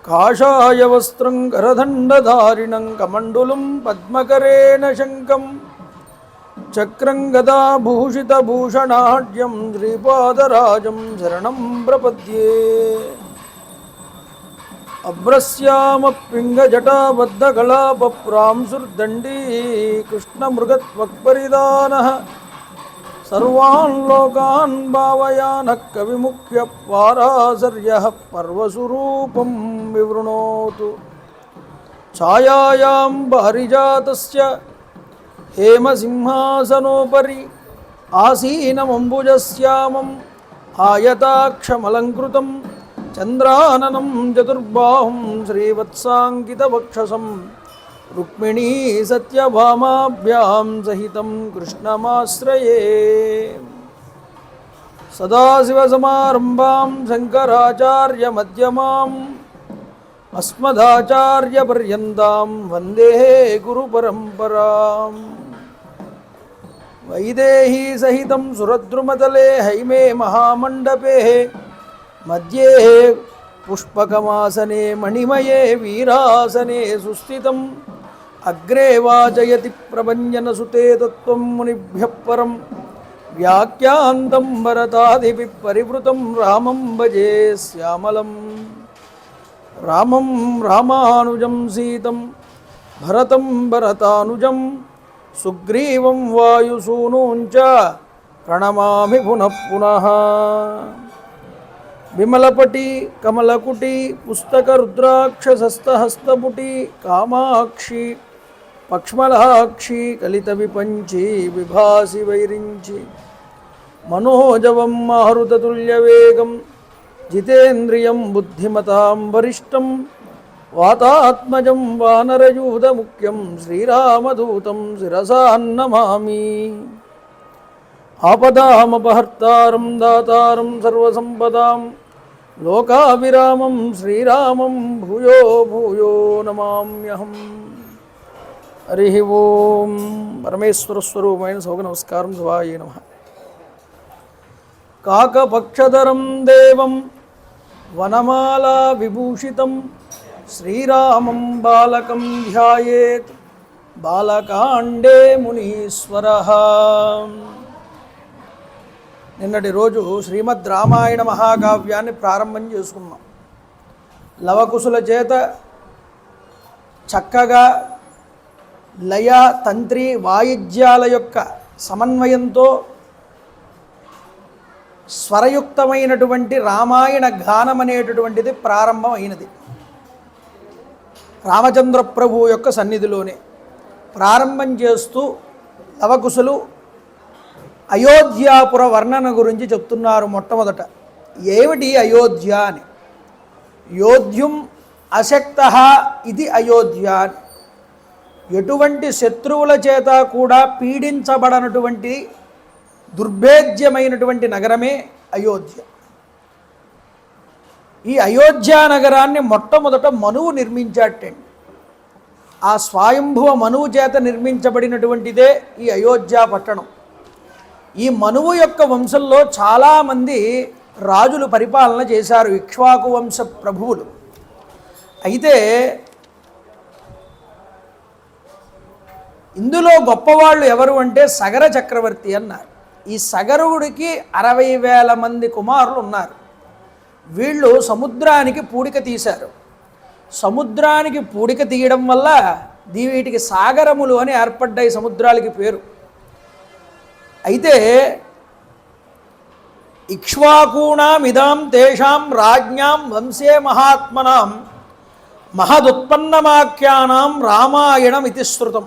కాషాయ వస్త్రం కరదండధారిణం కమండులం పద్మకరేణ శంఖం చక్రం గదాభూషితభూషణాఢ్యం శ్రీపాదరాజం శరణం ప్రపద్యే. అభ్రస్యామపింగజటాబద్ధకళాపప్రాంసుర్దండీ కృష్ణమృగత్వక్పరిదానః సర్వాన్ లోకాన్ భావయానః కవిముఖ్య పారాశర్యః పర్వసురూపం వివృణోతు. ఛాయాయాం పారిజాతస్య హేమసింహాసనోపరి ఆసీనమంబుజశ్యామం ఆయతాక్షమలంకృతం చంద్రాననం చతుర్బాహుం శ్రీవత్సాంకితవక్షసం రుక్మిణీ సత్యభామాభ్యాం సహితం కృష్ణమాశ్రయే. సదాశివసమారంభాం శంకరాచార్యమధ్యమాం అస్మదాచార్యపర్యంతాం వందే గురుపరంపరాం. వైదేహీ సహితం సురద్రుమతలే హైమే మహామండపే మధ్యే పుష్పకమాసనే మణిమయే వీరాసనే సుస్థితం అగ్రే వాచయతి ప్రభంజనసుతే తత్వం మునిభ్యః పరం వ్యాఖ్యాంతం భరతాదిభిః పరివృతం రామం భజే శ్యామలం. రామం రామానుజం సీతం భరతం భరతానుజం సుగ్రీవం వాయుసూనూంచ ప్రణమామి పునః పునః. విమలపటి కమలకుటి పుస్తక రుద్రాక్షసస్తహస్తపుటి కామాక్షి పక్ష్మలాక్షి కలిత విపంచి విభాసి వైరించి మనోజవం మారుతతుల్యవేగం జితేంద్రియం బుద్ధిమతాం వరిష్టం వాతాత్మజం వానరయూధముఖ్యం శ్రీరామదూతం శిరసా నమామి. ఆపదామపహర్తారం దాతారం సర్వసంపదాం లోకాభిరామం శ్రీరామం భూయో భూయో నమామ్యహం. హరి ఓం. పరమేశ్వర స్వరూపమైన సౌగ నమస్కారం. శివాయ నమః. కాకపక్షధరం దేవం వనమాలా విభూషితం శ్రీరామం బాలకం ధ్యాయేత్ బాలకాండే మునీశ్వరః. నిన్నటి రోజు శ్రీమద్ రామాయణ మహాకావ్యాన్ని ప్రారంభం చేసుకున్నాం. లవకుశుల చేత చక్కగా లయ తంత్రి వాయిద్యాల యొక్క సమన్వయంతో స్వరయుక్తమైనటువంటి రామాయణ గానం అనేటటువంటిది ప్రారంభం అయినది. రామచంద్ర ప్రభు యొక్క సన్నిధిలోనే ప్రారంభం చేస్తూ లవకుశులు అయోధ్యాపుర వర్ణన గురించి చెప్తున్నారు. మొట్టమొదట ఏమిటి అయోధ్య అని. యోధ్యుం అశక్త ఇది అయోధ్య అని. ఎటువంటి శత్రువుల చేత కూడా పీడించబడనటువంటి దుర్భేద్యమైనటువంటి నగరమే అయోధ్య. ఈ అయోధ్య నగరాన్ని మొట్టమొదట మనువు నిర్మించాటండి. ఆ స్వయంభువ మనువు చేత నిర్మించబడినటువంటిదే ఈ అయోధ్య పట్టణం. ఈ మనువు యొక్క వంశంలో చాలామంది రాజులు పరిపాలన చేశారు, ఇక్ష్వాకు వంశ ప్రభువులు. అయితే ఇందులో గొప్పవాళ్ళు ఎవరు అంటే సగర చక్రవర్తి అన్నారు. ఈ సగరుడికి 60,000 మంది కుమారులు ఉన్నారు. వీళ్ళు సముద్రానికి పూడిక తీశారు. సముద్రానికి పూడిక తీయడం వల్ల వీటికి సాగరములు అని ఏర్పడ్డాయి, సముద్రాలకి పేరు. అయితే ఇక్ష్వాకూణామిదాం తేషాం రాజ్ఞాం వంశే మహాత్మనాం మహదుత్పన్నమాఖ్యానాం రామాయణం ఇతి శృతం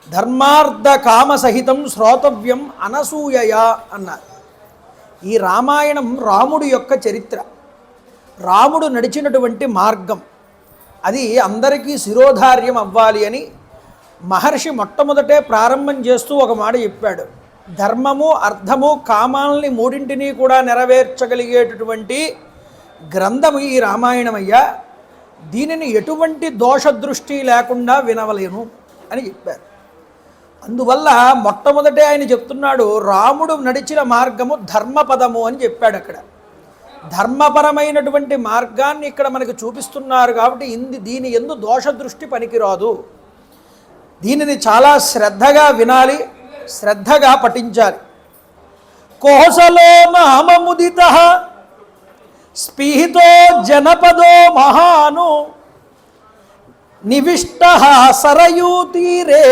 ధర్మార్థ కామసహితం శ్రోతవ్యం అనసూయయా అన్నారు. ఈ రామాయణం రాముడి యొక్క చరిత్ర, రాముడు నడిచినటువంటి మార్గం, అది అందరికీ శిరోధార్యం అవ్వాలి అని మహర్షి మొట్టమొదటే ప్రారంభం చేస్తూ ఒక మాట చెప్పాడు. ధర్మము అర్థము కామాల్ని మూడింటినీ కూడా నెరవేర్చగలిగేటటువంటి గ్రంథము ఈ రామాయణమయ్యా. దీనిని ఎటువంటి దోషదృష్టి లేకుండా వినవలేను అని చెప్పారు. అందువల్ల మొట్టమొదటే ఆయన చెప్తున్నాడు, రాముడు నడిచిన మార్గము ధర్మపదము అని చెప్పాడు. అక్కడ ధర్మపరమైనటువంటి మార్గాన్ని ఇక్కడ మనకు చూపిస్తున్నారు కాబట్టి దీని యందు దోష దృష్టి పనికిరాదు. దీనిని చాలా శ్రద్ధగా వినాలి, శ్రద్ధగా పఠించాలి. కోసలో నామముదిత స్పీహితో జనపదో మహాను నివిష్ట సరయూ తీరే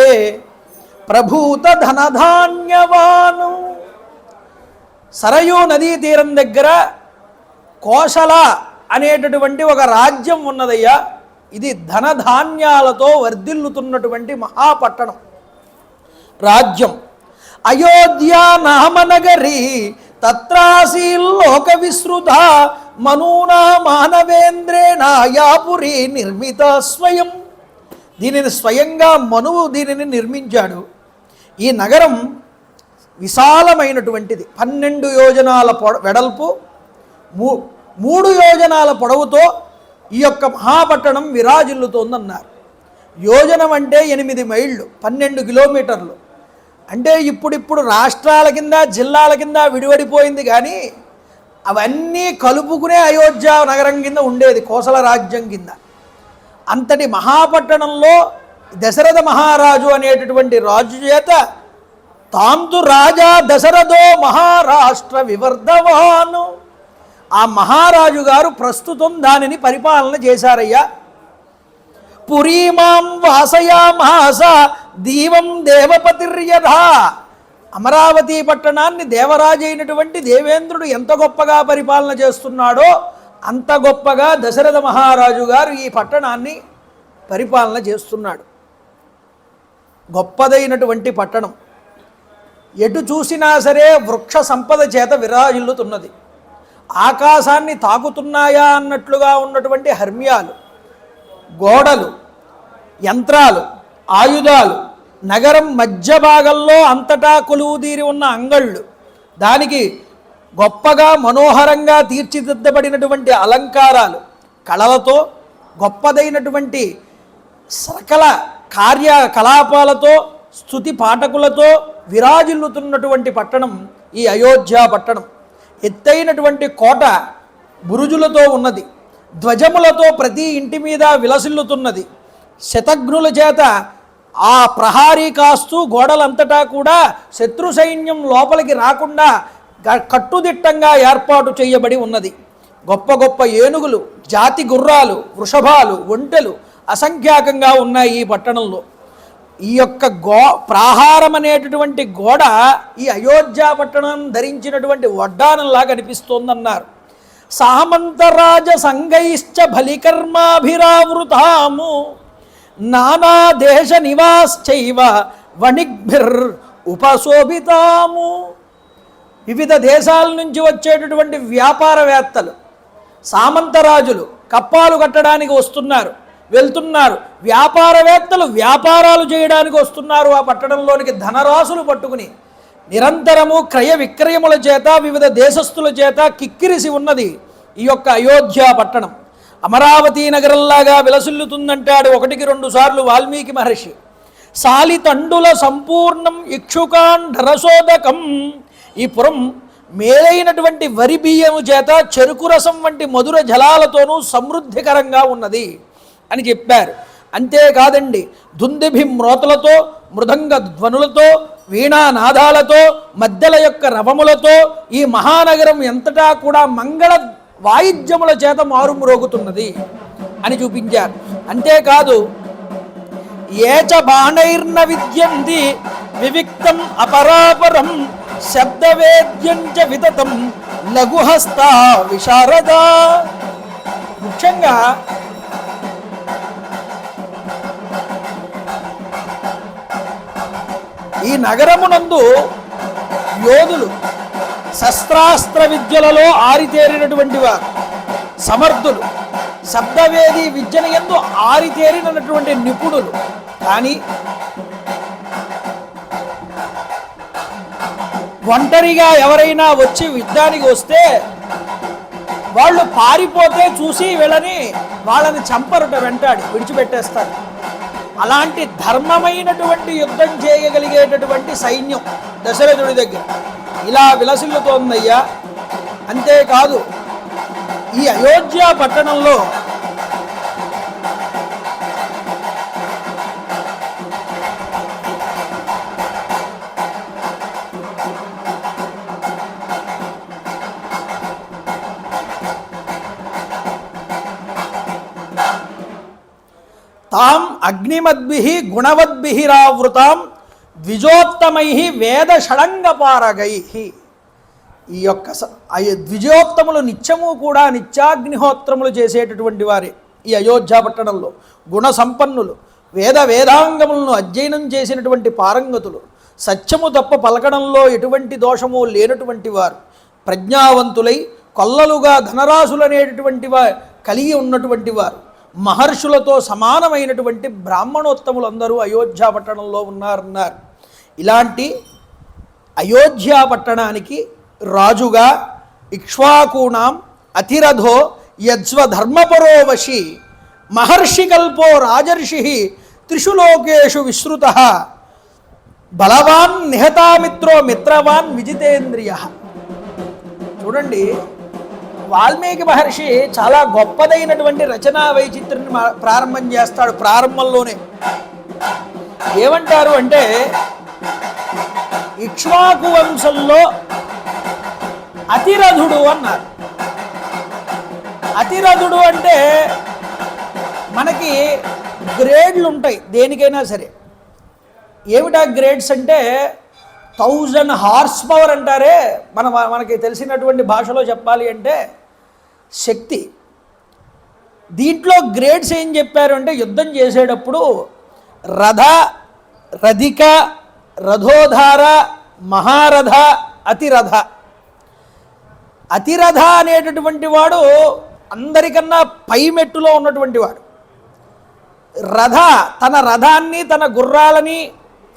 ప్రభూత ధనధాన్యవాను. సరయూ నదీ తీరం దగ్గర కోసల అనేటటువంటి ఒక రాజ్యం ఉన్నదయ్యా. ఇది ధనధాన్యాలతో వర్ధిల్లుతున్నటువంటి మహాపట్టణం, రాజ్యం. అయోధ్య నామనగరి తత్రాసీల్లోక విశ్రుత మనూనా మానవేంద్రేణ యాపురి నిర్మిత స్వయం. దీనిని స్వయంగా మనువు దీనిని నిర్మించాడు. ఈ నగరం విశాలమైనటువంటిది. 12 యోజనాల వెడల్పు, 3 యోజనాల పొడవుతో ఈ యొక్క మహాపట్టణం విరాజిల్లుతోందన్నారు. యోజనం అంటే 8 మైళ్ళు, 12 కిలోమీటర్లు. అంటే ఇప్పుడు రాష్ట్రాల కింద జిల్లాల కింద విడివడిపోయింది, కానీ అవన్నీ కలుపుకునే అయోధ్య నగరం కింద ఉండేది, కోసల రాజ్యం కింద. అంతటి మహాపట్టణంలో దశరథ మహారాజు అనేటటువంటి రాజు చేత తాంతు రాజా దశరథో మహారాష్ట్ర వివర్ధవాను, ఆ మహారాజు గారు ప్రస్తుతం దానిని పరిపాలన చేశారయ్యా. పురీమాం వాసయామాస దీవం దేవపతిర్యథ. అమరావతి పట్టణాన్ని దేవరాజు అయినటువంటి దేవేంద్రుడు ఎంత గొప్పగా పరిపాలన చేస్తున్నాడో అంత గొప్పగా దశరథ మహారాజు గారు ఈ పట్టణాన్ని పరిపాలన చేస్తున్నాడు. గొప్పదైనటువంటి పట్టణం, ఎటు చూసినా సరే వృక్ష సంపద చేత విరాజిల్లుతున్నది. ఆకాశాన్ని తాకుతున్నాయా అన్నట్లుగా ఉన్నటువంటి హర్మ్యాలు, గోడలు, యంత్రాలు, ఆయుధాలు, నగరం మధ్య భాగంలో అంతటా కొలువుదీరి ఉన్న అంగళ్ళు, దానికి గొప్పగా మనోహరంగా తీర్చిదిద్దబడినటువంటి అలంకారాలు, కళలతో, గొప్పదైనటువంటి సకల కార్యకలాపాలతో, స్తుతి పాఠకులతో విరాజిల్లుతున్నటువంటి పట్టణం ఈ అయోధ్య పట్టణం. ఎత్తైనటువంటి కోట బురుజులతో ఉన్నది, ధ్వజములతో ప్రతి ఇంటి మీద విలసిల్లుతున్నది. శతఘ్నుల చేత ఆ ప్రహారీ కాస్తూ గోడలంతటా కూడా శత్రు సైన్యం లోపలికి రాకుండా కట్టుదిట్టంగా ఏర్పాటు చేయబడి ఉన్నది. గొప్ప గొప్ప ఏనుగులు, జాతి గుర్రాలు, వృషభాలు, ఒంటెలు అసంఖ్యాకంగా ఉన్నాయి ఈ పట్టణంలో. ఈ యొక్క ప్రాహారం అనేటటువంటి గోడ ఈ అయోధ్య పట్టణం ధరించినటువంటి వడ్డానంలా కనిపిస్తోందన్నారు. సామంతరాజ సంగైశ్చ బలికర్మాభిరావృతాము నానా దేశ నివాశ్చైవ వణిగ్భిర్ ఉపశోభితాము. వివిధ దేశాల నుంచి వచ్చేటటువంటి వ్యాపారవేత్తలు, సామంతరాజులు కప్పాలు కట్టడానికి వస్తున్నారు, వెళ్తున్నారు. వ్యాపారవేత్తలు వ్యాపారాలు చేయడానికి వస్తున్నారు ఆ పట్టణంలోనికి ధనరాశులు పట్టుకుని. నిరంతరము క్రయ విక్రయముల చేత వివిధ దేశస్థుల చేత కిక్కిరిసి ఉన్నది ఈ యొక్క అయోధ్య పట్టణం. అమరావతి నగరంలాగా విలసిల్లుతుందంటాడు 1-2 సార్లు వాల్మీకి మహర్షి. సాలితండుల సంపూర్ణం ఇక్షుకాంఢరసోదకం. ఈ పురం మేలైనటువంటి వరి బియ్యము చేత చెరుకు రసం వంటి మధుర జలాలతోనూ సమృద్ధికరంగా ఉన్నది అని చెప్పారు. అంతేకాదండి, దుందుభిమ్రోతలతో, మృదంగ ధ్వనులతో, వీణానాదాలతో, మద్దెల యొక్క రవములతో ఈ మహానగరం ఎంతటా కూడా మంగళ వాయిద్యముల చేత మారుమ్రోగుతున్నది అని చూపించారు. అంతేకాదు, ఏచ బాణైర్న విద్యంతి వివిక్తం అపరాపరం శబ్దవేద్యంచ వితతం లఘుహస్త విశారద. ముఖ్యంగా ఈ నగరమునందు యోధులు శస్త్రాస్త్ర విద్యలలో ఆరితేరినటువంటి వారు, సమర్థులు, శబ్దవేది విద్యను యందు ఆరితేరినటువంటి నిపుణులు. కానీ ఒంటరిగా ఎవరైనా వచ్చి యుద్ధానికి వస్తే వాళ్ళు పారిపోతే చూసి వాళ్ళని చంపరుట, వెంటాడి విడిచిపెట్టేస్తారు. అలాంటి ధర్మమైనటువంటి యుద్ధం చేయగలిగేటటువంటి సైన్యం దశరథుడి దగ్గర ఇలా విలసిల్లుతోందయ్యా. అంతేకాదు, ఈ అయోధ్య పట్టణంలో తాం అగ్నిమద్భిః గుణవద్భిరావృతాం ద్విజోత్తమైః వేద షడంగపారగైః. ఈ యొక్క ద్విజోత్తములు నిత్యము కూడా నిత్యాగ్నిహోత్రములు చేసేటటువంటి వారే ఈ అయోధ్య పట్టణంలో. గుణ సంపన్నులు, వేదాంగములను అధ్యయనం చేసినటువంటి పారంగతులు, సత్యము తప్ప పలకడంలో ఎటువంటి దోషము లేనటువంటి వారు, ప్రజ్ఞావంతులై కొల్లలుగా ధనరాశులనేటటువంటి కలిగి ఉన్నటువంటి వారు, మహర్షులతో సమానమైనటువంటి బ్రాహ్మణోత్తములందరూ అయోధ్య పట్టణంలో ఉన్నారన్నారు. ఇలాంటి అయోధ్య పట్టణానికి రాజుగా ఇక్ష్వాకూణాం అతిరథో యజ్వధర్మపరో వశి మహర్షికల్పో రాజర్షి త్రిషు లోకేషు విశ్రుత బలవాన్ నిహతామిత్రో మిత్రవాన్ విజితేంద్రియ. చూడండి, వాల్మీకి మహర్షి చాలా గొప్పదైనటువంటి రచనా వైచిత్రాన్ని ప్రారంభం చేస్తాడు. ప్రారంభంలోనే ఏమంటారు అంటే, ఇక్ష్వాకు వంశంలో అతిరథుడు అన్నారు. అతిరథుడు అంటే మనకి గ్రేడ్లు ఉంటాయి దేనికైనా సరే. ఏమిటా గ్రేడ్స్ అంటే 1000 హార్స్ పవర్ అంటారే, మనకి తెలిసినటువంటి భాషలో చెప్పాలి అంటే శక్తి. దీంట్లో గ్రేడ్స్ ఏం చెప్పారు అంటే, యుద్ధం చేసేటప్పుడు రథ, రధిక, రథోధార, మహారథ, అతిరథ. అతిరథ అనేటటువంటి వాడు అందరికన్నా పైమెట్టులో ఉన్నటువంటి వాడు. రథ తన రథాన్ని, తన గుర్రాలని,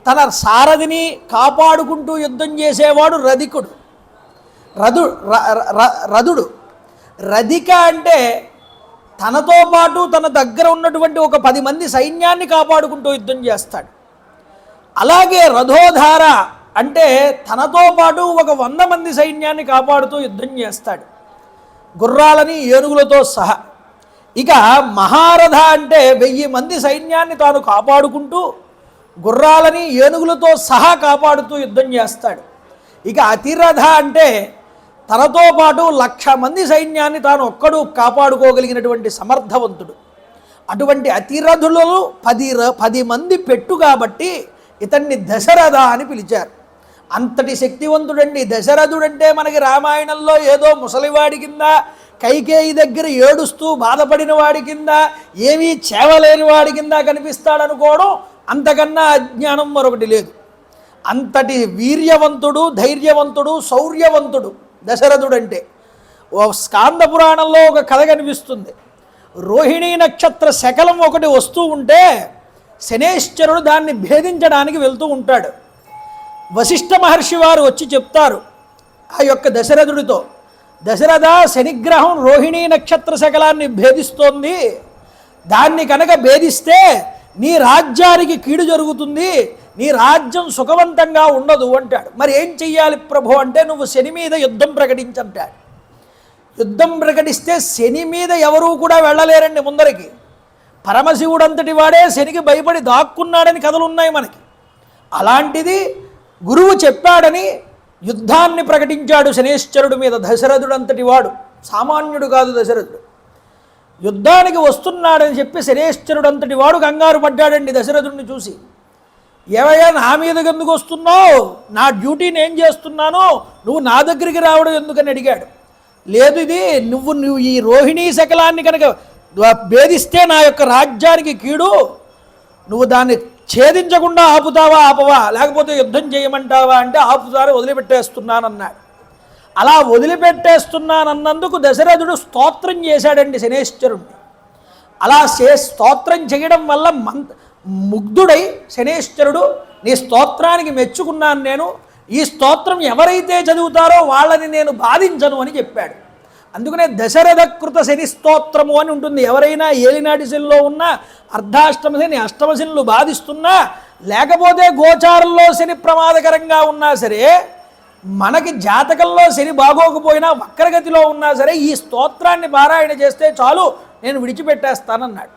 తన సారథిని కాపాడుకుంటూ యుద్ధం చేసేవాడు రధికుడు. రథుడు. రధిక అంటే తనతో పాటు తన దగ్గర ఉన్నటువంటి ఒక 10 మంది సైన్యాన్ని కాపాడుకుంటూ యుద్ధం చేస్తాడు. అలాగే రథోధార అంటే తనతో పాటు ఒక 100 మంది సైన్యాన్ని కాపాడుతూ యుద్ధం చేస్తాడు, గుర్రాలని ఏనుగులతో సహా. ఇక మహారథ అంటే 1000 మంది సైన్యాన్ని తాను కాపాడుకుంటూ గుర్రాలని ఏనుగులతో సహా కాపాడుతూ యుద్ధం చేస్తాడు. ఇక అతిరథ అంటే తనతో పాటు 1,00,000 మంది సైన్యాన్ని తాను ఒక్కడు కాపాడుకోగలిగినటువంటి సమర్థవంతుడు. అటువంటి అతిరథులలో 10 మంది పెట్టు కాబట్టి ఇతన్ని దశరథ అని పిలిచారు. అంతటి శక్తివంతుడండి దశరథుడంటే. మనకి రామాయణంలో ఏదో ముసలివాడి కింద, కైకేయి దగ్గర ఏడుస్తూ బాధపడిన వాడి కింద, ఏమీ చేవలేని వాడి కింద కనిపిస్తాడనుకోవడం అంతకన్నా అజ్ఞానం మరొకటి లేదు. అంతటి వీర్యవంతుడు, ధైర్యవంతుడు, శౌర్యవంతుడు దశరథుడంటే. స్కాంద పురాణంలో ఒక కథ కనిపిస్తుంది. రోహిణీ నక్షత్ర శకలం ఒకటి వస్తూ ఉంటే శనేశ్వరుడు దాన్ని భేదించడానికి వెళ్తూ ఉంటాడు. వశిష్ఠ మహర్షి వారు వచ్చి చెప్తారు ఆ యొక్క దశరథుడితో, దశరథ, శనిగ్రహం రోహిణీ నక్షత్ర శకలాన్ని భేదిస్తోంది, దాన్ని కనుక భేదిస్తే నీ రాజ్యానికి కీడు జరుగుతుంది, నీ రాజ్యం సుఖవంతంగా ఉండదు అంటాడు. మరి ఏం చెయ్యాలి ప్రభు అంటే, నువ్వు శని మీద యుద్ధం ప్రకటించంటాడు. యుద్ధం ప్రకటిస్తే శని మీద ఎవరూ కూడా వెళ్ళలేరండి ముందరికి. పరమశివుడంతటి వాడే శనికి భయపడి దాక్కున్నాడని కథలు ఉన్నాయి మనకి. అలాంటిది గురువు చెప్పాడని యుద్ధాన్ని ప్రకటించాడు శనేశ్వరుడు మీద. దశరథుడంతటి వాడు సామాన్యుడు కాదు దశరథుడు. యుద్ధానికి వస్తున్నాడని చెప్పి శనేశ్వరుడంతటి వాడు కంగారు పడ్డాడండి దశరథుడిని చూసి. ఏవయ్యా నా మీదకి ఎందుకు వస్తున్నావు, నా డ్యూటీ నేను చేస్తున్నాను, నువ్వు నా దగ్గరికి రావడం ఎందుకని అడిగాడు. లేదు, ఇది నువ్వు ఈ రోహిణీ శకలాన్ని కనుక భేదిస్తే నా యొక్క రాజ్యానికి కీడు, నువ్వు దాన్ని ఛేదించకుండా ఆపవా, లేకపోతే యుద్ధం చేయమంటావా అంటే ఆపుతారు, వదిలిపెట్టేస్తున్నానన్నాడు. అలా వదిలిపెట్టేస్తున్నానన్నందుకు దశరథుడు స్తోత్రం చేశాడండి శనేశ్వరుణ్ణి. అలా స్తోత్రం చేయడం వల్ల ముగ్ధుడై శనేశ్వరుడు, నీ స్తోత్రానికి మెచ్చుకున్నాను నేను, ఈ స్తోత్రం ఎవరైతే చదువుతారో వాళ్ళని నేను బాధించను అని చెప్పాడు. అందుకనే దశరథ కృత శని స్తోత్రము అని ఉంటుంది. ఎవరైనా ఏలినాటి శనిలో ఉన్నా, అర్ధాష్టమ శని, అష్టమ శనులు బాధిస్తున్నా, లేకపోతే గోచారంలో శని ప్రమాదకరంగా ఉన్నా సరే మనకి జాతకంలో శని బాగోకపోయినా వక్రగతిలో ఉన్నా సరే ఈ స్తోత్రాన్ని పారాయణ చేస్తే చాలు నేను విడిచిపెట్టేస్తానన్నాడు.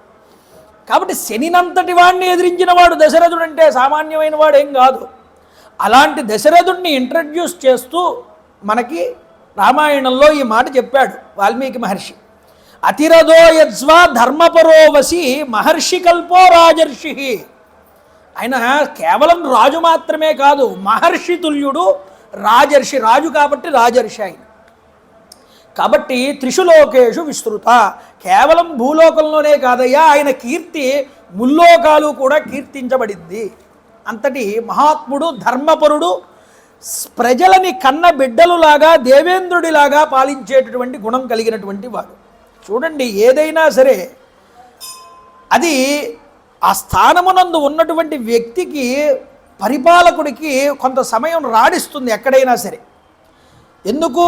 కాబట్టి శనినంతటి వాడిని ఎదిరించిన వాడు దశరథుడు అంటే సామాన్యమైన వాడు ఏం కాదు. అలాంటి దశరథుడిని ఇంట్రడ్యూస్ చేస్తూ మనకి రామాయణంలో ఈ మాట చెప్పాడు వాల్మీకి మహర్షి. అతిరథో యజ్వా ధర్మపరోవసి మహర్షి కల్పో రాజర్షి. ఆయన కేవలం రాజు మాత్రమే కాదు, మహర్షి తుల్యుడు, రాజర్షి. రాజు కాబట్టి రాజర్షి ఆయన. కాబట్టి త్రిషులోకేషు విస్తృత, కేవలం భూలోకంలోనే కాదయ్యా ఆయన కీర్తి ముల్లోకాలు కూడా కీర్తించబడింది. అంతటి మహాత్ముడు, ధర్మపరుడు, ప్రజలని కన్న బిడ్డలులాగా దేవేంద్రుడిలాగా పాలించేటటువంటి గుణం కలిగినటువంటి వాడు. చూడండి, ఏదైనా సరే అది ఆ స్థానమునందు ఉన్నటువంటి వ్యక్తికి, పరిపాలకుడికి కొంత సమయం రాడిస్తుంది ఎక్కడైనా సరే. ఎందుకు?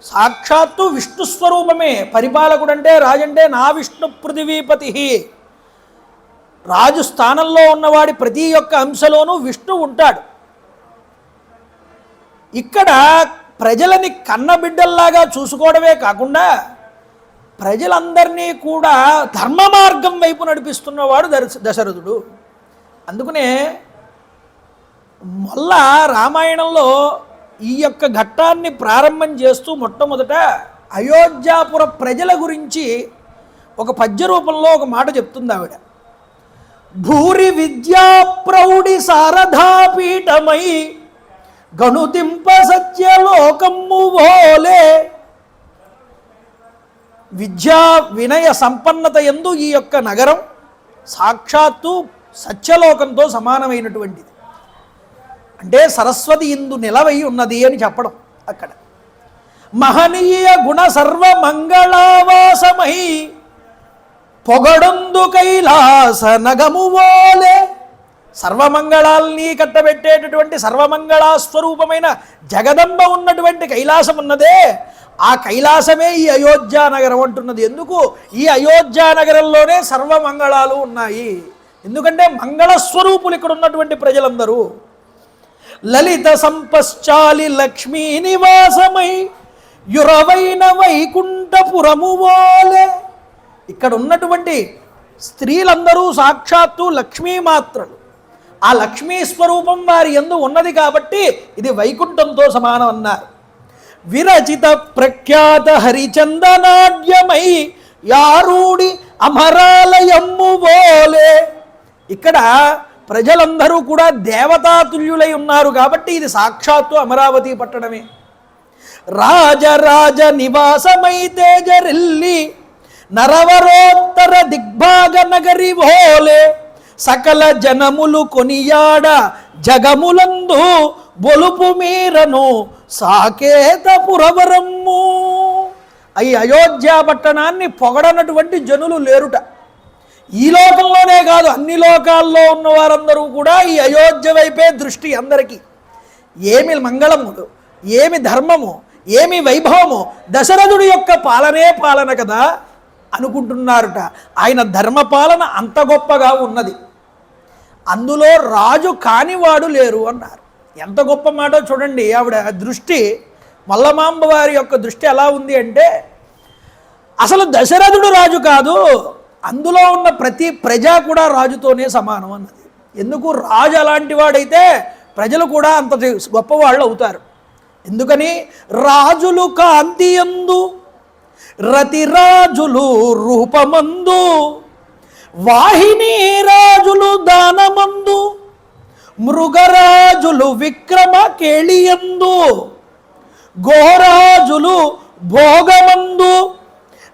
సాక్షాత్తు విష్ణు స్వరూపమే పరిపాలకుడు అంటే. రాజంటే నా విష్ణు పృథివీపతి. రాజు స్థానంలో ఉన్నవాడి ప్రతి ఒక్క అంశలోనూ విష్ణు ఉంటాడు. ఇక్కడ ప్రజలని కన్నబిడ్డల్లాగా చూసుకోవడమే కాకుండా ప్రజలందరినీ కూడా ధర్మ మార్గం వైపు నడిపిస్తున్నవాడు దశరథుడు. అందుకనే మళ్ళా రామాయణంలో ఈ యొక్క ఘట్టాన్ని ప్రారంభం చేస్తూ మొట్టమొదట అయోధ్యాపుర ప్రజల గురించి ఒక పద్య రూపంలో ఒక మాట చెప్తుంది ఆవిడ. భూరి విద్యా ప్రౌఢి శారదాపీఠమై గణుతింప సత్యలోకమ్ము ఓలే. విద్యా వినయ సంపన్నత యందు ఈ యొక్క నగరం సాక్షాత్తు సత్యలోకంతో సమానమైనటువంటిది. అంటే సరస్వతి ఇందు నిలవై ఉన్నది అని చెప్పడం అక్కడ. మహనీయ గుణ సర్వ మంగళావాసమై పొగడందు కైలాస నగమువోలే. సర్వమంగళాల్ని కట్టబెట్టేటటువంటి సర్వమంగళాస్వరూపమైన జగదంబ ఉన్నటువంటి కైలాసం ఉన్నదే, ఆ కైలాసమే ఈ అయోధ్య నగరం అంటున్నది. ఎందుకు? ఈ అయోధ్య నగరంలోనే సర్వమంగళాలు ఉన్నాయి. ఎందుకంటే మంగళస్వరూపులు ఇక్కడ ఉన్నటువంటి ప్రజలందరూ. లలిత సంపశ్చాలి లక్ష్మీ నివాసమై యురవైన వైకుంఠపురము వోలే. ఇక్కడ ఉన్నటువంటి స్త్రీలందరూ సాక్షాత్తు లక్ష్మీమాత్రలు. ఆ లక్ష్మీ స్వరూపం వారి యందు ఉన్నది కాబట్టి ఇది వైకుంఠంతో సమానం అన్నారు. విరచిత ప్రఖ్యాత హరిచందనాడ్యమై యారూడి అమరాలయమ్ము వోలే. ఇక్కడ ప్రజలందరూ కూడా దేవతాతుల్యులై ఉన్నారు కాబట్టి ఇది సాక్షాత్తు అమరావతి పట్టణమే. రాజరాజ నివాసమై తేజరిల్లి నరవరోత్తర దిగ్భాగ నగరి ఓలే. సకల జనములు కొనియాడ జగములందు బొలుపు మీరను సాకేతపురవరమ్ము. ఈ అయోధ్య పట్టణాన్ని పొగడనటువంటి జనులు లేరుట. ఈ లోకంలోనే కాదు, అన్ని లోకాల్లో ఉన్న వారందరూ కూడా ఈ అయోధ్య వైపే దృష్టి అందరికీ. ఏమి మంగళములు, ఏమి ధర్మము, ఏమి వైభవము, దశరథుడి యొక్క పాలనే పాలన కదా అనుకుంటున్నారుట. ఆయన ధర్మపాలన అంత గొప్పగా ఉన్నది. అందులో రాజు కానివాడు లేరు అన్నారు. ఎంత గొప్ప మాట చూడండి. ఆవిడ దృష్టి, మల్లమాంబ వారి యొక్క దృష్టి ఎలా ఉంది అంటే, అసలు దశరథుడు రాజు కాదు, అందులో ఉన్న ప్రతి ప్రజ కూడా రాజుతోనే సమానం అన్నది. ఎందుకు? రాజు అలాంటి వాడైతే ప్రజలు కూడా అంత గొప్పవాళ్ళు అవుతారు. ఎందుకని? రాజులు కాంతియందు రతిరాజులు రూపమందు వాహిని రాజులు దానమందు మృగరాజులు విక్రమ కేళియందు గోరాజులు భోగమందు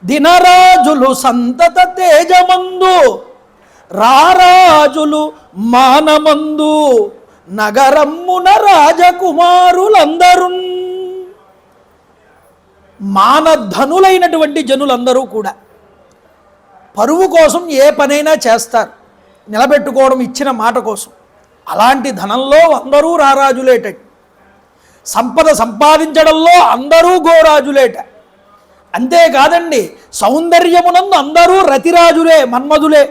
దినరాజులు సంతత తేజమందు రారాజులు మానమందు నగరమ్మున రాజకుమారులందరూ. మానధనులైనటువంటి జనులందరూ కూడా పరువు కోసం ఏ పనైనా చేస్తారు, నిలబెట్టుకోవడం ఇచ్చిన మాట కోసం. అలాంటి ధనంలో అందరూ రారాజులేట. సంపద సంపాదించడంలో అందరూ గోరాజులేట. అంతేకాదండి, సౌందర్యమునందు అందరూ రతిరాజులే, మన్మధులే.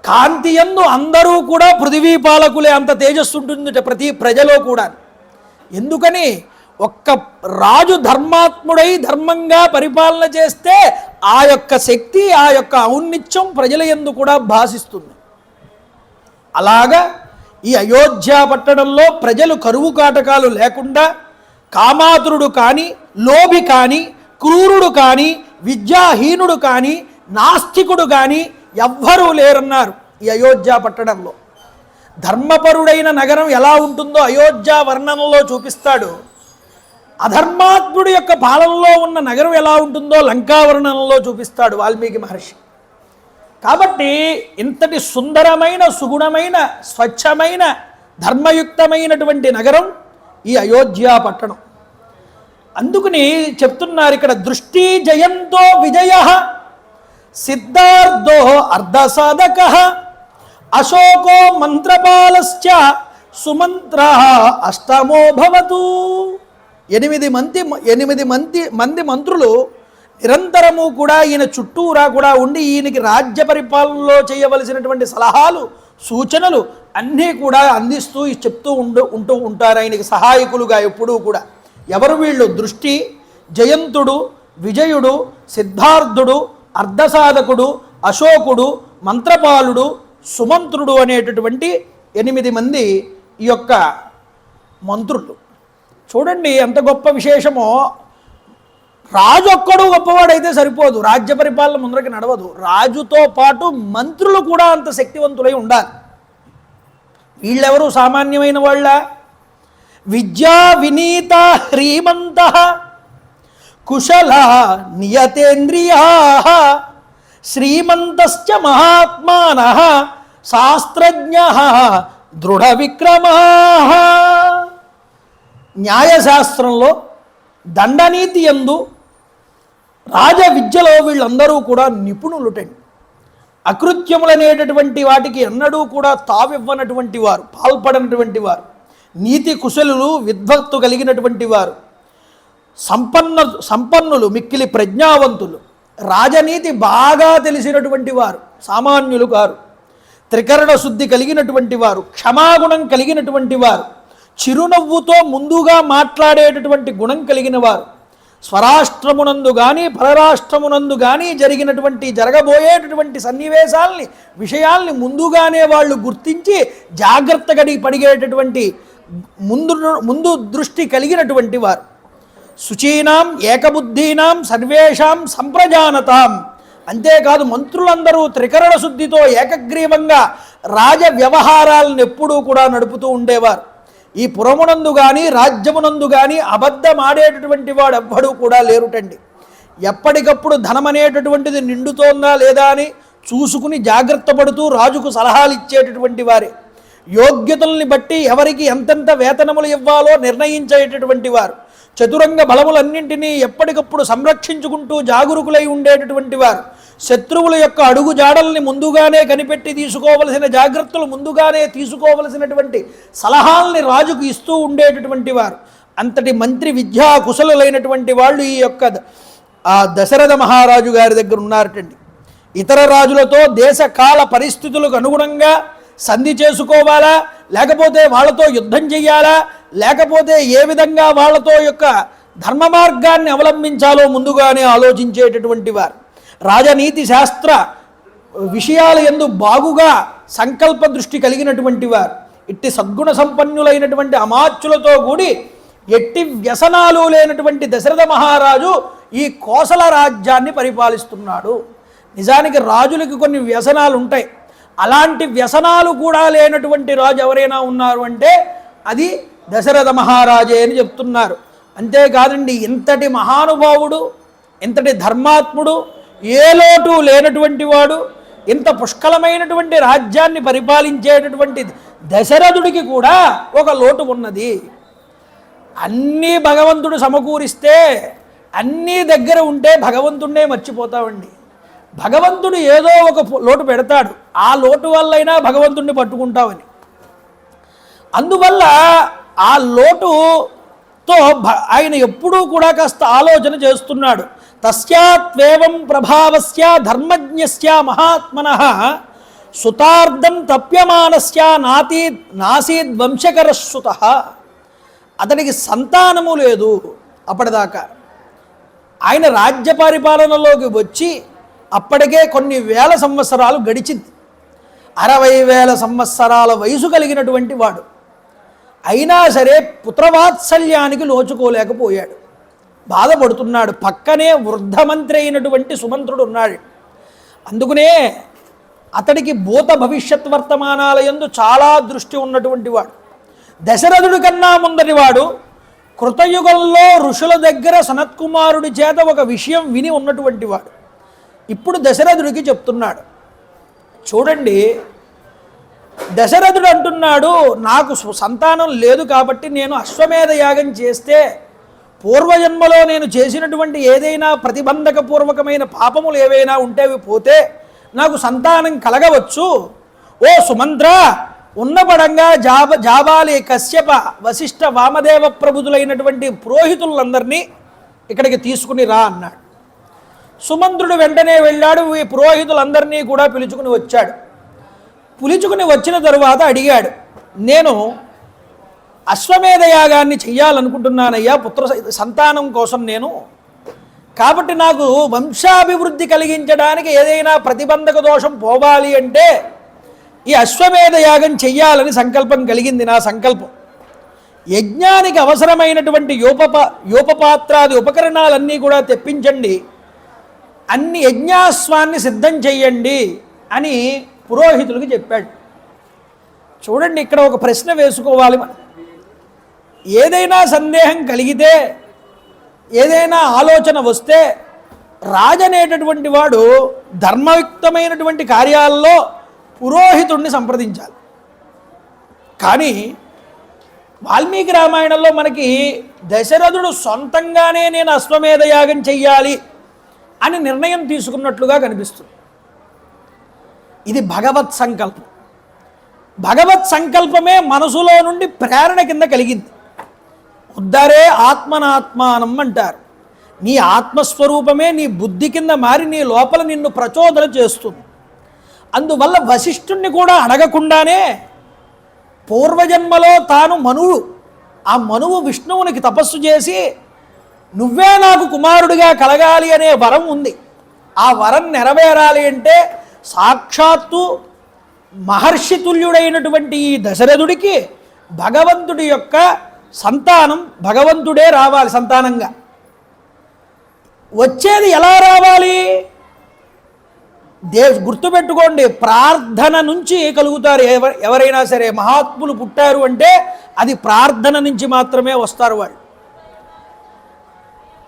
కాంతి యందు అందరూ కూడా పృథివీ పాలకులే. అంత తేజస్సు ఉంటుంది ప్రతి ప్రజలో కూడా. ఎందుకని ఒక్క రాజు ధర్మాత్ముడై ధర్మంగా పరిపాలన చేస్తే ఆ యొక్క శక్తి, ఆ యొక్క ఔన్నిత్యం ప్రజల యందు కూడా భాసిస్తుంది. అలాగా ఈ అయోధ్య పట్టణంలో ప్రజలు కరువు కాటకాలు లేకుండా కామాతురుడు కానీ, లోభి కానీ, క్రూరుడు కానీ, విద్యాహీనుడు కానీ, నాస్తికుడు కానీ ఎవ్వరూ లేరన్నారు ఈ అయోధ్య పట్టణంలో. ధర్మపరుడైన నగరం ఎలా ఉంటుందో అయోధ్య వర్ణనలో చూపిస్తాడు. అధర్మాత్ముడి యొక్క పాలనలో ఉన్న నగరం ఎలా ఉంటుందో లంకావర్ణనలో చూపిస్తాడు వాల్మీకి మహర్షి. కాబట్టి ఇంతటి సుందరమైన, సుగుణమైన, స్వచ్ఛమైన, ధర్మయుక్తమైనటువంటి నగరం ఈ అయోధ్య పట్టణం. అందుకని చెప్తున్నారు ఇక్కడ, దృష్టి జయంతో విజయ సిద్ధార్థో అర్ధసాధక అశోకో మంత్రపాలశ్చ సుమంత్ర అష్టమో భవతు. 8 మంది మంత్రులు నిరంతరము కూడా ఈయన చుట్టూరా కూడా ఉండి ఈయనకి రాజ్య పరిపాలనలో చేయవలసినటువంటి సలహాలు, సూచనలు అన్నీ కూడా అందిస్తూ చెప్తూ ఉంటూ ఉంటారు ఆయనకి సహాయకులుగా ఎప్పుడూ కూడా. ఎవరు వీళ్ళు? దృష్టి, జయంతుడు, విజయుడు, సిద్ధార్థుడు, అర్ధసాధకుడు, అశోకుడు, మంత్రపాలుడు, సుమంత్రుడు అనేటటువంటి 8 మంది ఈ యొక్క మంత్రులు. చూడండి ఎంత గొప్ప విశేషమో. రాజు ఒక్కడు గొప్పవాడైతే సరిపోదు, రాజ్య పరిపాలన ముందరికి నడవదు. రాజుతో పాటు మంత్రులు కూడా అంత శక్తివంతులై ఉండాలి. వీళ్ళెవరు సామాన్యమైన వాళ్ళ? విద్యా వినీత హ్రీమంత కుశల నియతేంద్రియా శ్రీమంతశ్చ మహాత్మాన శాస్త్రజ్ఞ దృఢ విక్రమా. న్యాయశాస్త్రంలో, దండనీతి యందు, రాజ విద్యలో వీళ్ళందరూ కూడా నిపుణులుటండి. అకృత్యములనేటటువంటి వాటికి ఎన్నడూ కూడా తావివ్వనటువంటి వారు, పాల్పడనటువంటి వారు, నీతి కుశలులు, విద్వత్తు కలిగినటువంటి వారు, సంపన్నులు, మిక్కిలి ప్రజ్ఞావంతులు, రాజనీతి బాగా తెలిసినటువంటి వారు, సామాన్యులు కారు, త్రికరణ శుద్ధి కలిగినటువంటి వారు, క్షమాగుణం కలిగినటువంటి వారు, చిరునవ్వుతో ముందుగా మాట్లాడేటటువంటి గుణం కలిగిన వారు, స్వరాష్ట్రమునందు కానీ పరరాష్ట్రమునందు కానీ జరగబోయేటటువంటి సన్నివేశాల్ని, విషయాల్ని ముందుగానే వాళ్ళు గుర్తించి జాగ్రత్తగా పడిగేటటువంటి ముందు దృష్టి కలిగినటువంటి వారు. శుచీనాం ఏకబుద్ధీనాం సర్వేషాం సంప్రజానతాం. అంతేకాదు మంత్రులందరూ త్రికరణ శుద్ధితో ఏకగ్రీవంగా రాజ వ్యవహారాలను ఎప్పుడూ కూడా నడుపుతూ ఉండేవారు. ఈ పురమునందు కానీ రాజ్యమునందు కానీ అబద్ధమాడేటటువంటి వాడు ఎవ్వడూ కూడా లేరుటండి. ఎప్పటికప్పుడు ధనం అనేటటువంటిది నిండుతోందా లేదా అని చూసుకుని జాగ్రత్త పడుతూ రాజుకు సలహాలు ఇచ్చేటటువంటి వారే. యోగ్యతల్ని బట్టి ఎవరికి ఎంతెంత వేతనములు ఇవ్వాలో నిర్ణయించేటటువంటి వారు. చతురంగ బలములన్నింటినీ ఎప్పటికప్పుడు సంరక్షించుకుంటూ జాగరూకులై ఉండేటటువంటి వారు. శత్రువుల యొక్క అడుగు జాడల్ని ముందుగానే కనిపెట్టి తీసుకోవలసిన జాగ్రత్తలు ముందుగానే తీసుకోవలసినటువంటి సలహాల్ని రాజుకు ఇస్తూ ఉండేటటువంటి వారు. అంతటి మంత్రి విద్యా కుశలులైనటువంటి వాళ్ళు ఈ యొక్క దశరథ మహారాజు గారి దగ్గర ఉన్నారటండి. ఇతర రాజులతో దేశ కాల పరిస్థితులకు అనుగుణంగా సంధి చేసుకోవాలా, లేకపోతే వాళ్ళతో యుద్ధం చెయ్యాలా, లేకపోతే ఏ విధంగా వాళ్ళతో యొక్క ధర్మ మార్గాన్ని అవలంబించాలో ముందుగానే ఆలోచించేటటువంటి వారు. రాజనీతి శాస్త్ర విషయాల యందు బాగుగా సంకల్ప దృష్టి కలిగినటువంటి వారు. ఇట్టి సద్గుణ సంపన్నులైనటువంటి అమాత్యులతో కూడి ఎట్టి వ్యసనాలు లేనటువంటి దశరథ మహారాజు ఈ కోసల రాజ్యాన్ని పరిపాలిస్తున్నాడు. నిజానికి రాజులకి కొన్ని వ్యసనాలు ఉంటాయి. అలాంటి వ్యసనాలు కూడా లేనటువంటి రాజు ఎవరైనా ఉన్నారు అంటే అది దశరథ మహారాజే అని చెప్తున్నారు. అంతేకాదండి, ఇంతటి మహానుభావుడు, ఇంతటి ధర్మాత్ముడు, ఏ లోటు లేనటువంటి వాడు, ఇంత పుష్కలమైనటువంటి రాజ్యాన్ని పరిపాలించేటటువంటి దశరథుడికి కూడా ఒక లోటు ఉన్నది. అన్నీ భగవంతుడు సమకూరిస్తే, అన్నీ దగ్గర ఉంటే భగవంతుడినే మర్చిపోతామండి. భగవంతుడు ఏదో ఒక లోటు పెడతాడు, ఆ లోటు వల్లైనా భగవంతుడిని పట్టుకుంటామని. అందువల్ల ఆ లోటుతో ఆయన ఎప్పుడూ కూడా కాస్త ఆలోచన చేస్తున్నాడు. తస్యాత్వేవం ప్రభావస్య ధర్మజ్ఞస్య మహాత్మనః సుతార్థం తప్యమానస్య నాసీద్ వంశకరశ్రుతః. అతనికి సంతానము లేదు. అప్పటిదాకా ఆయన రాజ్య పరిపాలనలోకి వచ్చి అప్పటికే కొన్ని వేల సంవత్సరాలు గడిచింది. 60,000 సంవత్సరాల వయసు కలిగినటువంటి వాడు అయినా సరే పుత్రవాత్సల్యానికి నోచుకోలేకపోయాడు, బాధపడుతున్నాడు. పక్కనే వృద్ధమంత్రి అయినటువంటి సుమంత్రుడు ఉన్నాడు. అందుకనే అతడికి భూత భవిష్యత్ వర్తమానాల యందు చాలా దృష్టి ఉన్నటువంటి వాడు. దశరథుడి కన్నా ముందటి వాడు కృతయుగంలో ఋషుల దగ్గర సనత్కుమారుడి చేత ఒక విషయం విని ఉన్నటువంటి వాడు. ఇప్పుడు దశరథుడికి చెప్తున్నాడు. చూడండి, దశరథుడు అంటున్నాడు, నాకు సంతానం లేదు కాబట్టి నేను అశ్వమేధ యాగం చేస్తే పూర్వజన్మలో నేను చేసినటువంటి ఏదైనా ప్రతిబంధకపూర్వకమైన పాపములు ఏవైనా ఉంటేవి పోతే నాకు సంతానం కలగవచ్చు. ఓ సుమంత్ర, ఉన్నపడంగా జాబాలి, కశ్యప, వశిష్ఠ, వామదేవ ప్రభుదులైనటువంటి పురోహితులందరినీ ఇక్కడికి తీసుకుని రా అన్నాడు. సుమంత్రుడు వెంటనే వెళ్ళాడు. ఈ పురోహితులందరినీ కూడా పిలుచుకుని వచ్చాడు. పిలుచుకుని వచ్చిన తరువాత అడిగాడు, నేను అశ్వమేధ యాగాన్ని చెయ్యాలనుకుంటున్నానయ్యా, పుత్ర సంతానం కోసం నేను. కాబట్టి నాకు వంశాభివృద్ధి కలిగించడానికి ఏదైనా ప్రతిబంధక దోషం పోవాలి అంటే ఈ అశ్వమేధ యాగం చెయ్యాలని సంకల్పం కలిగింది. నా సంకల్పం యజ్ఞానికి అవసరమైనటువంటి యోపపాత్రాది ఉపకరణాలన్నీ కూడా తెప్పించండి, అన్ని యజ్ఞాశ్వాన్ని సిద్ధం చెయ్యండి అని పురోహితులకు చెప్పాడు. చూడండి, ఇక్కడ ఒక ప్రశ్న వేసుకోవాలి మనం. ఏదైనా సందేహం కలిగితే, ఏదైనా ఆలోచన వస్తే రాజనేటటువంటి వాడు ధర్మయుక్తమైనటువంటి కార్యాల్లో పురోహితుడిని సంప్రదించాలి. కానీ వాల్మీకి రామాయణంలో మనకి దశరథుడు సొంతంగానే నేను అశ్వమేధ యాగం చెయ్యాలి అని నిర్ణయం తీసుకున్నట్లుగా కనిపిస్తుంది. ఇది భగవత్ సంకల్పం. భగవత్ సంకల్పమే మనసులో నుండి ప్రేరణ కింద కలిగింది. ఉద్ధరే ఆత్మనాత్మానం అంటారు. నీ ఆత్మస్వరూపమే నీ బుద్ధి కింద మారి నీ లోపల నిన్ను ప్రచోదన చేస్తుంది. అందువల్ల వశిష్ఠుణ్ణి కూడా అడగకుండానే పూర్వజన్మలో తాను మనువు, ఆ మనువు విష్ణువునికి తపస్సు చేసి నువ్వే నాకు కుమారుడిగా కలగాలి అనే వరం ఉంది. ఆ వరం నెరవేరాలి అంటే సాక్షాత్తు మహర్షితుల్యుడైనటువంటి ఈ దశరథుడికి భగవంతుడి యొక్క సంతానం భగవంతుడే రావాలి సంతానంగా. వచ్చేది ఎలా రావాలి? గుర్తుపెట్టుకోండి, ప్రార్థన నుంచి కలుగుతారు. ఎవరైనా సరే మహాత్ములు పుట్టారు అంటే అది ప్రార్థన నుంచి మాత్రమే వస్తారు వాళ్ళు.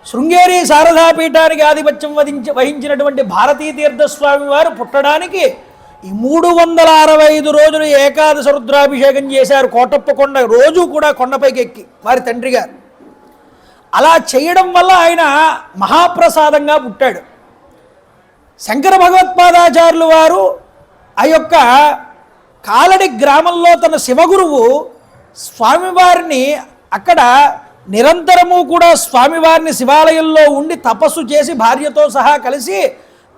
శృంగేరి శారదాపీఠానికి ఆధిపత్యం వహించినటువంటి భారతీ తీర్థస్వామి వారు పుట్టడానికి ఈ 365 రోజులు ఏకాదశ రుద్రాభిషేకం చేశారు. కోటప్ప కొండ రోజు కూడా కొండపైకి ఎక్కి వారి తండ్రి గారు. అలా చేయడం వల్ల ఆయన మహాప్రసాదంగా పుట్టాడు. శంకర భగవత్పాదాచార్యులు వారు ఆ యొక్క కాలడి గ్రామంలో తన శివగురువు స్వామివారిని అక్కడ నిరంతరము కూడా స్వామివారిని శివాలయంలో ఉండి తపస్సు చేసి భార్యతో సహా కలిసి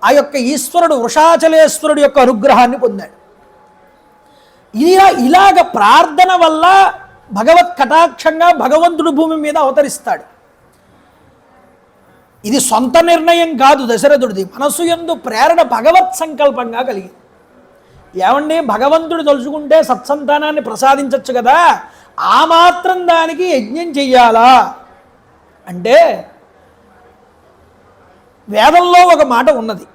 ఆ యొక్క ఈశ్వరుడు వృషాచలేశ్వరుడు యొక్క అనుగ్రహాన్ని పొందాడు. ఇలాగ ప్రార్థన వల్ల భగవత్ కటాక్షంగా భగవంతుడు భూమి మీద అవతరిస్తాడు. ఇది సొంత నిర్ణయం కాదు దశరథుడిది. మనసు యందు ప్రేరణ భగవత్ సంకల్పంగా కలిగింది. ఏమండి, భగవంతుడు తలుచుకుంటే సత్సంతానాన్ని ప్రసాదించవచ్చు కదా, ఆ మాత్రం దానికి యజ్ఞం చెయ్యాలా అంటే వేదంలో ఒక మాట ఉన్నది,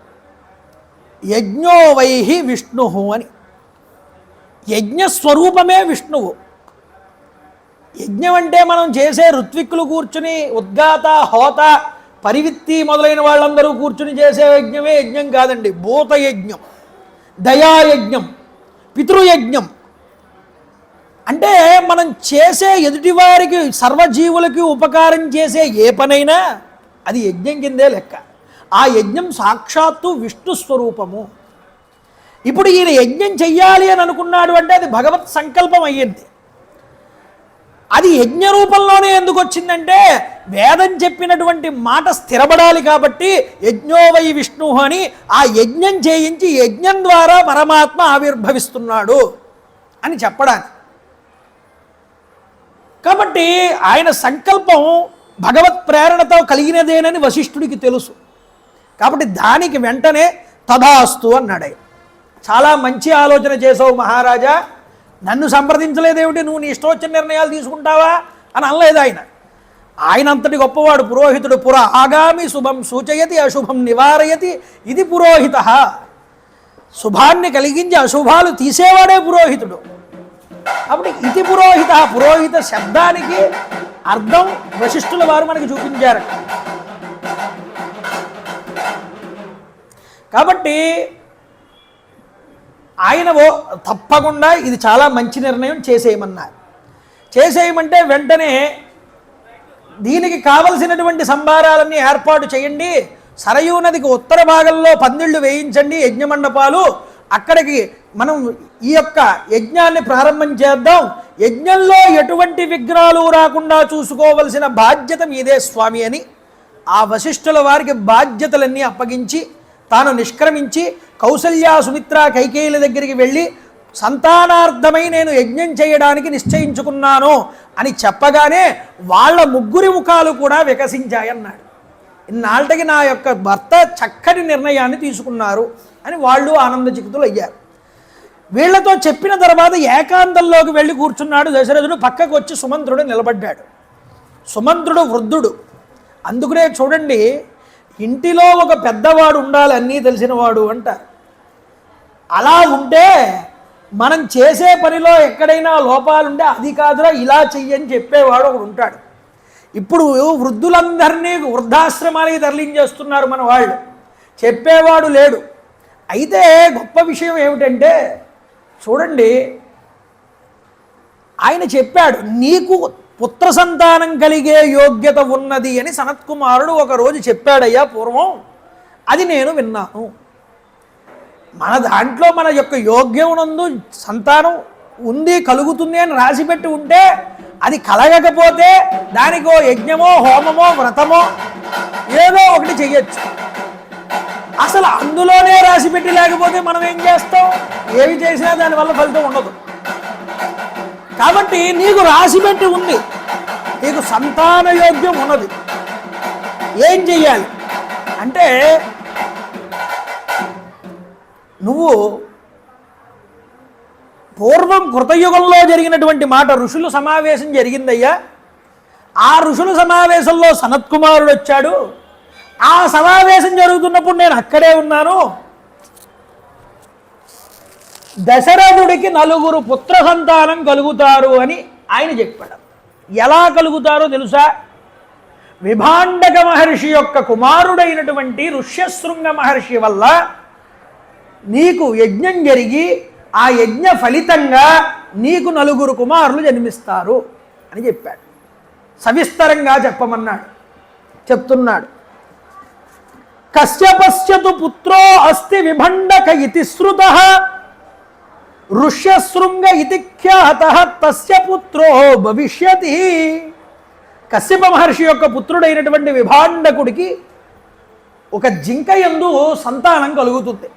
యజ్ఞో వైహి విష్ణు అని. యజ్ఞస్వరూపమే విష్ణువు. యజ్ఞం అంటే మనం చేసే ఋత్విక్కులు కూర్చుని ఉద్గాత, హోత, పరివిత్తి మొదలైన వాళ్ళందరూ కూర్చుని చేసే యజ్ఞమే యజ్ఞం కాదండి. భూతయజ్ఞం, దయాయజ్ఞం, పితృయజ్ఞం అంటే మనం చేసే ఎదుటివారికి సర్వజీవులకి ఉపకారం చేసే ఏ పనైనా అది యజ్ఞం కిందే లెక్క. ఆ యజ్ఞం సాక్షాత్తు విష్ణు స్వరూపము. ఇప్పుడు ఈయన యజ్ఞం చెయ్యాలి అని అనుకున్నాడు అంటే అది భగవత్ సంకల్పం అయ్యింది. అది యజ్ఞ రూపంలోనే ఎందుకు వచ్చిందంటే వేదం చెప్పినటువంటి మాట స్థిరపడాలి కాబట్టి యజ్ఞో వై విష్ణు అని ఆ యజ్ఞం చేయించి యజ్ఞం ద్వారా పరమాత్మ ఆవిర్భవిస్తున్నాడు అని చెప్పడానికి. కాబట్టి ఆయన సంకల్పం భగవత్ ప్రేరణతో కలిగినదేనని వశిష్ఠుడికి తెలుసు. కాబట్టి దానికి వెంటనే తథాస్తు అన్నాడు ఆయన. చాలా మంచి ఆలోచన చేసావు మహారాజా, నన్ను సంప్రదించలేదేమిటి, నువ్వు నీ ఇష్టం వచ్చిన నిర్ణయాలు తీసుకుంటావా అని అనలేదు ఆయన. ఆయన అంతటి గొప్పవాడు పురోహితుడు. పుర ఆగామి శుభం సూచయతి అశుభం నివారయతి ఇది పురోహిత. శుభాన్ని కలిగించి అశుభాలు తీసేవాడే పురోహితుడు. అప్పుడు ఇది పురోహిత, పురోహిత శబ్దానికి అర్థం వశిష్ఠుల వారు మనకి చూపించారు. కాబట్టి ఆయన తప్పకుండా ఇది చాలా మంచి నిర్ణయం చేసేయమన్నారు. చేసేయమంటే వెంటనే దీనికి కావలసినటువంటి సంభారాలన్నీ ఏర్పాటు చేయండి, సరయూ నదికి ఉత్తర భాగంలో పందిళ్ళు వేయించండి యజ్ఞమండపాలు, అక్కడికి మనం ఈ యొక్క యజ్ఞాన్ని ప్రారంభం చేద్దాం, యజ్ఞంలో ఎటువంటి విఘ్నాలు రాకుండా చూసుకోవలసిన బాధ్యత మీదే స్వామి అని ఆ వశిష్ఠుల వారికి బాధ్యతలన్నీ అప్పగించి తాను నిష్క్రమించి కౌసల్య సుమిత్ర కైకేయుల దగ్గరికి వెళ్ళి సంతానార్థమై నేను యజ్ఞం చేయడానికి నిశ్చయించుకున్నాను అని చెప్పగానే వాళ్ళ ముగ్గురి ముఖాలు కూడా వికసించాయన్నాడు. ఇన్నాళ్ళకి నా యొక్క భర్త చక్కటి నిర్ణయాన్ని తీసుకున్నారు అని వాళ్ళు ఆనందచిత్తులు అయ్యారు. వీళ్లతో చెప్పిన తర్వాత ఏకాంతంలోకి వెళ్ళి కూర్చున్నాడు దశరథుడు. పక్కకు వచ్చి సుమంత్రుడు నిలబడ్డాడు. సుమంత్రుడు వృద్ధుడు, అందుకనే చూడండి ఇంటిలో ఒక పెద్దవాడు ఉండాలి, అన్నీ తెలిసినవాడు అంటారు. అలా ఉంటే మనం చేసే పనిలో ఎక్కడైనా లోపాలుంటే అది కాదురా ఇలా చెయ్యని చెప్పేవాడు ఒకడు ఉంటాడు. ఇప్పుడు వృద్ధులందరినీ వృద్ధాశ్రమాలకి తరలించేస్తున్నారు మన వాళ్ళు, చెప్పేవాడు లేడు. అయితే గొప్ప విషయం ఏమిటంటే చూడండి, ఆయన చెప్పాడు నీకు పుత్ర సంతానం కలిగే యోగ్యత ఉన్నది అని సనత్కుమారుడు ఒకరోజు చెప్పాడయ్యా పూర్వం, అది నేను విన్నాను. మన దాంట్లో మన యొక్క యోగ్యమునందు సంతానం ఉంది కలుగుతుంది అని రాసిపెట్టి ఉంటే అది కలగకపోతే దానికో యజ్ఞమో హోమమో వ్రతమో ఏదో ఒకటి చెయ్యొచ్చు. అసలు అందులోనే రాసిపెట్టి లేకపోతే మనం ఏం చేస్తాం, ఏవి చేసినా దానివల్ల ఫలితం ఉండదు. కాబట్టి నీకు రాసిపెట్టి ఉంది, నీకు సంతాన యోగ్యం ఉన్నది, ఏం చెయ్యాలి అంటే నువ్వు పూర్వం కృతయుగంలో జరిగినటువంటి మాట ఋషుల సమావేశం జరిగిందయ్యా, ఆ ఋషుల సమావేశంలో సనత్కుమారుడు వచ్చాడు, ఆ సమావేశం జరుగుతున్నప్పుడు నేను అక్కడే ఉన్నాను. దశరథుడికి 4 పుత్ర సంతానం కలుగుతారు అని ఆయన చెప్పాడు. ఎలా కలుగుతారో తెలుసా? విభాండక మహర్షి యొక్క కుమారుడైనటువంటి ఋష్యశృంగ మహర్షి వల్ల నీకు యజ్ఞం జరిగి ఆ యజ్ఞ ఫలితంగా నీకు 4 కుమారులు జన్మిస్తారు అని చెప్పాడు. సవిస్తరంగా చెప్పమన్నాడు. చెప్తున్నాడు, కశ్యపశ్యతు పుత్రో అస్తి విభండక ఇతి శ్రుతః ఋష్యశృంగ ఇతి ఖ్యాతః తస్య పుత్రో భవిష్యతి. కశ్యప మహర్షి యొక్క పుత్రుడైనటువంటి విభాండకుడికి ఒక జింక యందు సంతానం కలుగుతుంది,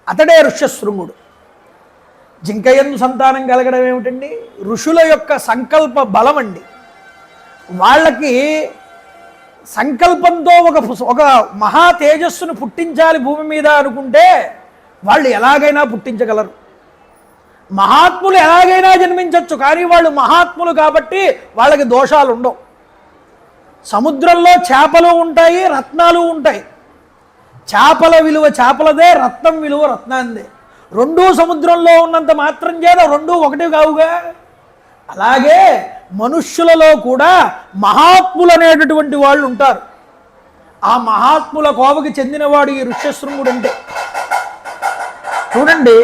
అతడే ఋష్యశృంగుడు. జింక యందు సంతానం కలగడం ఏమిటండి? ఋషుల యొక్క సంకల్ప బలం అండి. వాళ్ళకి సంకల్పంతో ఒక మహా తేజస్సును పుట్టించాలి భూమి మీద అనుకుంటే వాళ్ళు ఎలాగైనా పుట్టించగలరు. మహాత్ములు ఎలాగైనా జన్మించవచ్చు, కానీ వాళ్ళు మహాత్ములు కాబట్టి వాళ్ళకి దోషాలు ఉండవు. సముద్రంలో చేపలు ఉంటాయి, రత్నాలు ఉంటాయి. చేపల విలువ చేపలదే, రత్నం విలువ రత్నాందే. రెండూ సముద్రంలో ఉన్నంత మాత్రం చేత రెండూ ఒకటి కావుగా. అలాగే మనుష్యులలో కూడా మహాత్ములు అనేటటువంటి వాళ్ళు ఉంటారు. ఆ మహాత్ముల కోవకి చెందినవాడు ఈ ఋష్యశృంగుడు. అంటే చూడండి,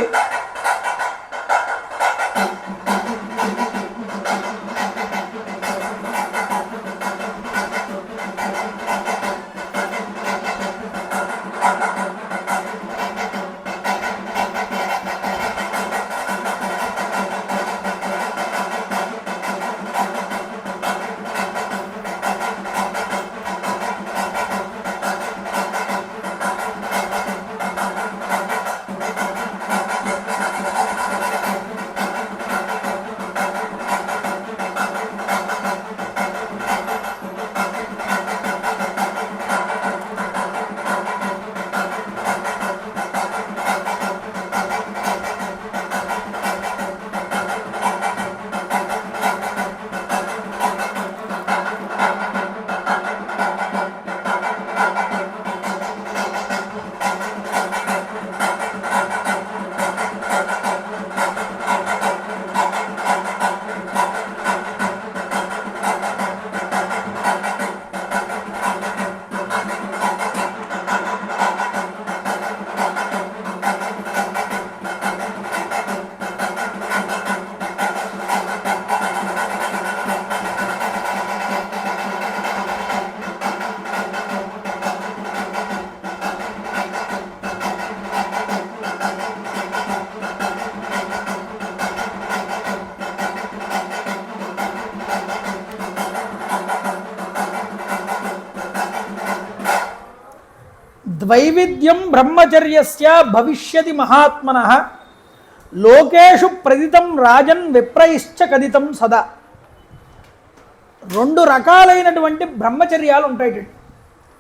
వైవిధ్యం బ్రహ్మచర్యస్య భవిష్యతి మహాత్మనః లోకేషు ప్రదితం రాజన్ విప్రయిశ్చ కదితం సదా. 2 రకాలైనటువంటి బ్రహ్మచర్యాలు ఉంటాయి.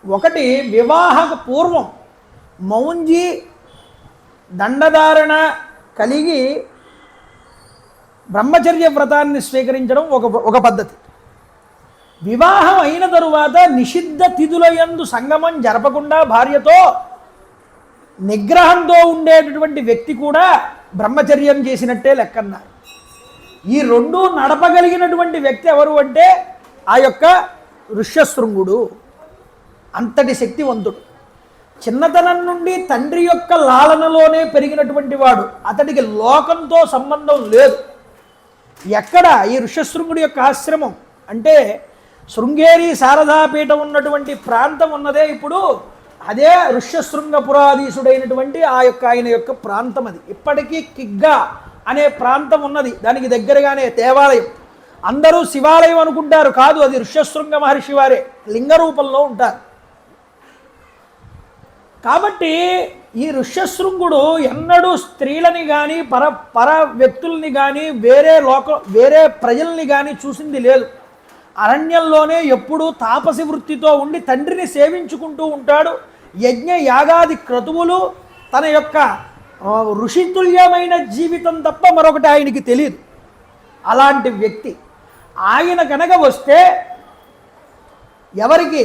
ఒకటి వివాహకు పూర్వం మౌంజీ దండధారణ కలిగి బ్రహ్మచర్య వ్రతాన్ని స్వీకరించడం ఒక పద్ధతి. వివాహం అయిన తరువాత నిషిద్ధ తిథుల యందు సంగమం జరపకుండా భార్యతో నిగ్రహంతో ఉండేటటువంటి వ్యక్తి కూడా బ్రహ్మచర్యం చేసినట్టే లెక్కన్నారు. ఈ 2 నడపగలిగినటువంటి వ్యక్తి ఎవరు అంటే ఆ యొక్క ఋష్యశృంగుడు. అంతటి శక్తివంతుడు. చిన్నతనం నుండి తండ్రి యొక్క లాలనలోనే పెరిగినటువంటి వాడు. అతడికి లోకంతో సంబంధం లేదు. ఎక్కడ ఈ ఋష్యశృంగుడి యొక్క ఆశ్రమం అంటే శృంగేరి శారదాపీఠం ఉన్నటువంటి ప్రాంతం ఉన్నదే ఇప్పుడు అదే ఋష్యశృంగపురాధీశుడైనటువంటి ఆయన యొక్క ప్రాంతం. అది ఇప్పటికీ కిగ్గా అనే ప్రాంతం ఉన్నది. దానికి దగ్గరగానే దేవాలయం. అందరూ శివాలయం అనుకుంటారు, కాదు, అది ఋష్యశృంగ మహర్షి వారే లింగ రూపంలో ఉంటారు. కాబట్టి ఈ ఋష్యశృంగుడు ఎన్నడూ స్త్రీలని కానీ పర వ్యక్తుల్ని కానీ వేరే ప్రజల్ని కానీ చూసింది లేదు. అరణ్యంలోనే ఎప్పుడూ తాపసి వృత్తితో ఉండి తండ్రిని సేవించుకుంటూ ఉంటాడు. యజ్ఞ యాగాది క్రతువులు తన యొక్క ఋషితుల్యమైన జీవితం తప్ప మరొకటి ఆయనకి తెలియదు. అలాంటి వ్యక్తి ఆయన కనుక వస్తే ఎవరికి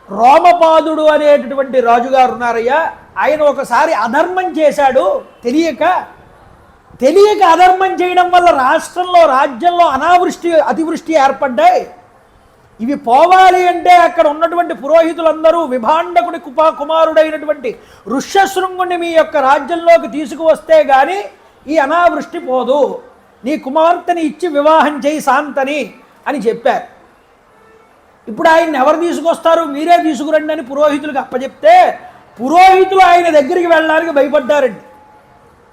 రోమపాదుడు అనేటటువంటి రాజుగారు ఉన్నారయ్యా, ఆయన ఒకసారి అధర్మం చేశాడు. తెలియక అధర్మం చేయడం వల్ల రాజ్యంలో అనావృష్టి అతివృష్టి ఏర్పడ్డాయి. ఇవి పోవాలి అంటే అక్కడ ఉన్నటువంటి పురోహితులందరూ విభాండకుడి కుమారుడైనటువంటి ఋష్యశృంగుని మీ యొక్క రాజ్యంలోకి తీసుకువస్తే గాని ఈ అనావృష్టి పోదు, నీ కుమార్తెని ఇచ్చి వివాహం చేయి శాంతని అని చెప్పారు. ఇప్పుడు ఆయన్ని ఎవరు తీసుకొస్తారు, మీరే తీసుకురండి అని పురోహితులకు అప్పచెప్తే పురోహితులు ఆయన దగ్గరికి వెళ్ళడానికి భయపడ్డారండి.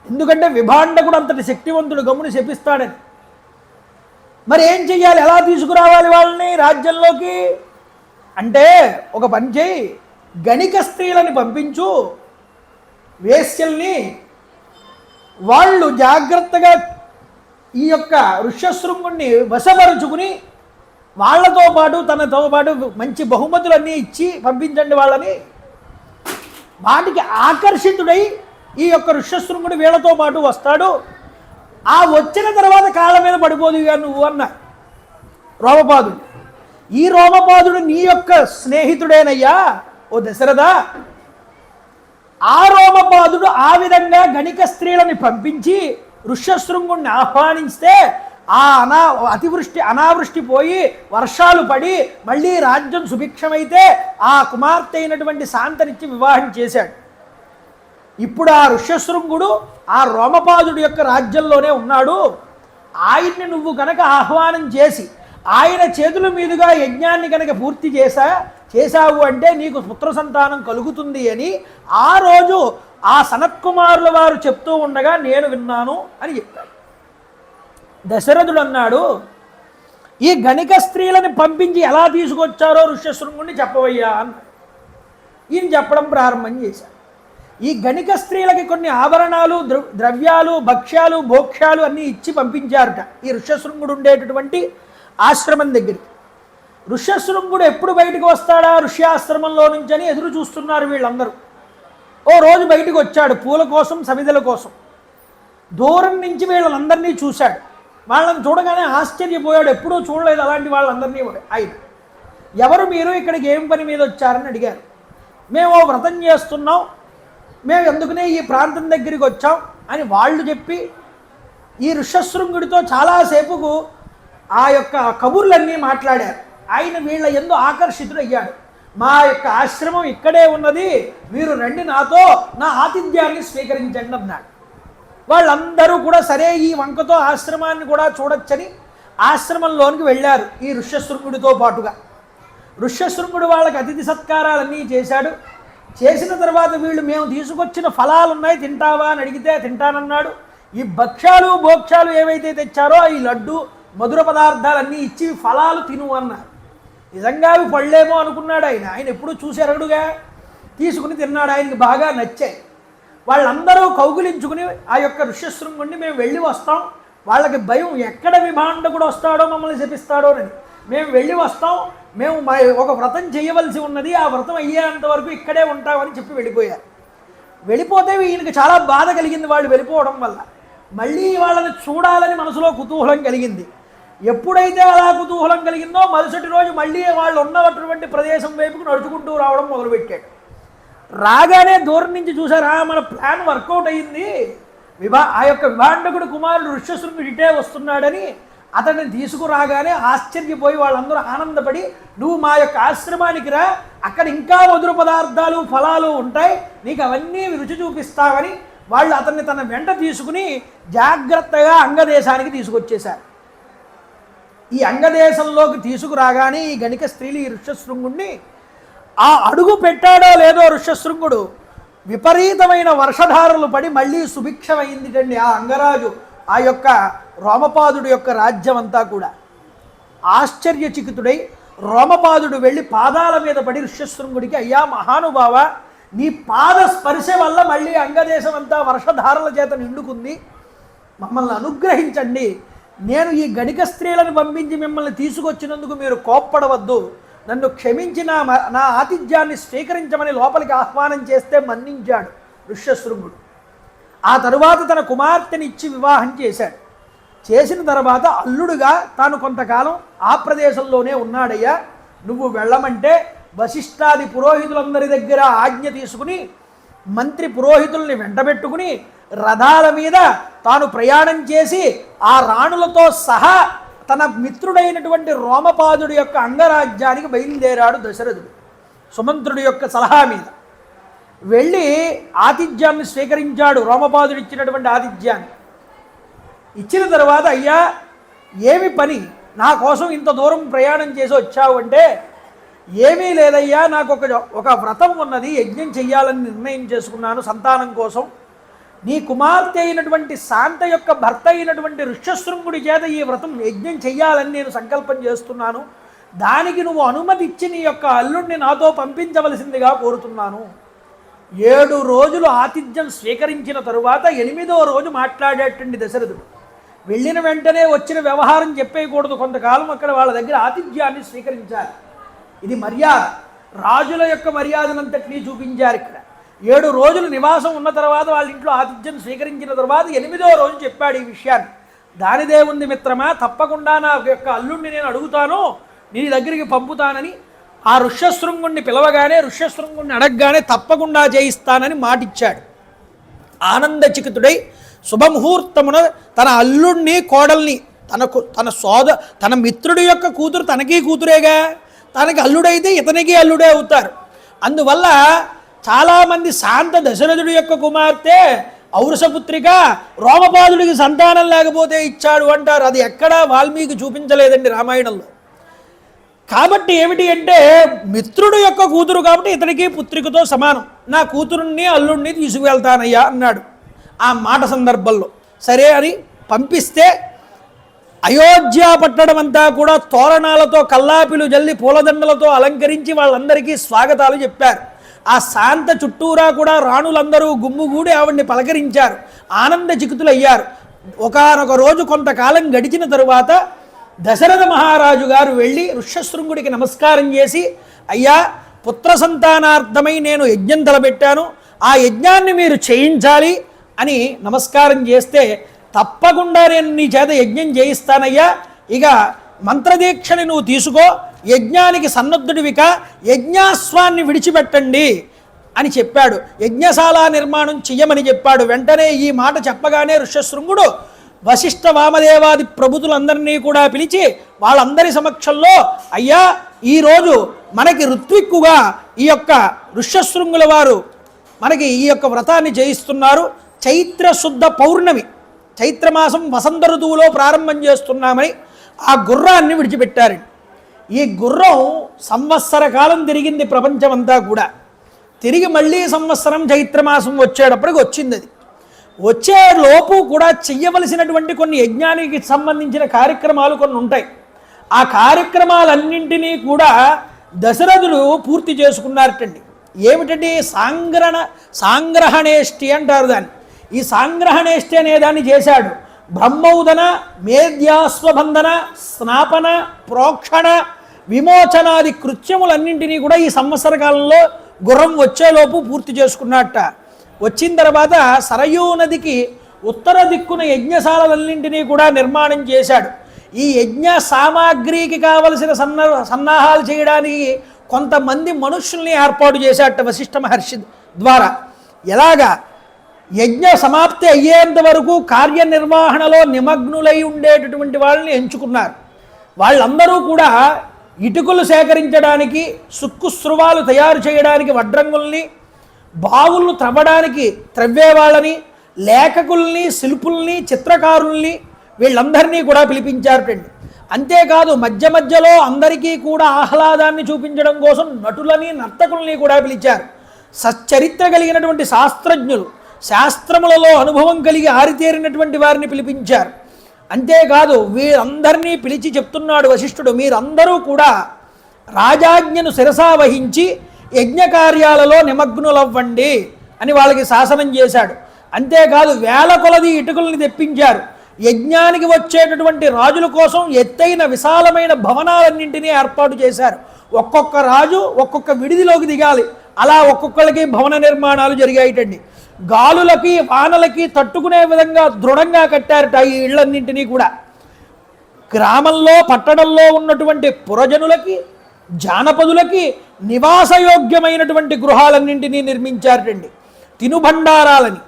ఎందుకంటే విభాండకుడు అంతటి శక్తివంతుడు, గమ్ముని శపిస్తాడని. మరి ఏం చెయ్యాలి, ఎలా తీసుకురావాలి వాళ్ళని రాజ్యంలోకి అంటే ఒక పని చేయి, గణిక స్త్రీలని పంపించు, వేశ్యల్ని. వాళ్ళు జాగ్రత్తగా ఈ యొక్క ఋష్యశృంగుణ్ణి వశపరుచుకుని వాళ్లతో పాటు తనతో పాటు మంచి బహుమతులన్నీ ఇచ్చి పంపించండి వాళ్ళని. వాటికి ఆకర్షితుడై ఈ యొక్క ఋష్యశృంగుడు వీళ్ళతో పాటు వస్తాడు. ఆ వచ్చిన తర్వాత కాళ్ళ మీద పడిపోదు నువ్వు అన్న రోమపాదుడు. ఈ రోమపాదుడు నీ యొక్క స్నేహితుడేనయ్యా ఓ దశరథ. ఆ రోమపాదుడు ఆ విధంగా గణిక స్త్రీలని పంపించి ఋష్యశృంగుణ్ణి ఆహ్వానిస్తే ఆ అనావృష్టి పోయి వర్షాలు పడి మళ్ళీ రాజ్యం సుభిక్షమైతే ఆ కుమార్తె అయినటువంటి శాంతనిచ్చి వివాహం చేశాడు. ఇప్పుడు ఆ ఋష్యశృంగుడు ఆ రోమపాదుడి యొక్క రాజ్యంలోనే ఉన్నాడు. ఆయన్ని నువ్వు కనుక ఆహ్వానం చేసి ఆయన చేతుల మీదుగా యజ్ఞాన్ని కనుక పూర్తి చేశావు అంటే నీకు పుత్ర సంతానం కలుగుతుంది అని ఆ రోజు ఆ సనత్కుమారుల వారు చెప్తూ ఉండగా నేను విన్నాను అని చెప్పాడు. దశరథుడు అన్నాడు, ఈ గణిక స్త్రీలను పంపించి ఎలా తీసుకొచ్చారో ఋష్యశృంగుడిని చెప్పవయ్యా అన్నాడు. ఈయన చెప్పడం ప్రారంభం చేశాడు. ఈ గణిక స్త్రీలకి కొన్ని ఆభరణాలు, ద్రవ్యాలు, భక్ష్యాలు, భోక్ష్యాలు అన్నీ ఇచ్చి పంపించారట ఈ ఋష్యశృంగుడు ఉండేటటువంటి ఆశ్రమం దగ్గరికి. ఋష్యశృంగుడు ఎప్పుడు బయటకు వస్తాడా ఋష్యాశ్రమంలో నుంచి అని ఎదురు చూస్తున్నారు వీళ్ళందరూ. ఓ రోజు బయటకు వచ్చాడు పూల కోసం, సమిధల కోసం. దూరం నుంచి వీళ్ళందరినీ చూశాడు. వాళ్ళని చూడగానే ఆశ్చర్యపోయాడు. ఎప్పుడూ చూడలేదు అలాంటి వాళ్ళందరినీ. ఆయన ఎవరు మీరు, ఇక్కడికి ఏం పని మీద వచ్చారని అడిగారు. మేము ఓ వ్రతం చేస్తున్నాం, మేము ఎందుకనే ఈ ప్రాంతం దగ్గరికి వచ్చాం అని వాళ్ళు చెప్పి ఈ ఋష్యశృంగుడితో చాలాసేపుకు ఆ యొక్క కబుర్లన్నీ మాట్లాడారు. ఆయన వీళ్ళ యందు ఆకర్షితుడయ్యాడు. మా యొక్క ఆశ్రమం ఇక్కడే ఉన్నది, మీరు రండి నాతో, నా ఆతిథ్యాన్ని స్వీకరించండి అన్నాడు. వాళ్ళందరూ కూడా సరే ఈ వంకతో ఆశ్రమాన్ని కూడా చూడొచ్చని ఆశ్రమంలోనికి వెళ్ళారు ఈ ఋష్యశృంగుడితో పాటుగా. ఋష్యశృంగుడు వాళ్ళకి అతిథి సత్కారాలన్నీ చేశాడు. చేసిన తర్వాత వీళ్ళు మేము తీసుకొచ్చిన ఫలాలు ఉన్నాయి తింటావా అని అడిగితే తింటానన్నాడు. ఈ భక్ష్యాలు భోక్ష్యాలు ఏవైతే తెచ్చారో ఈ లడ్డు మధుర పదార్థాలన్నీ ఇచ్చి ఫలాలు తిను అన్నారు. నిజంగా అవి పళ్ళేమో అనుకున్నాడు ఆయన. ఆయన ఎప్పుడూ చూసి ఎరగడుగా. తీసుకుని తిన్నాడు. ఆయనకి బాగా నచ్చాయి. వాళ్ళందరూ కౌగులించుకుని ఆ యొక్క ఋష్యశృంగుణ్ణి మేము వెళ్ళి వస్తాం, వాళ్ళకి భయం ఎక్కడ విభాండకుడు వస్తాడో మమ్మల్ని శపిస్తాడో అని, మేము వెళ్ళి వస్తాం, మేము ఒక వ్రతం చేయవలసి ఉన్నది, ఆ వ్రతం అయ్యేంత వరకు ఇక్కడే ఉంటామని చెప్పి వెళ్ళిపోయారు. వెళ్ళిపోతే ఈయనకి చాలా బాధ కలిగింది వాళ్ళు వెళ్ళిపోవడం వల్ల. మళ్ళీ వాళ్ళని చూడాలని మనసులో కుతూహలం కలిగింది. ఎప్పుడైతే అలా కుతూహలం కలిగిందో మరుసటి రోజు మళ్ళీ వాళ్ళు ఉన్నటువంటి ప్రదేశం వైపుకు నడుచుకుంటూ రావడం మొదలుపెట్టాడు. రాగానే దూరం నుంచి చూసారా, మన ప్లాన్ వర్కౌట్ అయ్యింది, ఆ యొక్క విభాండకుడు కుమారుడు ఋష్యశృంగుడు ఇటే వస్తున్నాడని అతన్ని తీసుకురాగానే ఆశ్చర్యపోయి వాళ్ళందరూ ఆనందపడి, నువ్వు మా యొక్క ఆశ్రమానికి రా, అక్కడ ఇంకా మధుర పదార్థాలు ఫలాలు ఉంటాయి, నీకు అవన్నీ రుచి చూపిస్తామని వాళ్ళు అతన్ని తన వెంట తీసుకుని జాగ్రత్తగా అంగదేశానికి తీసుకొచ్చేశారు. ఈ అంగదేశంలోకి తీసుకురాగానే ఈ గణిక స్త్రీలు ఈ ఋష్యశృంగుణ్ణి ఆ అడుగు పెట్టాడో లేదో ఋష్యశృంగుడు విపరీతమైన వర్షధారలు పడి మళ్ళీ సుభిక్షమైందిటండి ఆ అంగరాజు, ఆ యొక్క రోమపాదుడు యొక్క రాజ్యం అంతా కూడా. ఆశ్చర్యచకితుడై రోమపాదుడు వెళ్ళి పాదాల మీద పడి ఋష్యశృంగుడికి, అయ్యా మహానుభావ, నీ పాద స్పర్శ వల్ల మళ్ళీ అంగదేశం అంతా వర్షధారల చేత నిండుకుంది, మమ్మల్ని అనుగ్రహించండి, నేను ఈ గణిక స్త్రీలను పంపించి మిమ్మల్ని తీసుకొచ్చినందుకు మీరు కోప్పడవద్దు, నన్ను క్షమించి నా ఆతిథ్యాన్ని స్వీకరించమని లోపలికి ఆహ్వానం చేస్తే మన్నించాడు ఋష్యశృంగుడు. ఆ తరువాత తన కుమార్తెని ఇచ్చి వివాహం చేశాడు. చేసిన తర్వాత అల్లుడుగా తాను కొంతకాలం ఆ ప్రదేశంలోనే ఉన్నాడయ్యా, నువ్వు వెళ్ళమంటే వశిష్ఠాది పురోహితులందరి దగ్గర ఆజ్ఞ తీసుకుని మంత్రి పురోహితుల్ని వెంటబెట్టుకుని రథాల మీద తాను ప్రయాణం చేసి ఆ రాణులతో సహా తన మిత్రుడైనటువంటి రోమపాదుడి యొక్క అంగరాజ్యానికి బయలుదేరాడు దశరథుడు సుమంత్రుడి యొక్క సలహా మీద. వెళ్ళి ఆతిథ్యాన్ని స్వీకరించాడు, రోమపాదుడు ఇచ్చినటువంటి ఆతిథ్యాన్ని. ఇచ్చిన తర్వాత, అయ్యా ఏమి పని, నా కోసం ఇంత దూరం ప్రయాణం చేసి వచ్చావు అంటే, ఏమీ లేదయ్యా, నాకు ఒక వ్రతం ఉన్నది, యజ్ఞం చెయ్యాలని నిర్ణయం చేసుకున్నాను సంతానం కోసం. నీ కుమార్తె అయినటువంటి శాంత యొక్క భర్త అయినటువంటి ఋష్యశృంగుడి చేత ఈ వ్రతం యజ్ఞం చెయ్యాలని నేను సంకల్పం చేస్తున్నాను, దానికి నువ్వు అనుమతి ఇచ్చి నీ యొక్క అల్లుడిని నాతో పంపించవలసిందిగా కోరుతున్నాను. 7 రోజులు ఆతిథ్యం స్వీకరించిన తరువాత 8వ రోజు మాట్లాడేటండి దశరథుడు. వెళ్ళిన వెంటనే వచ్చిన వ్యవహారం చెప్పేయకూడదు, కొంతకాలం అక్కడ వాళ్ళ దగ్గర ఆతిథ్యాన్ని స్వీకరించాలి. ఇది మర్యాద, రాజుల యొక్క మర్యాదనంతటినీ చూపించారు ఇక్కడ. 7 రోజులు నివాసం ఉన్న తర్వాత వాళ్ళ ఇంట్లో ఆతిథ్యం స్వీకరించిన తర్వాత 8వ రోజు చెప్పాడు ఈ విషయాన్ని. దానిదే ఉంది మిత్రమా, తప్పకుండా నా యొక్క అల్లుడిని నేను అడుగుతాను, నీ దగ్గరికి పంపుతానని ఆ ఋష్యశృంగుణ్ణి పిలవగానే, ఋష్యశృంగుణ్ణి అడగగానే తప్పకుండా చేయిస్తానని మాటిచ్చాడు. ఆనందచికితుడై శుభముహూర్తమున తన అల్లుడిని కోడల్ని, తన మిత్రుడి యొక్క కూతురు తనకి కూతురేగా, తనకి అల్లుడైతే ఇతనికి అల్లుడే అవుతారు. అందువల్ల చాలామంది శాంత దశరథుడి యొక్క కుమార్తె ఔరసపుత్రిక రోమపాదుడికి సంతానం లేకపోతే ఇచ్చాడు అంటారు. అది ఎక్కడా వాల్మీకి చూపించలేదండి రామాయణంలో. కాబట్టి ఏమిటి అంటే, మిత్రుడు యొక్క కూతురు కాబట్టి ఇతనికి పుత్రికతో సమానం, నా కూతురుని అల్లుడిని తీసుకువెళ్తానయ్యా అన్నాడు. ఆ మాట సందర్భంలో సరే అని పంపిస్తే అయోధ్య పట్టణం అంతా కూడా తోరణాలతో కల్లాపిలు జల్లి పూలదండలతో అలంకరించి వాళ్ళందరికీ స్వాగతాలు చెప్పారు. ఆ శాంత చుట్టూరా కూడా రాణులందరూ గుమ్ముగూడి ఆవిడ్ని పలకరించారు, ఆనందచికితులయ్యారు. ఒకానొక రోజు కొంతకాలం గడిచిన తరువాత దశరథ మహారాజు గారు వెళ్ళి ఋష్యశృంగుడికి నమస్కారం చేసి, అయ్యా పుత్ర సంతానార్థమై నేను యజ్ఞం తలపెట్టాను, ఆ యజ్ఞాన్ని మీరు చేయించాలి అని నమస్కారం చేస్తే, తప్పకుండా నేను నీ చేత యజ్ఞం చేయిస్తానయ్యా, ఇక మంత్రదీక్షని నువ్వు తీసుకో, యజ్ఞానికి సన్నద్ధుడివిక, యజ్ఞాస్వాన్ని విడిచిపెట్టండి అని చెప్పాడు. యజ్ఞశాల నిర్మాణం చెయ్యమని చెప్పాడు. వెంటనే ఈ మాట చెప్పగానే ఋష్యశృంగుడు వశిష్ఠ వామదేవాది ప్రభుతులందరినీ కూడా పిలిచి వాళ్ళందరి సమక్షంలో, అయ్యా ఈరోజు మనకి ఋత్విక్కుగా ఈ యొక్క ఋష్యశృంగుల వారు మనకి ఈ యొక్క వ్రతాన్ని చేయిస్తున్నారు. చైత్ర శుద్ధ పౌర్ణమి, చైత్రమాసం వసంత ఋతువులో ప్రారంభం చేస్తున్నామని ఆ గుర్రాన్ని విడిచిపెట్టారు. ఈ గుర్రం సంవత్సర కాలం తిరిగింది ప్రపంచమంతా కూడా. తిరిగి మళ్ళీ సంవత్సరం చైత్రమాసం వచ్చేటప్పటికి వచ్చింది. అది వచ్చేలోపు కూడా చెయ్యవలసినటువంటి కొన్ని యజ్ఞానికి సంబంధించిన కార్యక్రమాలు కొన్ని ఉంటాయి. ఆ కార్యక్రమాలన్నింటినీ కూడా దశరథుడు పూర్తి చేసుకున్నారటండి. ఏమిటండి సాంగ్రహణేష్టి అంటారు దాన్ని. ఈ సాంగ్రహణేష్టి అనే దాన్ని చేశాడు. బ్రహ్మౌదన, మేధ్యాస్వబంధన, స్నాపన, ప్రోక్షణ, విమోచనాది కృత్యములన్నింటినీ కూడా ఈ సంవత్సర కాలంలో గుర్రం వచ్చేలోపు పూర్తి చేసుకున్నట్ట. వచ్చిన తర్వాత సరయూ నదికి ఉత్తర దిక్కున యజ్ఞశాలలన్నింటినీ కూడా నిర్మాణం చేశాడు. ఈ యజ్ఞ సామాగ్రికి కావలసిన సన్నాహాలు చేయడానికి కొంతమంది మనుషుల్ని ఏర్పాటు చేశాట వశిష్ఠ మహర్షి ద్వారా. ఎలాగా? యజ్ఞ సమాప్తి అయ్యేంత వరకు కార్యనిర్వహణలో నిమగ్నులై ఉండేటటువంటి వాళ్ళని ఎంచుకున్నారు. వాళ్ళందరూ కూడా ఇటుకలు సేకరించడానికి, సుక్కుస్రువాలు తయారు చేయడానికి వడ్రంగుల్ని, బావులను త్రవ్వడానికి త్రవ్వేవాళ్ళని, లేఖకుల్ని, శిల్పుల్ని, చిత్రకారుల్ని వీళ్ళందరినీ కూడా పిలిపించారటండి. అంతేకాదు మధ్య మధ్యలో అందరికీ కూడా ఆహ్లాదాన్ని చూపించడం కోసం నటులని, నర్తకుల్ని కూడా పిలిచారు. సచ్చరిత్ర కలిగినటువంటి శాస్త్రజ్ఞులు, శాస్త్రములలో అనుభవం కలిగి ఆరితేరినటువంటి వారిని పిలిపించారు. అంతేకాదు వీరందరినీ పిలిచి చెప్తున్నాడు వశిష్ఠుడు, మీరందరూ కూడా రాజాజ్ఞను శిరసా వహించి యజ్ఞకార్యాలలో నిమగ్నులవ్వండి అని వాళ్ళకి శాసనం చేశాడు. అంతేకాదు వేల కొలది ఇటుకల్ని తెప్పించారు. యజ్ఞానికి వచ్చేటటువంటి రాజుల కోసం ఎత్తైన విశాలమైన భవనాలన్నింటినీ ఏర్పాటు చేశారు. ఒక్కొక్క రాజు ఒక్కొక్క విడిదిలోకి దిగాలి. అలా ఒక్కొక్కరికి భవన నిర్మాణాలు జరిగాయిటండి. గాలులకి వానలకి తట్టుకునే విధంగా దృఢంగా కట్టారట ఈ ఇళ్లన్నింటినీ కూడా. గ్రామంలో పట్టణంలో ఉన్నటువంటి పురజనులకి, జానపదులకి నివాసయోగ్యమైనటువంటి గృహాలన్నింటినీ నిర్మించారటండి. తినుబండారాలని,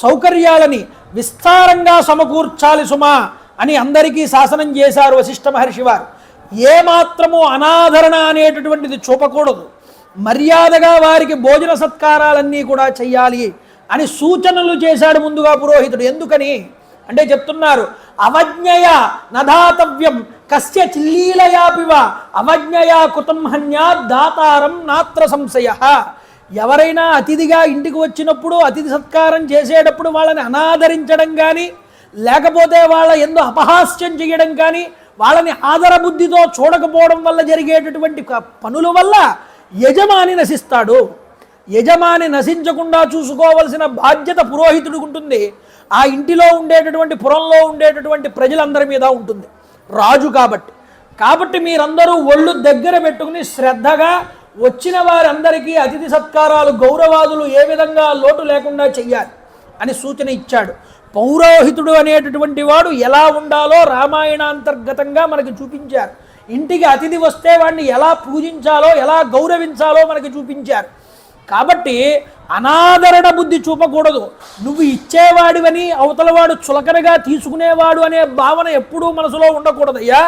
సౌకర్యాలని విస్తారంగా సమకూర్చాలి సుమా అని అందరికీ శాసనం చేశారు వశిష్ఠ మహర్షి వారు. ఏమాత్రము అనాదరణ అనేటటువంటిది చూపకూడదు. మర్యాదగా వారికి భోజన సత్కారాలన్నీ కూడా చెయ్యాలి అని సూచనలు చేశాడు ముందుగా పురోహితుడు. ఎందుకని అంటే చెప్తున్నారు, అవజ్ఞయ నధాతవ్యం కస్య చిల్లీలయాపివ అవజ్ఞయా కుతం హన్యా దాతారం నాత్ర సంశయ. ఎవరైనా అతిథిగా ఇంటికి వచ్చినప్పుడు అతిథి సత్కారం చేసేటప్పుడు వాళ్ళని అనాదరించడం కానీ, లేకపోతే వాళ్ళ ఎందు అపహాస్యం చేయడం కానీ, వాళ్ళని ఆదర బుద్ధితో చూడకపోవడం వల్ల జరిగేటటువంటి పనుల వల్ల యజమాని నశిస్తాడు. యజమాని నశించకుండా చూసుకోవలసిన బాధ్యత పురోహితుడికి ఉంటుంది. ఆ ఇంటిలో ఉండేటటువంటి పురంలో ఉండేటటువంటి ప్రజలందరి మీద ఉంటుంది, రాజు కాబట్టి మీరందరూ ఒళ్ళు దగ్గర పెట్టుకుని శ్రద్ధగా వచ్చిన వారందరికీ అతిథి సత్కారాలు, గౌరవాదులు ఏ విధంగా లోటు లేకుండా చెయ్యాలి అని సూచన ఇచ్చాడు. పౌరోహితుడు అనేటటువంటి వాడు ఎలా ఉండాలో రామాయణాంతర్గతంగా మనకి చూపించారు. ఇంటికి అతిథి వస్తే వాడిని ఎలా పూజించాలో, ఎలా గౌరవించాలో మనకి చూపించారు. కాబట్టి అనాదరణ బుద్ధి చూపకూడదు. నువ్వు ఇచ్చేవాడివని అవతలవాడు చులకనగా తీసుకునేవాడు అనే భావన ఎప్పుడూ మనసులో ఉండకూడదయ్యా.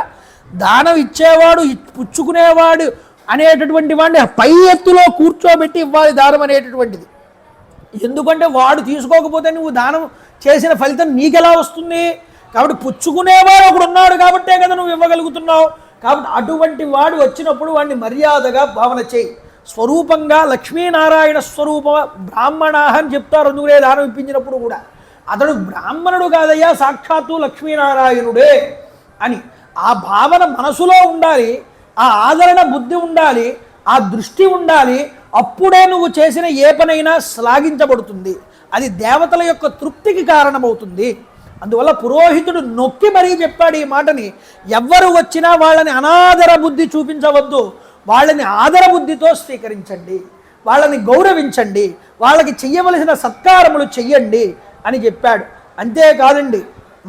దానం ఇచ్చేవాడు పుచ్చుకునేవాడు అనేటటువంటి వాడిని పై ఎత్తులో కూర్చోబెట్టి ఇవ్వాలి దానం అనేటటువంటిది. ఎందుకంటే వాడు తీసుకోకపోతే నువ్వు దానం చేసిన ఫలితం నీకెలా వస్తుంది? కాబట్టి పుచ్చుకునేవాడు ఒకడు ఉన్నాడు కాబట్టే కదా నువ్వు ఇవ్వగలుగుతున్నావు. కాబట్టి అటువంటి వాడు వచ్చినప్పుడు వాడిని మర్యాదగా భావన చేయి. స్వరూపంగా లక్ష్మీనారాయణ స్వరూప బ్రాహ్మణ అని చెప్తారు. అందుకునే దానం ఇప్పించినప్పుడు కూడా అతడు బ్రాహ్మణుడు కాదయ్యా, సాక్షాత్తు లక్ష్మీనారాయణుడే అని ఆ భావన మనసులో ఉండాలి. ఆ ఆదరణ బుద్ధి ఉండాలి, ఆ దృష్టి ఉండాలి. అప్పుడే నువ్వు చేసిన ఏ పనైనా శ్లాఘించబడుతుంది. అది దేవతల యొక్క తృప్తికి కారణమవుతుంది. అందువల్ల పురోహితుడు నొక్కి మరీ చెప్పాడు ఈ మాటని. ఎవ్వరు వచ్చినా వాళ్ళని అనాదర బుద్ధి చూపించవద్దు, వాళ్ళని ఆదర బుద్ధితో స్వీకరించండి, వాళ్ళని గౌరవించండి, వాళ్ళకి చెయ్యవలసిన సత్కారములు చెయ్యండి అని చెప్పాడు. అంతేకాదండి,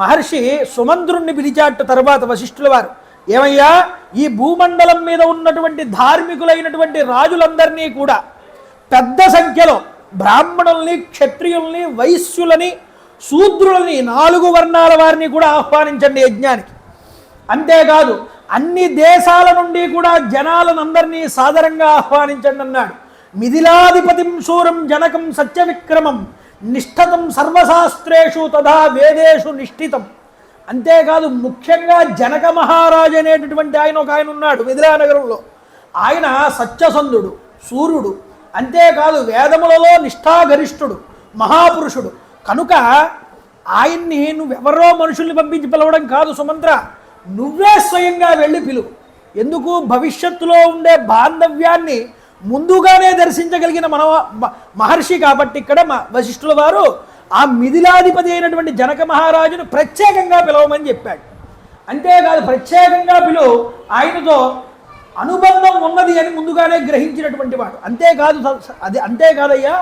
మహర్షి సుమంత్రుణ్ణి పిలిచాట తర్వాత వశిష్ఠుల వారు. ఏమయ్యా, ఈ భూమండలం మీద ఉన్నటువంటి ధార్మికులైనటువంటి రాజులందరినీ కూడా పెద్ద సంఖ్యలో బ్రాహ్మణుల్ని, క్షత్రియుల్ని, వైశ్యులని, శూద్రులని 4 వర్ణాల వారిని కూడా ఆహ్వానించండి యజ్ఞానికి. అంతేకాదు అన్ని దేశాల నుండి కూడా జనాలనందరినీ సాదరంగా ఆహ్వానించండి అన్నాడు. మిథిలాధిపతిం శూరం జనకం సత్యవిక్రమం నిష్ఠతం సర్వశాస్త్రేషు తథా వేదేషు నిష్ఠితం. అంతేకాదు ముఖ్యంగా జనక మహారాజు అనేటటువంటి ఆయన ఉన్నాడు మిథిలా నగరంలో. ఆయన సత్యసంధుడు, సూర్యుడు. అంతేకాదు వేదములలో నిష్ఠాగరిష్ఠుడు, మహాపురుషుడు. కనుక ఆయన్ని నువ్వెవరో మనుషుల్ని పంపించి పిలవడం కాదు సుమంత్ర, నువ్వే స్వయంగా వెళ్ళి పిలువు. ఎందుకు? భవిష్యత్తులో ఉండే బాంధవ్యాన్ని ముందుగానే దర్శించగలిగిన మహర్షి కాబట్టి ఇక్కడ వశిష్ఠుల వారు ఆ మిథిలాధిపతి అయినటువంటి జనక మహారాజును ప్రత్యేకంగా పిలవమని చెప్పాడు. అంతేకాదు ప్రత్యేకంగా ఆయనతో అనుబంధం ఉన్నది అని ముందుగానే గ్రహించినటువంటి వాడు. అంతేకాదయ్యా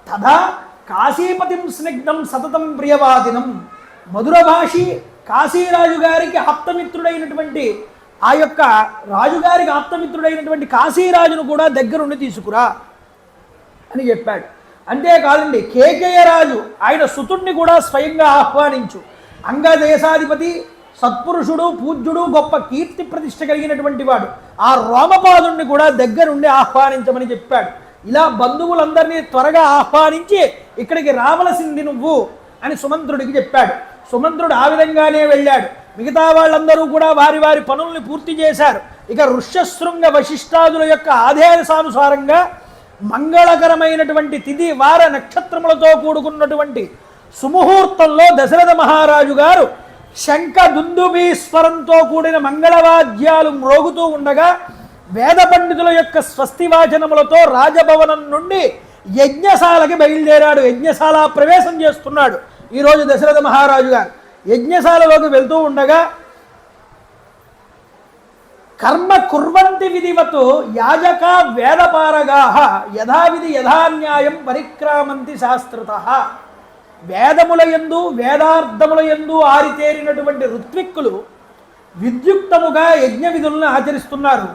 తథా కాశీపతిం స్నిగ్ధం సతతం ప్రియవాదినం, మధుర భాషి కాశీరాజు గారికి ఆప్తమిత్రుడైనటువంటి ఆ యొక్క రాజుగారికి ఆప్తమిత్రుడైనటువంటి కాశీరాజును కూడా దగ్గరుండి తీసుకురా అని చెప్పాడు. అంతేకాదండి కేకేయ రాజు ఆయన సుతుడిని కూడా స్వయంగా ఆహ్వానించు, అంగదేశాధిపతి సత్పురుషుడు పూజ్యుడు గొప్ప కీర్తి ప్రతిష్ట కలిగినటువంటి వాడు ఆ రోమపాదుణ్ణి కూడా దగ్గరుండి ఆహ్వానించమని చెప్పాడు. ఇలా బంధువులందరినీ త్వరగా ఆహ్వానించి ఇక్కడికి రావలసింది నువ్వు అని సుమంత్రుడికి చెప్పాడు. సుమంత్రుడు ఆ విధంగానే వెళ్ళాడు. మిగతా వాళ్ళందరూ కూడా వారి వారి పనుల్ని పూర్తి చేశారు. ఇక ఋష్యశృంగ వశిష్ఠాదుల యొక్క ఆదేశానుసారంగా మంగళకరమైనటువంటి తిథి వార నక్షత్రములతో కూడుకున్నటువంటి సుముహూర్తంలో దశరథ మహారాజు గారు శంఖ దుందుభీస్వరంతో కూడిన మంగళవాద్యాలు మ్రోగుతూ ఉండగా వేద పండితుల యొక్క స్వస్తివాచనములతో రాజభవనం నుండి యజ్ఞశాలకి బయలుదేరాడు. యజ్ఞశాల ప్రవేశం చేస్తున్నాడు ఈరోజు దశరథ మహారాజు గారు. యజ్ఞశాలలోకి వెళ్తూ ఉండగా కర్మ కుర్వంతి విధివత్ యాజక వేదపారగాహ యథావిధి యథాన్యాయం పరిక్రామంతి శాస్త్రతః. వేదముల యందు వేదార్థముల యందు ఆరితేరినటువంటి ఋత్విక్కులు విద్యుక్తముగా యజ్ఞ విధులను ఆచరిస్తున్నారు.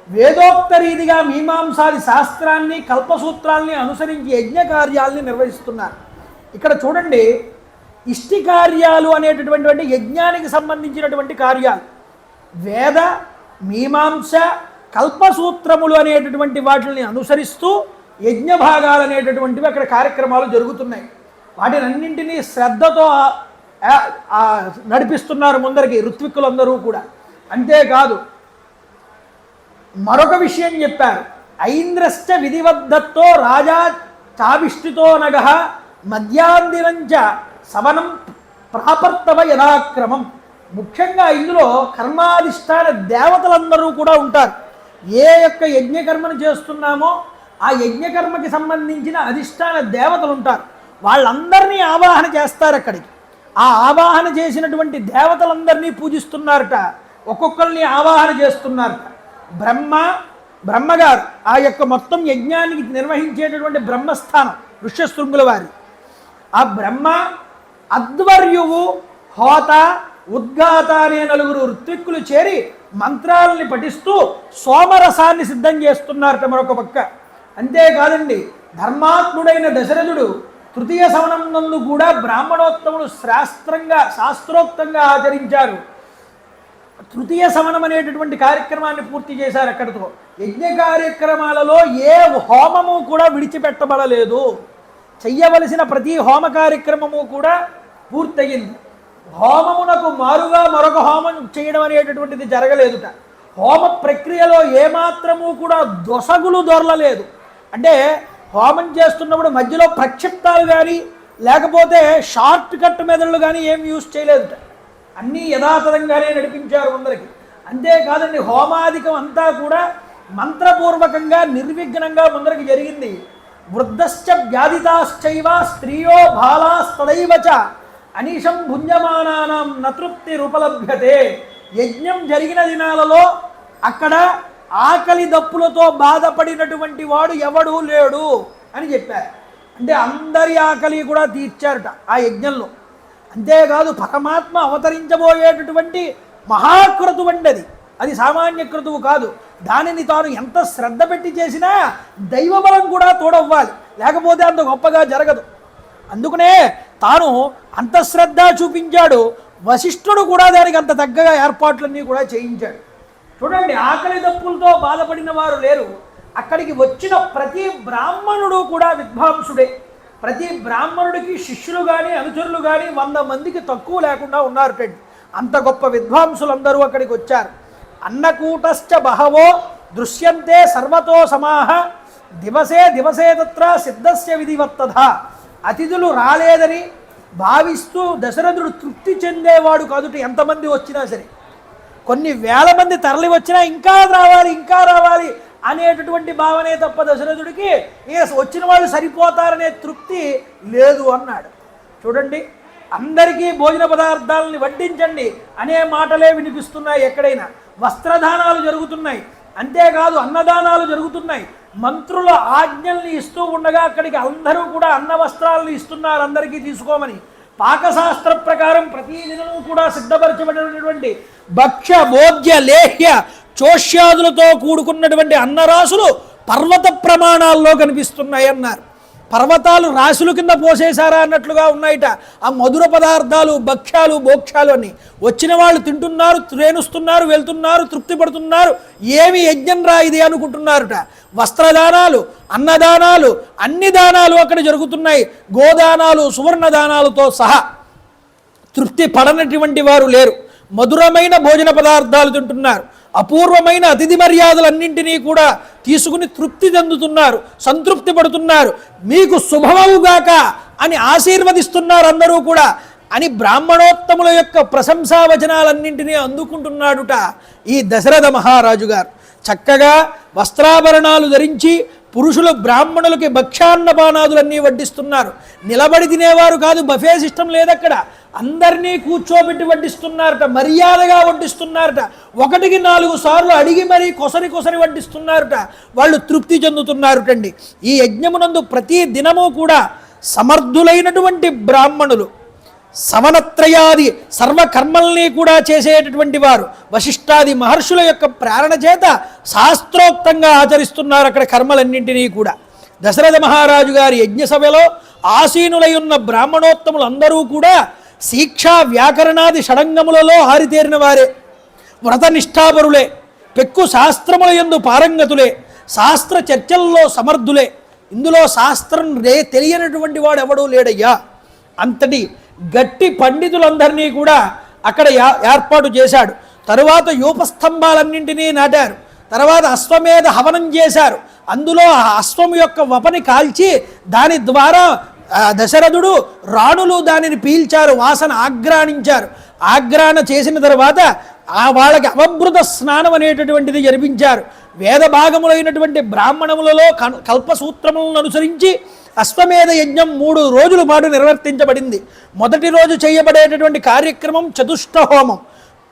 వేదోక్త రీతిగా మీమాంసాది శాస్త్రాన్ని కల్పసూత్రాల్ని అనుసరించి యజ్ఞ కార్యాలని నిర్వహిస్తున్నారు. ఇక్కడ చూడండి, ఇష్టి కార్యాలు అనేటటువంటి యజ్ఞానికి సంబంధించినటువంటి కార్యాలు, వేద మీమాంస కల్పసూత్రములు అనేటటువంటి వాటిని అనుసరిస్తూ యజ్ఞ భాగాలు అనేటటువంటివి అక్కడ కార్యక్రమాలు జరుగుతున్నాయి. వాటిని అన్నింటినీ శ్రద్ధతో నడిపిస్తున్నారు ముందరికి ఋత్విక్కులందరూ కూడా. అంతేకాదు మరొక విషయం చెప్పారు, ఐంద్రశ్చ విధివద్దత్తో రాజా చావిష్టితో నగ మధ్యాందినంచ సవనం ప్రాపర్తవ యథాక్రమం. ముఖ్యంగా ఇందులో కర్మాధిష్టాన దేవతలందరూ కూడా ఉంటారు. ఏ యొక్క యజ్ఞకర్మను చేస్తున్నామో ఆ యజ్ఞకర్మకి సంబంధించిన అధిష్టాన దేవతలు ఉంటారు. వాళ్ళందరినీ ఆవాహన చేస్తారు. అక్కడికి ఆ ఆవాహన చేసినటువంటి దేవతలందరినీ పూజిస్తున్నారట, ఒక్కొక్కరిని ఆవాహన చేస్తున్నారట. బ్రహ్మగారు ఆ యొక్క మొత్తం యజ్ఞానికి నిర్వహించేటటువంటి బ్రహ్మస్థానం ఋష్యశృంగుల వారి. ఆ బ్రహ్మ, అధ్వర్యువు, హోత, ఉద్గాత అనే నలుగురు ఋత్విక్కులు చేరి మంత్రాలని పఠిస్తూ సోమరసాన్ని సిద్ధం చేస్తున్నారట మరొక పక్క. అంతేకాదండి, ధర్మాత్ముడైన దశరథుడు తృతీయ సవనం నందు కూడా బ్రాహ్మణోత్తములు శాస్త్రోక్తంగా ఆచరించారు. తృతీయ సవనం అనేటటువంటి కార్యక్రమాన్ని పూర్తి చేశారు. అక్కడితో యజ్ఞ కార్యక్రమాలలో ఏ హోమము కూడా విడిచిపెట్టబడలేదు. చెయ్యవలసిన ప్రతి హోమ కార్యక్రమము కూడా పూర్తయింది. హోమమునకు మారుగా మరొక హోమం చేయడం అనేటటువంటిది జరగలేదుట. హోమ ప్రక్రియలో ఏమాత్రము కూడా దొసగులు దొరలలేదు. అంటే హోమం చేస్తున్నప్పుడు మధ్యలో ప్రక్షిప్తాలు కానీ లేకపోతే షార్ట్ కట్ మెథడ్లు కానీ ఏం యూజ్ చేయలేదుట. అన్నీ యథాతథంగానే నడిపించారు ముందరికి. అంతేకాదండి, హోమాధికం అంతా కూడా మంత్రపూర్వకంగా నిర్విఘ్నంగా ముందరికి జరిగింది. వృద్ధశ్చ వ్యాధితాశ్చైవ స్త్రీయో బాలాస్తదైవచ అనీశం భుంజమానానాం నతృప్తి రూపలభ్యతే. యజ్ఞం జరిగిన దినాలలో అక్కడ ఆకలి దప్పులతో బాధపడినటువంటి వాడు ఎవడూ లేడు అని చెప్పారు. అంటే అందరి ఆకలి కూడా తీర్చారట ఆ యజ్ఞంలో. అంతేకాదు, పరమాత్మ అవతరించబోయేటటువంటి మహాక్రతువు అండి అది సామాన్య క్రతువు కాదు. దానిని తాను ఎంత శ్రద్ధ పెట్టి చేసినా దైవబలం కూడా తోడవ్వాలి, లేకపోతే అంత గొప్పగా జరగదు. అందుకనే తాను అంత శ్రద్ధ చూపించాడు. వశిష్ఠుడు కూడా దానికి అంత తగ్గగా ఏర్పాట్లన్నీ కూడా చేయించాడు. చూడండి, ఆకలి దప్పులతో బాధపడిన వారు లేరు. అక్కడికి వచ్చిన ప్రతి బ్రాహ్మణుడు కూడా విద్వాంసుడే. ప్రతి బ్రాహ్మణుడికి శిష్యులు కానీ అనుచరులు కానీ 100 మందికి తక్కువ లేకుండా ఉన్నారు. అంత గొప్ప విద్వాంసులందరూ అక్కడికి వచ్చారు. అన్నకూటశ్చ బహవో దృశ్యంతే సర్వతో సమాహ దివసే తత్ర సిద్ధస్య విధివత్తథ. అతిథులు రాలేదని భావిస్తూ దశరథుడు తృప్తి చెందేవాడు కాదుట. ఎంతమంది వచ్చినా సరే, కొన్ని వేల మంది తరలి వచ్చినా ఇంకా రావాలి అనేటటువంటి భావనే తప్ప దశరథుడికి వచ్చిన వాళ్ళు సరిపోతారనే తృప్తి లేదు అన్నాడు. చూడండి, అందరికీ భోజన పదార్థాలని వడ్డించండి అనే మాటలే వినిపిస్తున్నాయి. ఎక్కడైనా వస్త్రదానాలు జరుగుతున్నాయి, అంతేకాదు అన్నదానాలు జరుగుతున్నాయి. మంత్రుల ఆజ్ఞల్ని ఇస్తూ ఉండగా అక్కడికి అందరూ కూడా అన్న వస్త్రాలను ఇస్తున్నారు అందరికీ తీసుకోమని. పాకశాస్త్ర ప్రకారం ప్రతిదినము కూడా సిద్ధపరచబడినటువంటి భక్ష్య భోజ్య లేహ్య చోష్యాదులతో కూడుకున్నటువంటి అన్నరాశులు పర్వత ప్రమాణాల్లో కనిపిస్తున్నాయి అన్నారు. పర్వతాలు రాశుల కింద పోసేశారా అన్నట్లుగా ఉన్నాయిట ఆ మధుర పదార్థాలు, భక్ష్యాలు, భోక్ష్యాలు అని. వచ్చిన వాళ్ళు తింటున్నారు, త్రేణుస్తున్నారు, వెళ్తున్నారు, తృప్తి పడుతున్నారు. ఏమి యజ్ఞం రా ఇది అనుకుంటున్నారుట. వస్త్రదానాలు, అన్నదానాలు, అన్ని దానాలు అక్కడ జరుగుతున్నాయి. గోదానాలు, సువర్ణదానాలతో సహా తృప్తి పడనటువంటి వారు లేరు. మధురమైన భోజన పదార్థాలు తింటున్నారు. అపూర్వమైన అతిథి మర్యాదలన్నింటినీ కూడా తీసుకుని తృప్తి చెందుతున్నారు, సంతృప్తి పడుతున్నారు. మీకు శుభమవుగాక అని ఆశీర్వదిస్తున్నారు అందరూ కూడా అని బ్రాహ్మణోత్తముల యొక్క ప్రశంసావచనాలన్నింటినీ అందుకుంటున్నాడుట ఈ దశరథ మహారాజు గారు. చక్కగా వస్త్రాభరణాలు ధరించి పురుషులు బ్రాహ్మణులకి భక్ష్యాన్నపానాదులన్నీ వడ్డిస్తున్నారు. నిలబడి తినేవారు కాదు, బఫే సిస్టమ్ లేదక్కడ. అందరినీ కూర్చోబెట్టి వడ్డిస్తున్నారట, మర్యాదగా వడ్డిస్తున్నారట. 1కి 4 సార్లు అడిగి మరీ కొసరి వడ్డిస్తున్నారట. వాళ్ళు తృప్తి చెందుతున్నారుటండి. ఈ యజ్ఞమునందు ప్రతి దినము కూడా సమర్థులైనటువంటి బ్రాహ్మణులు సవనత్రయాది సర్వకర్మల్ని కూడా చేసేటటువంటి వారు వశిష్ఠాది మహర్షుల యొక్క ప్రేరణ చేత శాస్త్రోక్తంగా ఆచరిస్తున్నారు అక్కడ కర్మలన్నింటినీ కూడా. దశరథ మహారాజు గారి యజ్ఞసభలో ఆసీనులై ఉన్న బ్రాహ్మణోత్తములు అందరూ కూడా శిక్షా వ్యాకరణాది షడంగములలో ఆరితేరిన వారే, వ్రతనిష్ఠాపరులే, పెక్కు శాస్త్రముల యందు పారంగతులే, శాస్త్ర చర్చల్లో సమర్థులే. ఇందులో శాస్త్రం తెలియనటువంటి వాడు ఎవడూ లేడయ్యా. అంతటి గట్టి పండితులందరినీ కూడా అక్కడ ఏర్పాటు చేశాడు. తరువాత యూపస్తంభాలన్నింటినీ నాటారు. తర్వాత అశ్వమేధ హవనం చేశారు. అందులో ఆ అశ్వం యొక్క వపని కాల్చి దాని ద్వారా దశరథుడు రాణులు దానిని పీల్చారు, వాసన ఆగ్రాణించారు. ఆగ్రాణ చేసిన తర్వాత వాళ్ళకి అవభృత స్నానం అనేటటువంటిది జరిపించారు. వేద భాగములైనటువంటి బ్రాహ్మణములలో కల్పసూత్రములను అనుసరించి అశ్వమేధ యజ్ఞం 3 రోజుల పాటు నిర్వర్తించబడింది. మొదటి రోజు చేయబడేటటువంటి కార్యక్రమం చతుష్ట హోమం.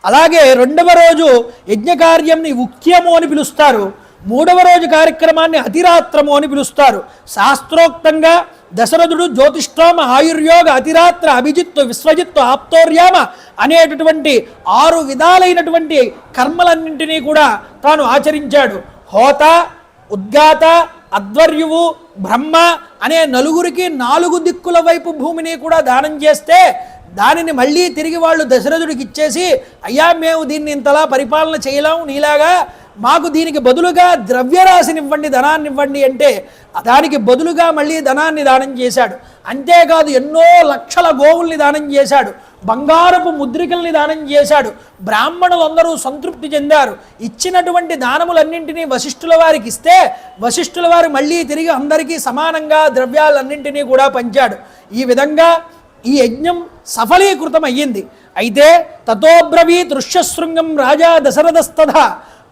అలాగే 2వ రోజు యజ్ఞకార్యంని ఉక్త్యము అని పిలుస్తారు. 3వ రోజు కార్యక్రమాన్ని అతిరాత్రము అని పిలుస్తారు. శాస్త్రోక్తంగా దశరథుడు జ్యోతిష్ఠోమ, ఆయుర్యోగ, అతిరాత్ర, అభిజిత్తు, విశ్వజిత్తు, ఆప్తోర్యామ అనేటటువంటి 6 విధాలైనటువంటి కర్మలన్నింటినీ కూడా తాను ఆచరించాడు. హోత, ఉద్గాత, అధ్వర్యువు, బ్రహ్మ అనే నలుగురికి 4 దిక్కుల వైపు భూమిని కూడా దానం చేస్తే దానిని మళ్ళీ తిరిగి వాళ్ళు దశరథుడికి ఇచ్చేసి, అయ్యా మేము దీన్ని ఇంతలా పరిపాలన చేయలేము, నీలాగా మాకు దీనికి బదులుగా ద్రవ్యరాశినివ్వండి, ధనాన్ని ఇవ్వండి అంటే దానికి బదులుగా మళ్ళీ ధనాన్ని దానం చేశాడు. అంతేకాదు ఎన్నో లక్షల గోవుల్ని దానం చేశాడు, బంగారపు ముద్రికల్ని దానం చేశాడు. బ్రాహ్మణులందరూ సంతృప్తి చెందారు. ఇచ్చినటువంటి దానములన్నింటినీ వశిష్ఠుల వారికి ఇస్తే వశిష్ఠుల వారు మళ్ళీ తిరిగి అందరికీ సమానంగా ద్రవ్యాలన్నింటినీ కూడా పంచాడు. ఈ విధంగా ఈ యజ్ఞం సఫలీకృతం అయ్యింది. అయితే తతోబ్రవీత్ ఋష్యశృంగం రాజా దశరథస్తథ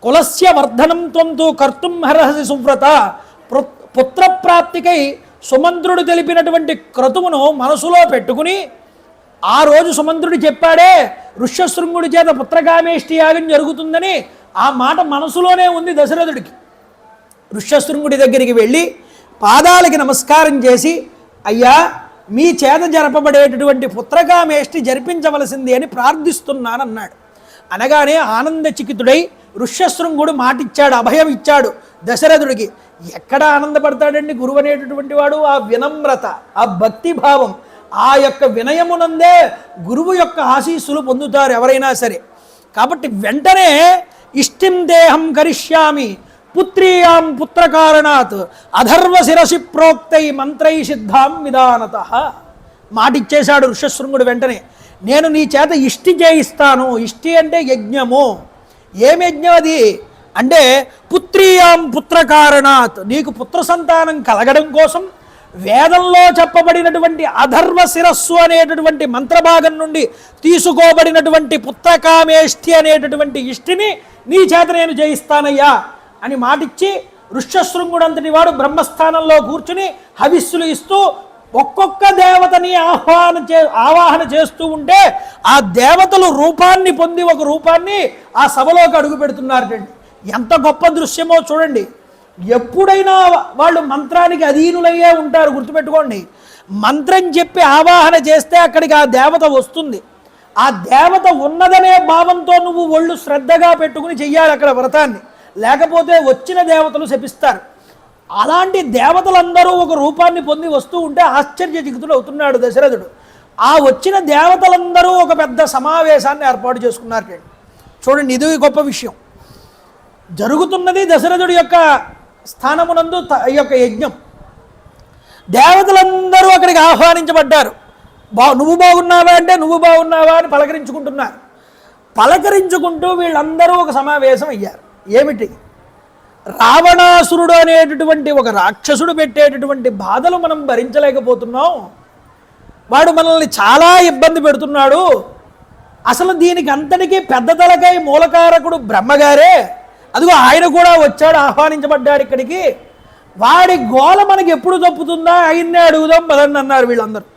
కులస్య వర్ధనం త్వంతు కర్తుం హరహసి సువ్రత. పుత్రప్రాప్తికై సుమంత్రుడు తెలిపినటువంటి క్రతువును మనసులో పెట్టుకుని ఆ రోజు సుమంత్రుడు చెప్పాడే ఋష్యశృంగుడి చేత పుత్రకామేష్టి యాగం జరుగుతుందని, ఆ మాట మనసులోనే ఉంది దశరథుడికి. ఋష్యశృంగుడి దగ్గరికి వెళ్ళి పాదాలకి నమస్కారం చేసి, అయ్యా మీ చేత జరపబడేటటువంటి పుత్రకామేష్టి జరిపించవలసింది అని ప్రార్థిస్తున్నానన్నాడు. అనగానే ఆనందచికితుడై ఋష్యశృంగుడు మాటిచ్చాడు, అభయం ఇచ్చాడు దశరథుడికి. ఎక్కడ ఆనందపడతాడండి గురువు అనేటటువంటి వాడు? ఆ వినమ్రత, ఆ భక్తిభావం, ఆ యొక్క వినయమునందే గురువు యొక్క ఆశీస్సులు పొందుతారు ఎవరైనా సరే. కాబట్టి వెంటనే ఇష్టిం దేహం కరిష్యామి పుత్రీయాం పుత్రకారణాత్ అధర్వ శిరసి ప్రోక్తై మంత్రై సిద్ధాం విధానత. మాటిచ్చేశాడు ఋష్యశృంగుడు వెంటనే. నేను నీ చేత ఇష్టి చేయిస్తాను. ఇష్టి అంటే యజ్ఞము. ఏం యజ్ఞం అది అంటే పుత్రీయాం పుత్రకారణాత్, నీకు పుత్ర సంతానం కలగడం కోసం వేదంలో చెప్పబడినటువంటి అధర్వ శిరస్సు అనేటటువంటి మంత్రభాగం నుండి తీసుకోబడినటువంటి పుత్రకామేష్టి అనేటటువంటి ఇష్టిని నీ చేత నేను చేయిస్తానయ్యా అని మాటిచ్చి ఋష్యశృంగుడంతటి వాడు బ్రహ్మస్థానంలో కూర్చుని హవిస్సులు ఇస్తూ ఒక్కొక్క దేవతని ఆవాహన చేస్తూ ఉంటే ఆ దేవతలు రూపాన్ని పొంది ఒక రూపాన్ని ఆ సభలోకి అడుగు పెడుతున్నారండి. ఎంత గొప్ప దృశ్యమో చూడండి. ఎప్పుడైనా వాళ్ళు మంత్రానికి అధీనులయ్యే ఉంటారు, గుర్తుపెట్టుకోండి. మంత్రం చెప్పి ఆవాహన చేస్తే అక్కడికి ఆ దేవత వస్తుంది. ఆ దేవత ఉన్నదనే భావంతో నువ్వు ఒళ్ళు శ్రద్ధగా పెట్టుకుని చెయ్యాలి అక్కడ వ్రతాన్ని, లేకపోతే వచ్చిన దేవతలు శపిస్తారు. అలాంటి దేవతలందరూ ఒక రూపాన్ని పొంది వస్తూ ఉంటే ఆశ్చర్యచకితుడు అవుతున్నాడు దశరథుడు. ఆ వచ్చిన దేవతలందరూ ఒక పెద్ద సమావేశాన్ని ఏర్పాటు చేసుకున్నారు. చూడండి, ఇది గొప్ప విషయం. జరుగుతున్నది దశరథుడి యొక్క స్థానమునందు ఈ యొక్క యజ్ఞం. దేవతలందరూ అక్కడికి ఆహ్వానించబడ్డారు. నువ్వు బాగున్నావా అంటే నువ్వు బాగున్నావా అని పలకరించుకుంటున్నారు. పలకరించుకుంటూ వీళ్ళందరూ ఒక సమావేశం అయ్యారు. ఏమిటి? రావణాసురుడు అనేటటువంటి ఒక రాక్షసుడు పెట్టేటటువంటి బాధలు మనం భరించలేకపోతున్నాం. వాడు మనల్ని చాలా ఇబ్బంది పెడుతున్నాడు. అసలు దీనికి అంతటికీ పెద్ద తలకై మూలకారకుడు బ్రహ్మగారే. అదిగో ఆయన కూడా వచ్చాడు, ఆహ్వానించబడ్డాడు ఇక్కడికి. వాడి గోల మనకి ఎప్పుడు తప్పుతుందా, ఆయన్నే అడుగుదాం పదండి అన్నారు వీళ్ళందరూ.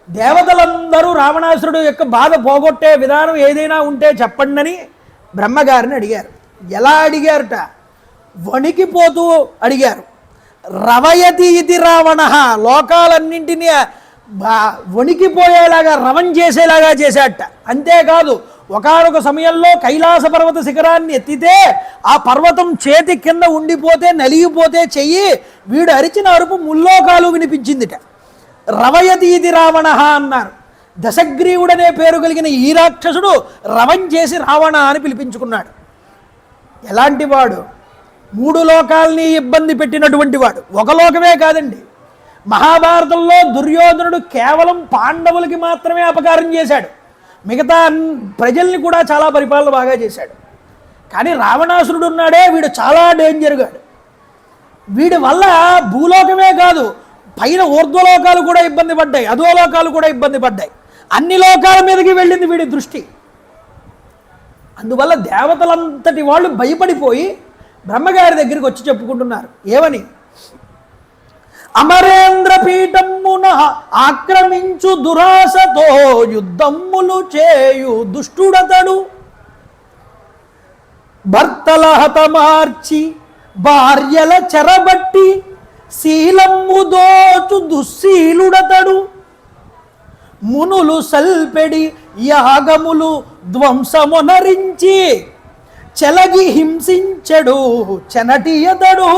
దేవతలందరూ రావణాసురుడు యొక్క బాధ పోగొట్టే విధానం ఏదైనా ఉంటే చెప్పండి అని బ్రహ్మగారిని అడిగారు. ఎలా అడిగారట? వణికిపోతూ అడిగారు. రవయతి ఇది రావణ, లోకాలన్నింటినీ వణికిపోయేలాగా రవం చేసేలాగా చేశాట. అంతేకాదు, ఒకానొక సమయంలో కైలాస పర్వత శిఖరాన్ని ఎత్తితే ఆ పర్వతం చేతి కింద ఉండిపోతే నలిగిపోతే చెయ్యి, వీడు అరిచిన అరుపు ముల్లోకాలు వినిపించిందిట. రవయతి ఇది రావణ అన్నారు. దశగ్రీవుడనే పేరు కలిగిన ఈ రాక్షసుడు రవం చేసి రావణ అని పిలిపించుకున్నాడు. ఎలాంటి వాడు? 3 లోకాలని ఇబ్బంది పెట్టినటువంటి వాడు. ఒక లోకమే కాదండి, మహాభారతంలో దుర్యోధనుడు కేవలం పాండవులకి మాత్రమే అపకారం చేశాడు, మిగతా ప్రజల్ని కూడా చాలా పరిపాలన బాగా చేశాడు. కానీ రావణాసురుడు ఉన్నాడే, వీడు చాలా డేంజర్గాడు. వీడి వల్ల భూలోకమే కాదు, పైన ఊర్ధ్వలోకాలు కూడా ఇబ్బంది పడ్డాయి, అధోలోకాలు కూడా ఇబ్బంది పడ్డాయి. అన్ని లోకాల మీదకి వెళ్ళింది వీడి దృష్టి. అందువల్ల దేవతలంతటి వాళ్ళు భయపడిపోయి బ్రహ్మగారి దగ్గరికి వచ్చి చెప్పుకుంటున్నారు. ఏమని? అమరేంద్ర పీఠమున ఆక్రమించు దురాశతో యుద్ధములు చేయు దుష్టుడతడు, భర్తల హతమార్చి భార్యల చెరబట్టి శీలమ్ము దోచు దుశ్శీలుడతడు, మునులు సల్పెడి యాగములు ధ్వంసమునరించి చెలగి హింసించెడు చెనటియతడు,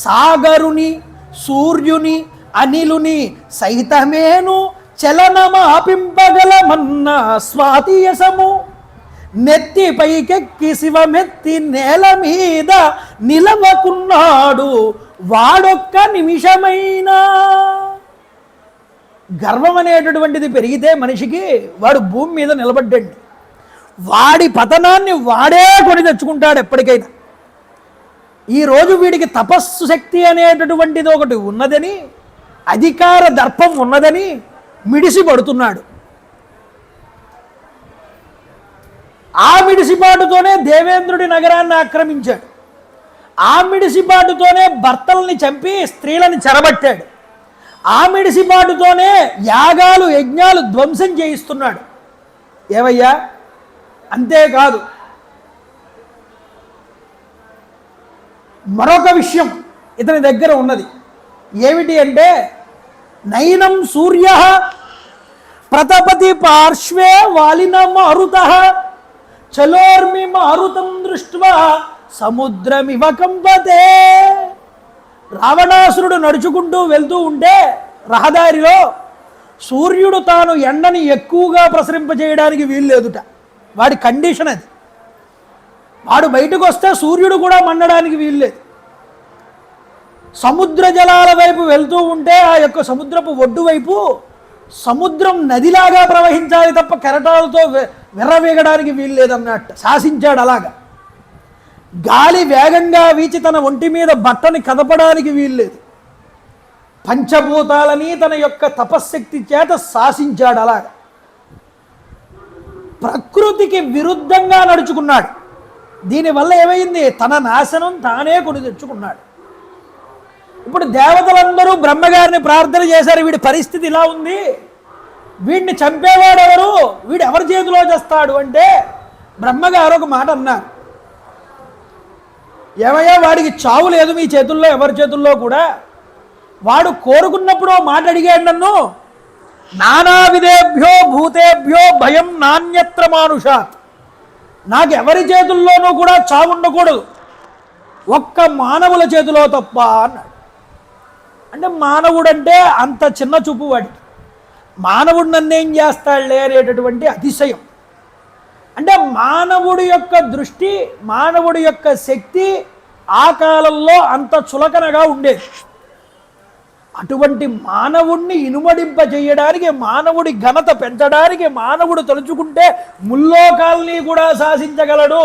సాగరుని సూర్యుని అనిలుని సైతమేను చలనమాపింపగలమన్న స్వాతియసము, నెత్తి పైకెక్కి శివమెత్తి నేల మీద నిలవకున్నాడు వాడొక్క నిమిషమైనా. గర్వం అనేటటువంటిది పెరిగితే మనిషికి వాడు భూమి మీద నిలబడ్డండి. వాడి పతనాన్ని వాడే కొని తెచ్చుకుంటాడు ఎప్పటికైనా. ఈరోజు వీడికి తపస్సు శక్తి అనేటటువంటిది ఒకటి ఉన్నదని, అధికార దర్పం ఉన్నదని మిడిసి పడుతున్నాడు. ఆ మిడిసిపాటుతోనే దేవేంద్రుడి నగరాన్ని ఆక్రమించాడు. ఆ మిడిసిపాటుతోనే భర్తల్ని చంపి స్త్రీలను చెరబట్టాడు. ఆ మిడిసిపాటుతోనే యాగాలు యజ్ఞాలు ధ్వంసం చేయిస్తున్నాడు. ఏమయ్యా? అంతేకాదు, మరొక విషయం ఇతని దగ్గర ఉన్నది. ఏమిటి అంటే, నైనం సూర్య ప్రతపతి పార్శ్వే వాలిన మారుత చలోర్మి మారుతం దృష్ట్వా సముద్రమివ కంపతే. రావణాసురుడు నడుచుకుంటూ వెళ్తూ ఉంటే రహదారిలో సూర్యుడు తాను ఎండని ఎక్కువగా ప్రసరింపజేయడానికి వీల్లేదుట. వాడి కండిషన్ అది. వాడు బయటకు వస్తే సూర్యుడు కూడా మండడానికి వీల్లేదు. సముద్ర జలాల వైపు వెళ్తూ ఉంటే ఆ యొక్క సముద్రపు ఒడ్డు వైపు సముద్రం నదిలాగా ప్రవహించాలి తప్ప కెరటాలతో విర్రవీగడానికి వీల్లేదన్నట్టు శాసించాడు. అలాగా గాలి వేగంగా వీచి తన ఒంటి మీద బట్టని కదపడానికి వీల్లేదు. పంచభూతాలని తన యొక్క తపశ్శక్తి చేత శాసించాడు. అలాగా ప్రకృతికి విరుద్ధంగా నడుచుకున్నాడు. దీనివల్ల ఏమైంది? తన నాశనం తానే కొని తెచ్చుకున్నాడు. ఇప్పుడు దేవతలందరూ బ్రహ్మగారిని ప్రార్థన చేశారు, వీడి పరిస్థితి ఇలా ఉంది, వీడిని చంపేవాడు ఎవరు, వీడు ఎవరి చేతిలో చేస్తాడు అంటే బ్రహ్మగారు ఒక మాట అన్నారు, ఏమయ్యా వాడికి చావు లేదు మీ చేతుల్లో, ఎవరి చేతుల్లో కూడా. వాడు కోరుకున్నప్పుడు మాట అడిగాడు నన్ను, నానా విధేభ్యో భూతేభ్యో భయం నాణ్యత్ర మానుషాత్, నాకు ఎవరి చేతుల్లోనూ కూడా చావు ఉండకూడదు, ఒక్క మానవుల చేతిలో తప్ప అన్నాడు. అంటే మానవుడంటే అంత చిన్న చూపు వాడికి, మానవుడు నన్నేం చేస్తాడులే అనేటటువంటి అతిశయం. అంటే మానవుడి యొక్క దృష్టి, మానవుడి యొక్క శక్తి ఆ కాలంలో అంత చులకనగా ఉండేది. అటువంటి మానవుణ్ణి ఇనుమడింప చేయడానికి, మానవుడి ఘనత పెంచడానికి, మానవుడు తలుచుకుంటే ముల్లోకాల్ని కూడా శాసించగలడు,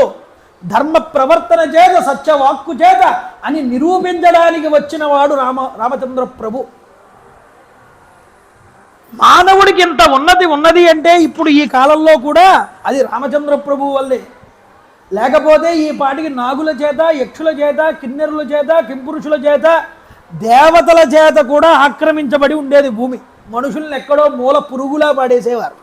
ధర్మ ప్రవర్తన చేత సత్యవాక్కు చేత అని నిరూపించడానికి వచ్చిన వాడు రామచంద్ర ప్రభు. మానవుడికి ఇంత ఉన్నతి ఉన్నది అంటే ఇప్పుడు ఈ కాలంలో కూడా అది రామచంద్ర ప్రభు వల్లే. లేకపోతే ఈ పాటికి నాగుల చేత, యక్షుల చేత, కిన్నెరుల చేత, కింపురుషుల చేత, దేవతల చేత కూడా ఆక్రమించబడి ఉండేది భూమి. మనుషుల్ని ఎక్కడో మూల పురుగులా పడేసేవారు.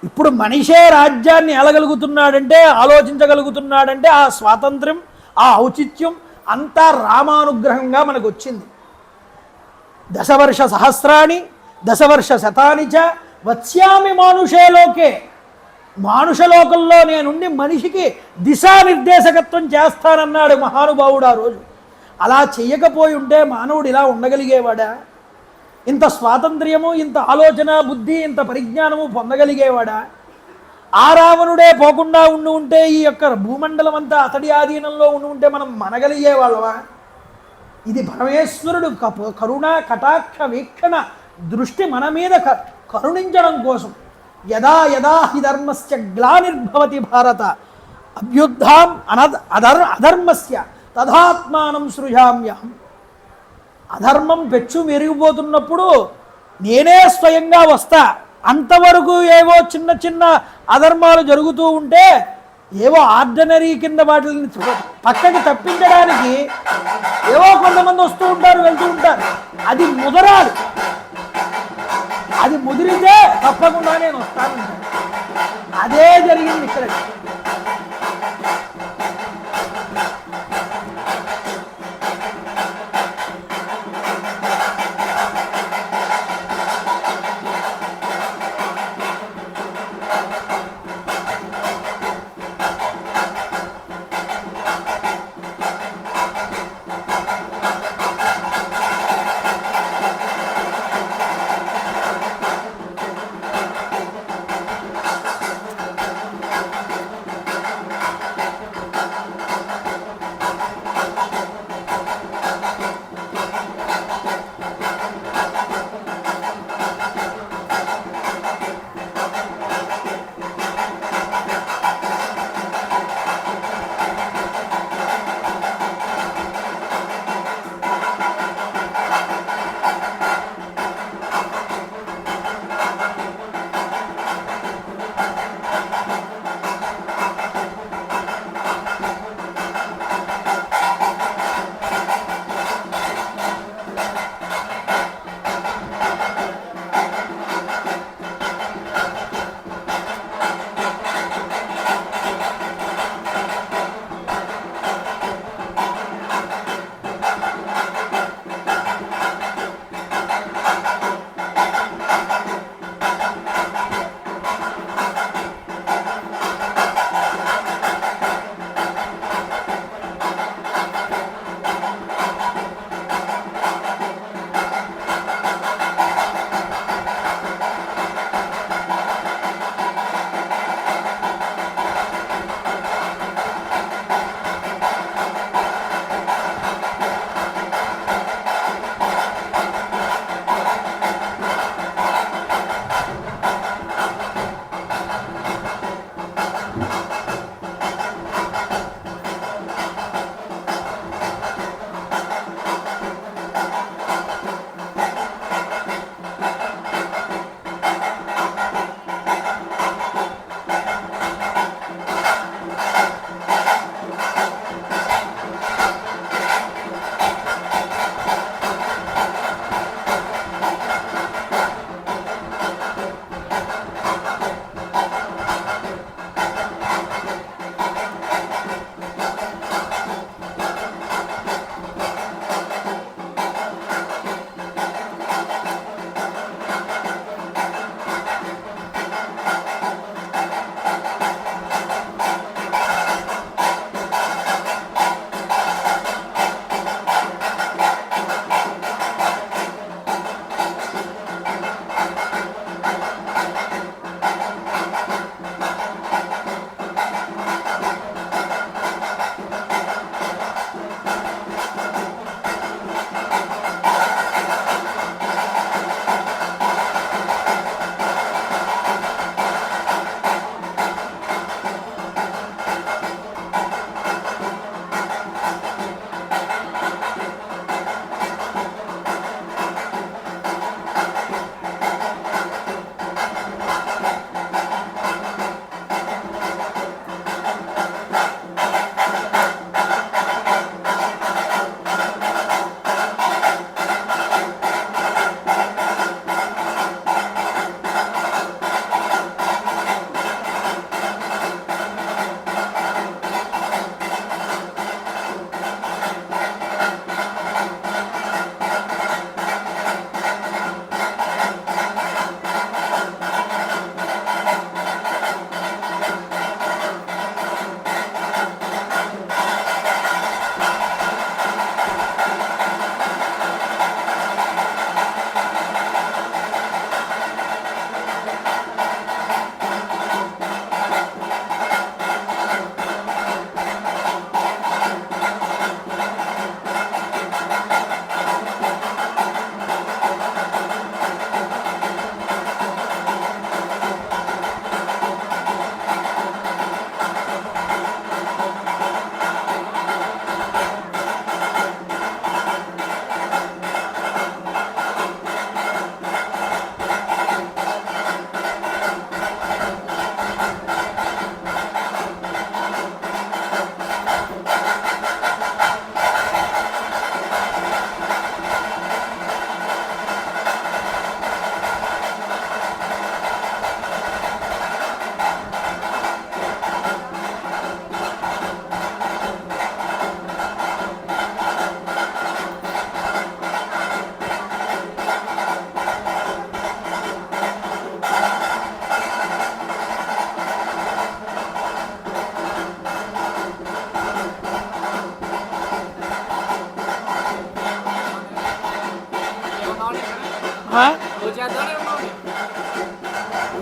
ఇప్పుడు మనిషే రాజ్యాన్ని ఏలగలుగుతున్నాడంటే, ఆలోచించగలుగుతున్నాడంటే ఆ స్వాతంత్ర్యం, ఆ ఔచిత్యం అంతా రామానుగ్రహంగా మనకు వచ్చింది. దశవర్ష సహస్రాణి దశవర్ష శతాని చ వత్స్యామి మానుషేలోకే, మానుషలోకంలో నేనుండి మనిషికి దిశానిర్దేశకత్వం చేస్తానన్నాడు మహానుభావుడు ఆ రోజు. అలా చెయ్యకపోయి ఉంటే మానవుడు ఇలా ఉండగలిగేవాడా? ఇంత స్వాతంత్ర్యము, ఇంత ఆలోచన బుద్ధి, ఇంత పరిజ్ఞానము పొందగలిగేవాడా? ఆ రావణుడే పోకుండా ఉండి ఉంటే, ఈ యొక్క భూమండలం అంతా అతడి ఆధీనంలో ఉండి ఉంటే మనం మనగలిగేవాళ్ళమా? ఇది పరమేశ్వరుడు కరుణ కటాక్ష వీక్షణ దృష్టి మన మీద కరుణించడం కోసం. యదా యదా హి ధర్మస్య గ్లానిర్భవతి భారత అభ్యుద్ధాం అధర్మస్య తథాత్మానం సృజామ్యహం. అధర్మం పెచ్చు మెరిగిపోతున్నప్పుడు నేనే స్వయంగా వస్తా. అంతవరకు ఏవో చిన్న చిన్న అధర్మాలు జరుగుతూ ఉంటే ఏవో ఆర్డినరీ కింద వాటిని పక్కకి తప్పించడానికి ఏవో కొంతమంది వస్తూ ఉంటారు, వెళ్తూ ఉంటారు. అది ముదరాలి, అది ముదిరితే తప్పకుండా నేను వస్తాను. అదే జరిగింది ఇక్కడ.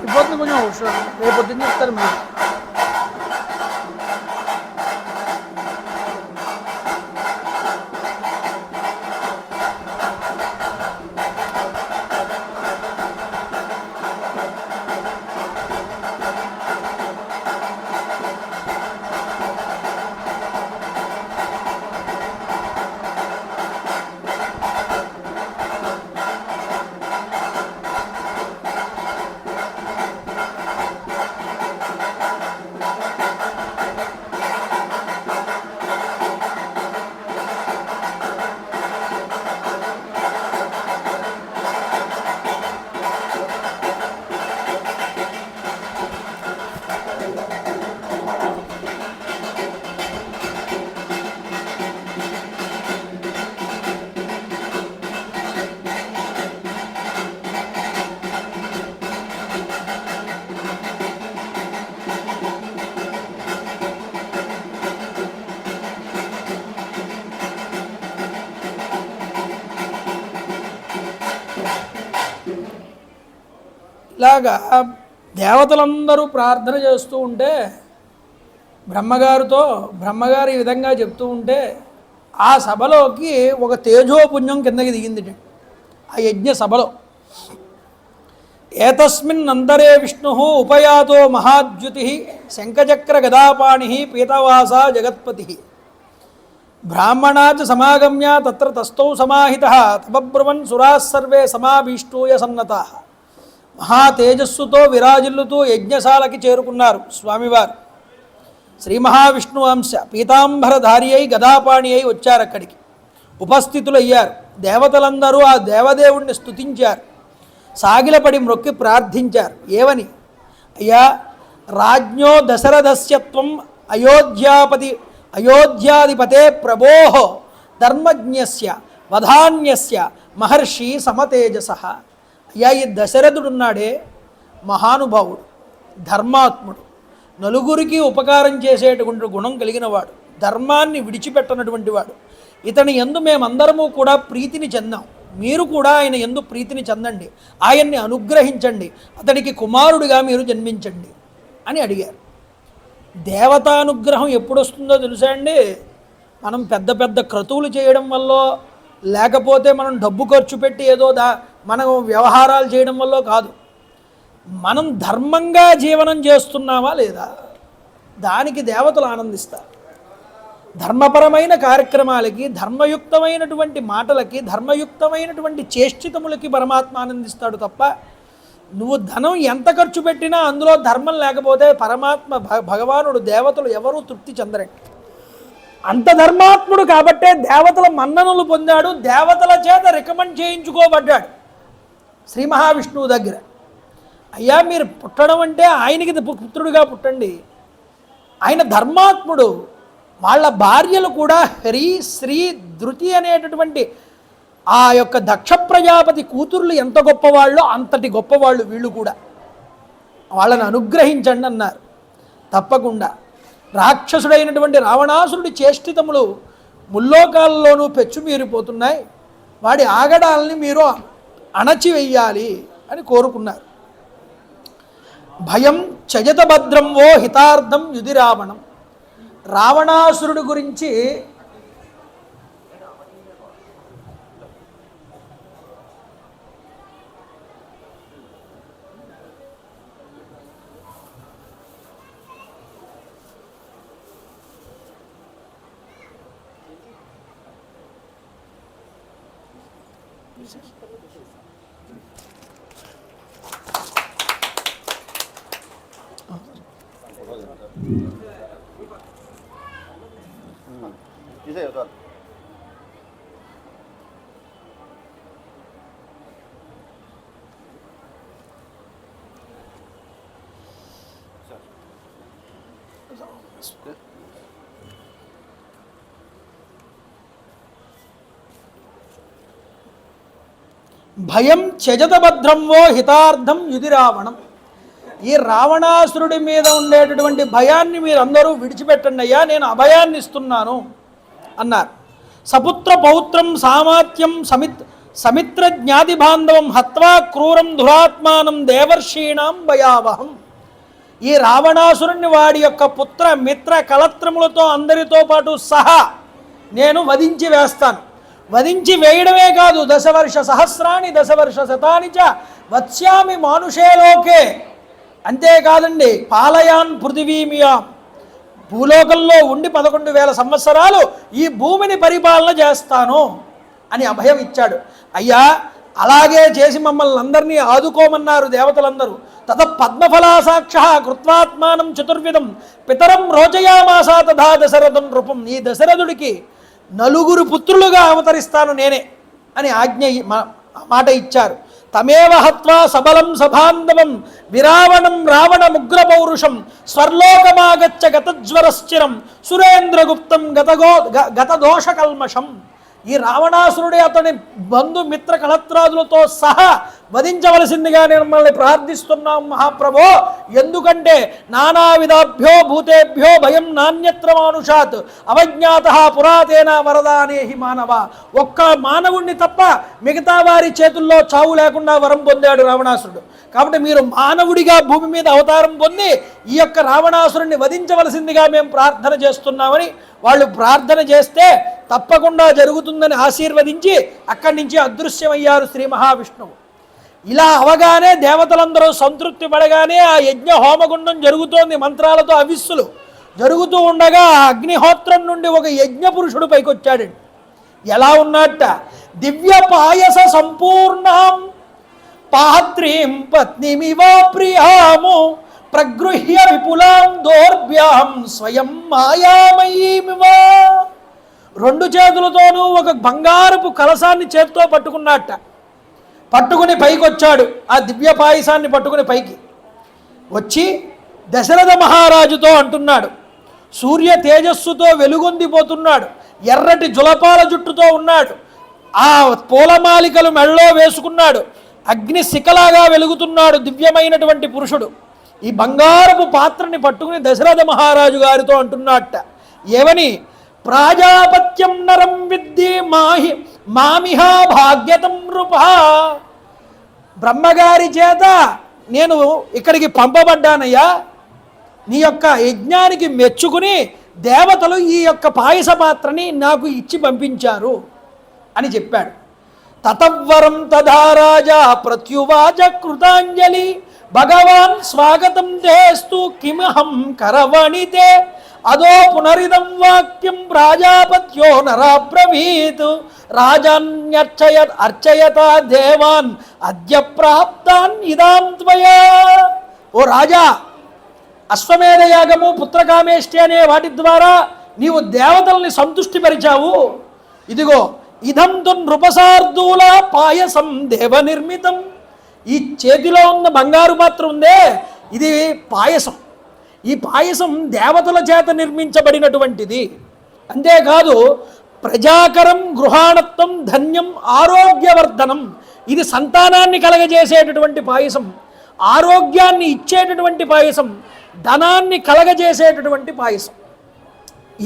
అయిపోతుంది కొంచెం అవసరం, రేపు పొద్దున్న చెప్తారు మీరు. ఇలాగా దేవతలందరూ ప్రార్థన చేస్తూ ఉంటే బ్రహ్మగారు ఈ విధంగా చెప్తూ ఉంటే ఆ సభలోకి ఒక తేజోపుంజం కిందకి దిగింది ఆ యజ్ఞ సభలో. ఏతస్మిన్ అంతరే విష్ణు ఉపయాతో మహాద్యుతి శంఖచక్ర గదాపాణి పీతవాస జగత్పతి బ్రాహ్మణాచ సమాగమ్య తత్ర తస్థౌ సమాహితః తపబ్రువన్ సురాः సర్వే సమాభీష్టూయ సన్నతాః. మహా తేజస్సుతో విరాజిల్లుతూ యజ్ఞశాలకి చేరుకున్నారు స్వామివారు. శ్రీ మహావిష్ణు అంశ పీతాంబరధారి అయి గదాపాణి అయి వచ్చారు. అక్కడికి ఉపస్థితులయ్యారు. దేవతలందరూ ఆ దేవదేవుణ్ణి స్తుతించారు, సాగిలపడి మ్రొక్కి ప్రార్థించారు. ఏవని? అయ్యా, రాజ్ఞో దశరథస్యత్వం అయోధ్యాధిపతే ప్రభోః ధర్మజ్ఞస్య వధాన్యస్య మహర్షి సమతేజసః. అయ్యా, ఈ దశరథుడున్నాడే మహానుభావుడు, ధర్మాత్ముడు, నలుగురికి ఉపకారం చేసేటువంటి గుణం కలిగినవాడు, ధర్మాన్ని విడిచిపెట్టనటువంటి వాడు. ఇతని యందు మేమందరము కూడా ప్రీతిని చెందాం. మీరు కూడా ఆయన యందు ప్రీతిని చెందండి, ఆయన్ని అనుగ్రహించండి, అతడికి కుమారుడిగా మీరు జన్మించండి అని అడిగారు. దేవతానుగ్రహం ఎప్పుడు వస్తుందో తెలుసా అండి? మనం పెద్ద పెద్ద క్రతువులు చేయడం వల్ల, లేకపోతే మనం డబ్బు ఖర్చు పెట్టి ఏదో మనం వ్యవహారాలు చేయడం వల్ల కాదు. మనం ధర్మంగా జీవనం చేస్తున్నామా లేదా, దానికి దేవతలు ఆనందిస్తారు. ధర్మపరమైన కార్యక్రమాలకి, ధర్మయుక్తమైనటువంటి మాటలకి, ధర్మయుక్తమైనటువంటి చేష్టితములకి పరమాత్మ ఆనందిస్తాడు తప్ప, నువ్వు ధనం ఎంత ఖర్చు పెట్టినా అందులో ధర్మం లేకపోతే పరమాత్మ భగవానుడు దేవతలు ఎవరూ తృప్తి చెందరండి. అంత ధర్మాత్ముడు కాబట్టే దేవతల మన్ననలు పొందాడు, దేవతల చేత రికమెండ్ చేయించుకోబడ్డాడు శ్రీ మహావిష్ణువు దగ్గర. అయ్యా, మీరు పుట్టడం అంటే ఆయనకి పుత్రుడిగా పుట్టండి. ఆయన ధర్మాత్ముడు. వాళ్ళ భార్యలు కూడా హ్రీ శ్రీ ధృతి అనేటటువంటి ఆ యొక్క దక్ష ప్రజాపతి కూతుర్లు ఎంత గొప్పవాళ్ళో అంతటి గొప్పవాళ్ళు వీళ్ళు కూడా. వాళ్ళని అనుగ్రహించండి అన్నారు. తప్పకుండా. రాక్షసుడైనటువంటి రావణాసురుడి చేష్టితములు ముల్లోకాలలోనూ పెచ్చుమీరిపోతున్నాయి, వాడి ఆగడాలని మీరు అణచివెయ్యాలి అని కోరుకున్నారు. భయం చజత భద్రం వో హితార్థం యుధి రావణం. రావణాసురుడి గురించి భయం త్యజత భద్రం వో హితార్థం యుధి రావణం. ఈ రావణాసురుడి మీద ఉండేటటువంటి భయాన్ని మీరందరూ విడిచిపెట్టండి అయ్యా, నేను అభయాన్ని ఇస్తున్నాను అన్నారు. సపుత్ర పౌత్రం సమిత్ర జ్ఞాతి బాంధవం హత్వా క్రూరం దురాత్మానం దేవర్షీణాం భయావహం. ఈ రావణాసురుణ్ణి వాడి యొక్క పుత్ర మిత్ర కళత్రములతో అందరితో పాటు సహా నేను వధించి వేస్తాను. వధించి వేయడమే కాదు, దశవర్ష సహస్రాణి దశవర్ష శతాని చ వత్స్యామి మానుషే లోకే. అంతేకాదండి, పాలయాన్ పృథివీమియాం, భూలోకంలో ఉండి 11,000 సంవత్సరాలు ఈ భూమిని పరిపాలన చేస్తాను అని అభయం ఇచ్చాడు. అయ్యా, అలాగే చేసి మమ్మల్ని అందరినీ ఆదుకోమన్నారు దేవతలందరూ. తత పద్మఫలాసాక్ష కృత్వాత్మానం చతుర్విధం పితరం రోచయామాసా తథా దశరథం నృపం. ఈ దశరథుడికి 4 పుత్రులుగా అవతరిస్తాను నేనే అని ఆజ్ఞ మాట ఇచ్చారు. తమేవ హత్వా సబలం సభాంధవం విరావణం రావణముగ్ర పౌరుషం స్వర్లోకమాగచ్చ గతజ్వరశ్చిరం సురేంద్రగుప్తం గతదోష కల్మషం. ఈ రావణాసురుడే అతని బంధుమిత్ర కళత్రాదులతో సహా వధించవలసిందిగా మిమ్మల్ని ప్రార్థిస్తున్నాం మహాప్రభో. ఎందుకంటే నానావిధాభ్యో భూతేభ్యో భయం నాణ్యత్ర మానుషాత్ అవజ్ఞాత పురాతేన వరదానేహి మానవ. ఒక్క మానవుణ్ణి తప్ప మిగతా వారి చేతుల్లో చావు లేకుండా వరం పొందాడు రావణాసురుడు. కాబట్టి మీరు మానవుడిగా భూమి మీద అవతారం పొంది ఈ యొక్క రావణాసురుణ్ణి వధించవలసిందిగా మేము ప్రార్థన చేస్తున్నామని వాళ్ళు ప్రార్థన చేస్తే తప్పకుండా జరుగుతుందని ఆశీర్వదించి అక్కడి నుంచి అదృశ్యమయ్యారు శ్రీ మహావిష్ణువు. ఇలా అవగానే దేవతలందరూ సంతృప్తి పడగానే ఆ యజ్ఞ హోమగుండం జరుగుతోంది. మంత్రాలతో అవిస్సులు జరుగుతూ ఉండగా ఆ అగ్నిహోత్రం నుండి ఒక యజ్ఞ పురుషుడు పైకొచ్చాడు. ఎలా ఉన్నట్ట, దివ్య పాయస సంపూర్ణం పాత్రీం పత్నిమివా ప్రియాము ప్రగృహ్య విపులాం దోర్భ్యాం స్వయం మాయామయీమివా. 2 చేతులతోనూ ఒక బంగారపు కలశాన్ని చేత్తో పట్టుకున్నట్ట. పట్టుకుని పైకి వచ్చాడు. ఆ దివ్య పాయసాన్ని పట్టుకుని పైకి వచ్చి దశరథ మహారాజుతో అంటున్నాడు. సూర్య తేజస్సుతో వెలుగొందిపోతున్నాడు. ఎర్రటి జులపాల జుట్టుతో ఉన్నాడు. ఆ పూలమాలికలు మెళ్ళో వేసుకున్నాడు. అగ్ని శిఖలాగా వెలుగుతున్నాడు దివ్యమైనటువంటి పురుషుడు. ఈ బంగారపు పాత్రని పట్టుకుని దశరథ మహారాజు గారితో అంటున్నట్ట, ఏమని, ప్రాజాపత్యం నరం విద్ది మామిహా భాగ్యతం నృపా. బ్రహ్మగారి చేత నేను ఇక్కడికి పంపబడ్డానయ్యా. నీ యొక్క యజ్ఞానికి మెచ్చుకుని దేవతలు ఈ యొక్క పాయస పాత్రని నాకు ఇచ్చి పంపించారు అని చెప్పాడు. తతవ్వరం తథా రాజా ప్రత్యువాచ కృతాంజలి భగవాన్ స్వాగతం చేస్తూ కిమహం కరవణితే అదో పునరిదం వాక్యం రాజాపత్యో నరాబ్రవీత్ రాజాన్యర్చయత దేవాన్ అద్య ప్రాప్తాన్ ఇదాం త్వయా. ఓ రాజా, అశ్వమేధ యాగము పుత్రకామేష్టి అనే వాటి ద్వారా నీవు దేవతల్ని సంతుష్టిపరిచావు. ఇదిగో ఇదం తు నృపసార్దూల పాయసం దేవ నిర్మితం. ఈ చేతిలో ఉన్న బంగారు పాత్ర ఉందే, ఇది పాయసం. ఈ పాయసం దేవతల చేత నిర్మించబడినటువంటిది. అంతేకాదు ప్రజాకరం గృహాణత్వం ధన్యం ఆరోగ్యవర్ధనం. ఇది సంతానాన్ని కలగజేసేటటువంటి పాయసం, ఆరోగ్యాన్ని ఇచ్చేటటువంటి పాయసం, ధనాన్ని కలగజేసేటటువంటి పాయసం.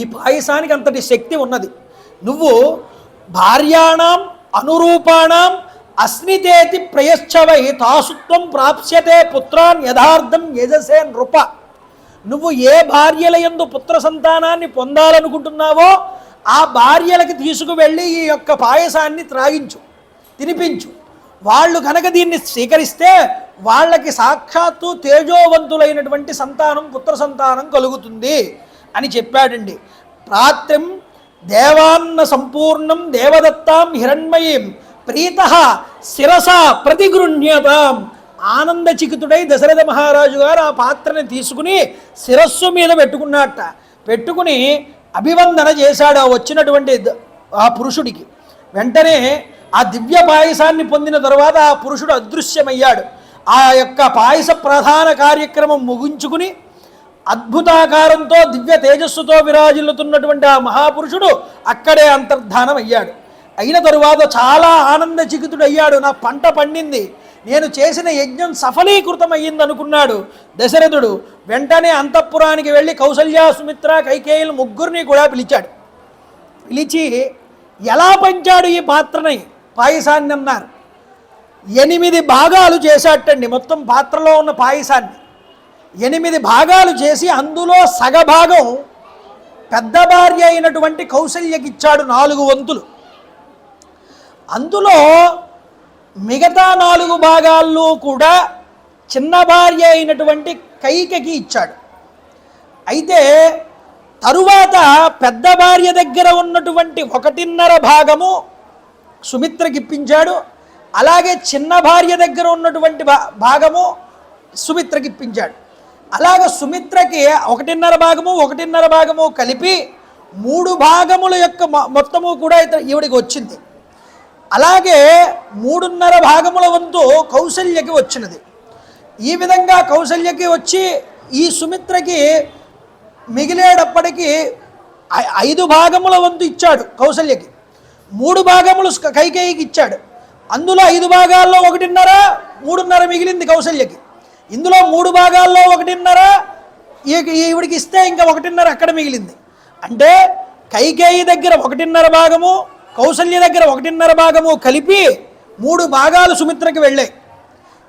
ఈ పాయసానికి అంతటి శక్తి ఉన్నది. నువ్వు భార్యాణం అనురూపాణం అస్నితేతి ప్రయశ్చవై తాసుత్వం ప్రాప్స్యతే పుత్రాన్ యథార్థం యజసే నృప. నువ్వు ఏ భార్యల యందు పుత్ర సంతానాన్ని పొందాలనుకుంటున్నావో ఆ భార్యలకి తీసుకువెళ్ళి ఈ యొక్క పాయసాన్ని త్రాగించు, తినిపించు. వాళ్ళు కనుక దీన్ని స్వీకరిస్తే వాళ్ళకి సాక్షాత్తు తేజోవంతులైనటువంటి సంతానం, పుత్ర సంతానం కలుగుతుంది అని చెప్పాడండి. ప్రాత్రిం దేవాన్న సంపూర్ణం దేవదత్తాం హిరణ్మయీం ప్రీత శిరస ప్రతిగృహ్యతాం. ఆనందచికితుడై దశరథ మహారాజు గారు ఆ పాత్రని తీసుకుని శిరస్సు మీద పెట్టుకున్నట్ట. పెట్టుకుని అభివందన చేశాడు ఆ వచ్చినటువంటి ఆ పురుషుడికి. వెంటనే ఆ దివ్య పాయసాన్ని పొందిన తరువాత ఆ పురుషుడు అదృశ్యమయ్యాడు. ఆ యొక్క పాయస ప్రధాన కార్యక్రమం ముగించుకుని అద్భుతాకారంతో దివ్య తేజస్సుతో విరాజిల్లుతున్నటువంటి ఆ మహాపురుషుడు అక్కడే అంతర్ధానం అయ్యాడు. అయిన తరువాత చాలా ఆనందచికితుడయ్యాడు. నా పంట పండింది, నేను చేసిన యజ్ఞం సఫలీకృతం అయ్యింది అనుకున్నాడు దశరథుడు. వెంటనే అంతఃపురానికి వెళ్ళి కౌసల్య, సుమిత్ర, కైకేయులు ముగ్గురిని కూడా పిలిచాడు. పిలిచి ఎలా పంచాడు ఈ పాత్రని పాయసాన్ని అన్నారు. 8 భాగాలు చేశాటండి మొత్తం పాత్రలో ఉన్న పాయసాన్ని. 8 భాగాలు చేసి అందులో సగభాగం పెద్ద భార్య అయినటువంటి కౌసల్యకి ఇచ్చాడు, 4 వంతులు. అందులో మిగతా 4 భాగాల్లో కూడా చిన్న భార్య అయినటువంటి కైకకి ఇచ్చాడు. అయితే తరువాత పెద్ద భార్య దగ్గర ఉన్నటువంటి 1.5 భాగము సుమిత్రకి ఇప్పించాడు. అలాగే చిన్న భార్య దగ్గర ఉన్నటువంటి భాగము సుమిత్రకి ఇప్పించాడు. అలాగే సుమిత్రకి 1.5 భాగము కలిపి 3 భాగముల యొక్క మొత్తము కూడా ఈవిడికి వచ్చింది. అలాగే 3.5 భాగముల వంతు కౌసల్యకి వచ్చినది. ఈ విధంగా కౌసల్యకి వచ్చి ఈ సుమిత్రకి మిగిలేటప్పటికీ 5 భాగముల వంతు ఇచ్చాడు కౌసల్యకి, 3 భాగములు కైకేయికి ఇచ్చాడు. అందులో 5 భాగాల్లో 1.5, 3.5 మిగిలింది కౌసల్యకి. ఇందులో 3 భాగాల్లో 1.5 ఈవిడికి ఇస్తే ఇంకా 1.5 అక్కడ మిగిలింది. అంటే కైకేయి దగ్గర 1.5 భాగము, కౌసల్య దగ్గర 1.5 భాగము కలిపి 3 భాగాలు సుమిత్రకి వెళ్ళాయి.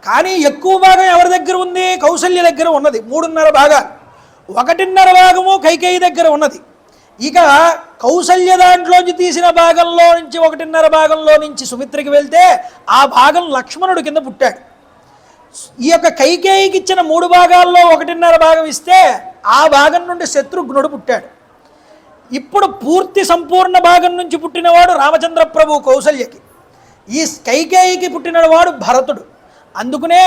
కానీ ఎక్కువ భాగం ఎవరి దగ్గర ఉంది? కౌసల్య దగ్గర ఉన్నది 3.5 భాగాలు. 1.5 భాగము కైకేయి దగ్గర ఉన్నది. ఇక కౌసల్య దాంట్లోంచి తీసిన భాగంలో నుంచి 1.5 భాగంలో నుంచి సుమిత్రకి వెళ్తే ఆ భాగం లక్ష్మణుడు కింద పుట్టాడు. ఈ యొక్క కైకేయికి ఇచ్చిన 3 భాగాల్లో 1.5 భాగం ఇస్తే ఆ భాగం నుండి శత్రుఘ్నుడు పుట్టాడు. ఇప్పుడు పూర్తి సంపూర్ణ భాగం నుంచి పుట్టినవాడు రామచంద్ర ప్రభు కౌసల్యకి. ఈ కైకేయికి పుట్టినవాడు భరతుడు. అందుకనే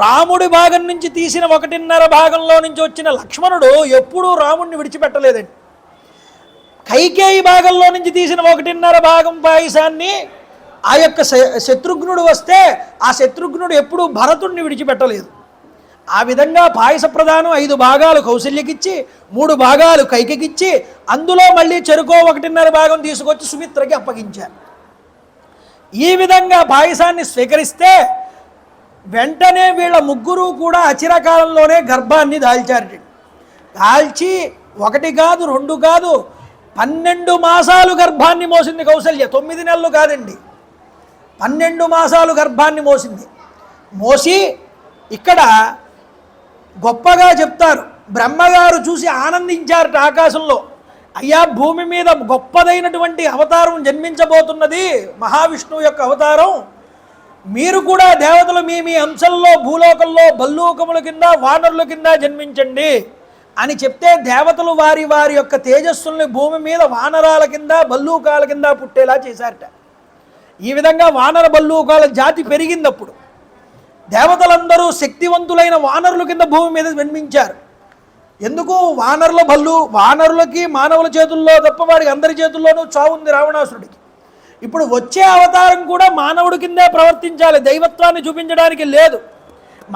రాముడి భాగం నుంచి తీసిన 1.5 భాగంలో నుంచి వచ్చిన లక్ష్మణుడు ఎప్పుడూ రాముడిని విడిచిపెట్టలేదండి. కైకేయి భాగంలో నుంచి తీసిన 1.5 భాగం పాయసాన్ని ఆ యొక్క శత్రుఘ్నుడు వస్తే ఆ శత్రుఘ్నుడు ఎప్పుడూ భరతుడిని విడిచిపెట్టలేదు. ఆ విధంగా పాయస ప్రధానం 5 భాగాలు కౌసల్యకిచ్చి 3 భాగాలు కైకకిచ్చి అందులో మళ్ళీ చెరుకో 1.5 భాగం తీసుకొచ్చి సుమిత్రకి అప్పగించారు. ఈ విధంగా పాయసాన్ని స్వీకరిస్తే వెంటనే వీళ్ళ ముగ్గురు కూడా అచిరకాలంలోనే గర్భాన్ని దాల్చారు. దాల్చి 1 కాదు 2 కాదు 12 మాసాలు గర్భాన్ని మోసింది కౌసల్య. 9 నెలలు కాదండి, 12 మాసాలు గర్భాన్ని మోసింది. మోసి ఇక్కడ గొప్పగా చెప్తారు, బ్రహ్మగారు చూసి ఆనందించారట ఆకాశంలో. అయ్యా, భూమి మీద గొప్పదైనటువంటి అవతారం జన్మించబోతున్నది, మహావిష్ణువు యొక్క అవతారం. మీరు కూడా దేవతలు మీ మీ అంశంలో భూలోకంలో బల్లూకముల కింద వానరుల కింద జన్మించండి అని చెప్తే దేవతలు వారి వారి యొక్క తేజస్సుల్ని భూమి మీద వానరాల కింద బల్లూకాల కింద పుట్టేలా చేశారట. ఈ విధంగా వానర బల్లూకాల జాతి పెరిగిందప్పుడు. దేవతలందరూ శక్తివంతులైన వానరుల కింద భూమి మీద జన్మించారు. ఎందుకు? వానరులకి మానవుల చేతుల్లో తప్ప వారికి అందరి చేతుల్లోనూ చావుంది రావణాసురుడికి. ఇప్పుడు వచ్చే అవతారం కూడా మానవుడి కిందే ప్రవర్తించాలి, దైవత్వాన్ని చూపించడానికి లేదు.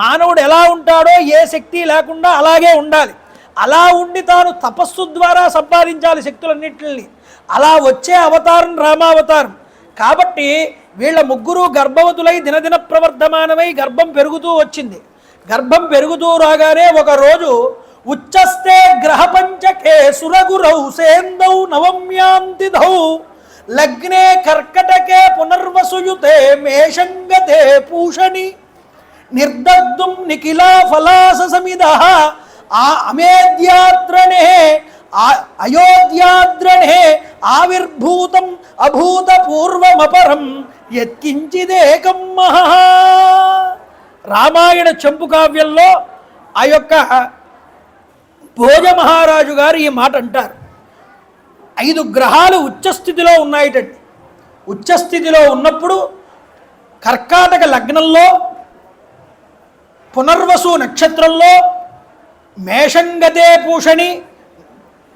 మానవుడు ఎలా ఉంటాడో ఏ శక్తి లేకుండా అలాగే ఉండాలి. అలా ఉండి తాను తపస్సు ద్వారా సంపాదించాలి శక్తులన్నింటినీ. అలా వచ్చే అవతారం రామావతారం. కాబట్టి వీళ్ళ ముగ్గురు గర్భవతులై దినదిన ప్రవర్ధమానమై గర్భం పెరుగుతూ వచ్చింది. గర్భం పెరుగుతూ రాగానే ఒకరోజు ఉచ్చస్తే గ్రహపంచకే సురగురౌ సేందౌ నవమ్యాంతిధౌ లగ్నే కర్కటకే పునర్వసుయుతే మేషంగతే పూషణి నిర్దగ్ధుం నిఖిలా ఫలాస సమిద అమేద్యాద్రణే అయోధ్యాద్రణే ఆవిర్భూతం అభూతపూర్వమపరం యత్కించిదేకం మహా. రామాయణ చంపు కావ్యంలో ఆ యొక్క భోజ మహారాజు గారు ఈ మాట అంటారు. 5 గ్రహాలు ఉచ్చస్థితిలో ఉన్నాయిటండి. ఉచ్చస్థితిలో ఉన్నప్పుడు కర్కాటక లగ్నంలో, పునర్వసు నక్షత్రంలో, మేషంగతే పూషణి,